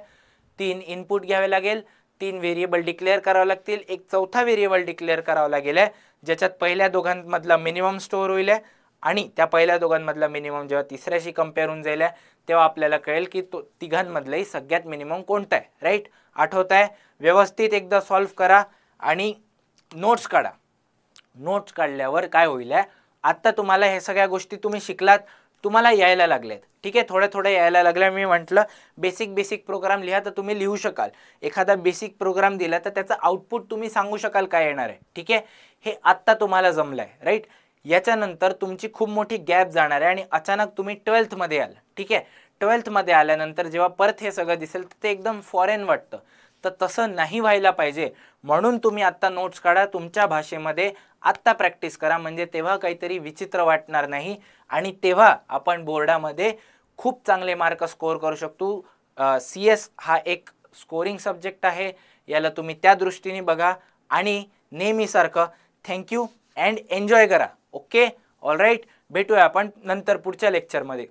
3 इनपुट घ्यावे लागेल, 3 व्हेरिएबल डिक्लेअर करावं लागतील, एक चौथा व्हेरिएबल डिक्लेअर करावा लागेल ज्याच्यात पहिल्या दोघांमधला मिनिमम स्टोअर होईल आणि त्या पहिल्या दोघांमधला मिनिमम जेव्हा तिसऱ्याशी कम्पेअर होऊन जाईल तेव्हा आपल्याला कळेल की तो तिघांमधलाही सगळ्यात मिनिमम कोणता आहे, राईट. आठवत आहे. व्यवस्थित एकदा सॉल्व्ह करा आणि नोट्स काढा. नोट्स काढल्यावर काय होईल, आत्ता तुम्हाला हे सगळ्या गोष्टी तुम्ही शिकलात, तुम्हाला यायला लागल्यात. ठीक आहे. थोड्या यायला लागल्या. मी म्हटलं बेसिक प्रोग्राम लिहा तर तुम्ही लिहू शकाल. एखादा बेसिक प्रोग्राम दिला तर त्याचं आउटपुट तुम्ही सांगू शकाल काय येणार आहे. ठीक आहे. हे आत्ता तुम्हाला जमलं आहे, राईट. याच्यानंतर तुमची खूप मोठी गॅप जाणार आहे आणि अचानक तुम्ही 12th मध्ये आला. ठीक आहे. 12th मध्ये आल्यानंतर जेव्हा परत हे सगळं दिसेल तर ते एकदम फॉरेन वाटतं. तर तसं नाही व्हायला पाहिजे, म्हणून तुम्ही आत्ता नोट्स काढा, तुमच्या भाषेमध्ये आत्ता प्रॅक्टिस करा, म्हणजे तेव्हा काहीतरी विचित्र वाटणार नाही आणि तेव्हा आपण बोर्डामध्ये खूप चांगले मार्क स्कोअर करू शकतो. CS हा एक स्कोरिंग सब्जेक्ट आहे, याला तुम्ही त्या दृष्टीने बघा आणि नेहमीसारखं थँक्यू अँड एन्जॉय करा. Okay, all right. भेटूया आपण नंतर पुढच्या लेक्चरमध्ये.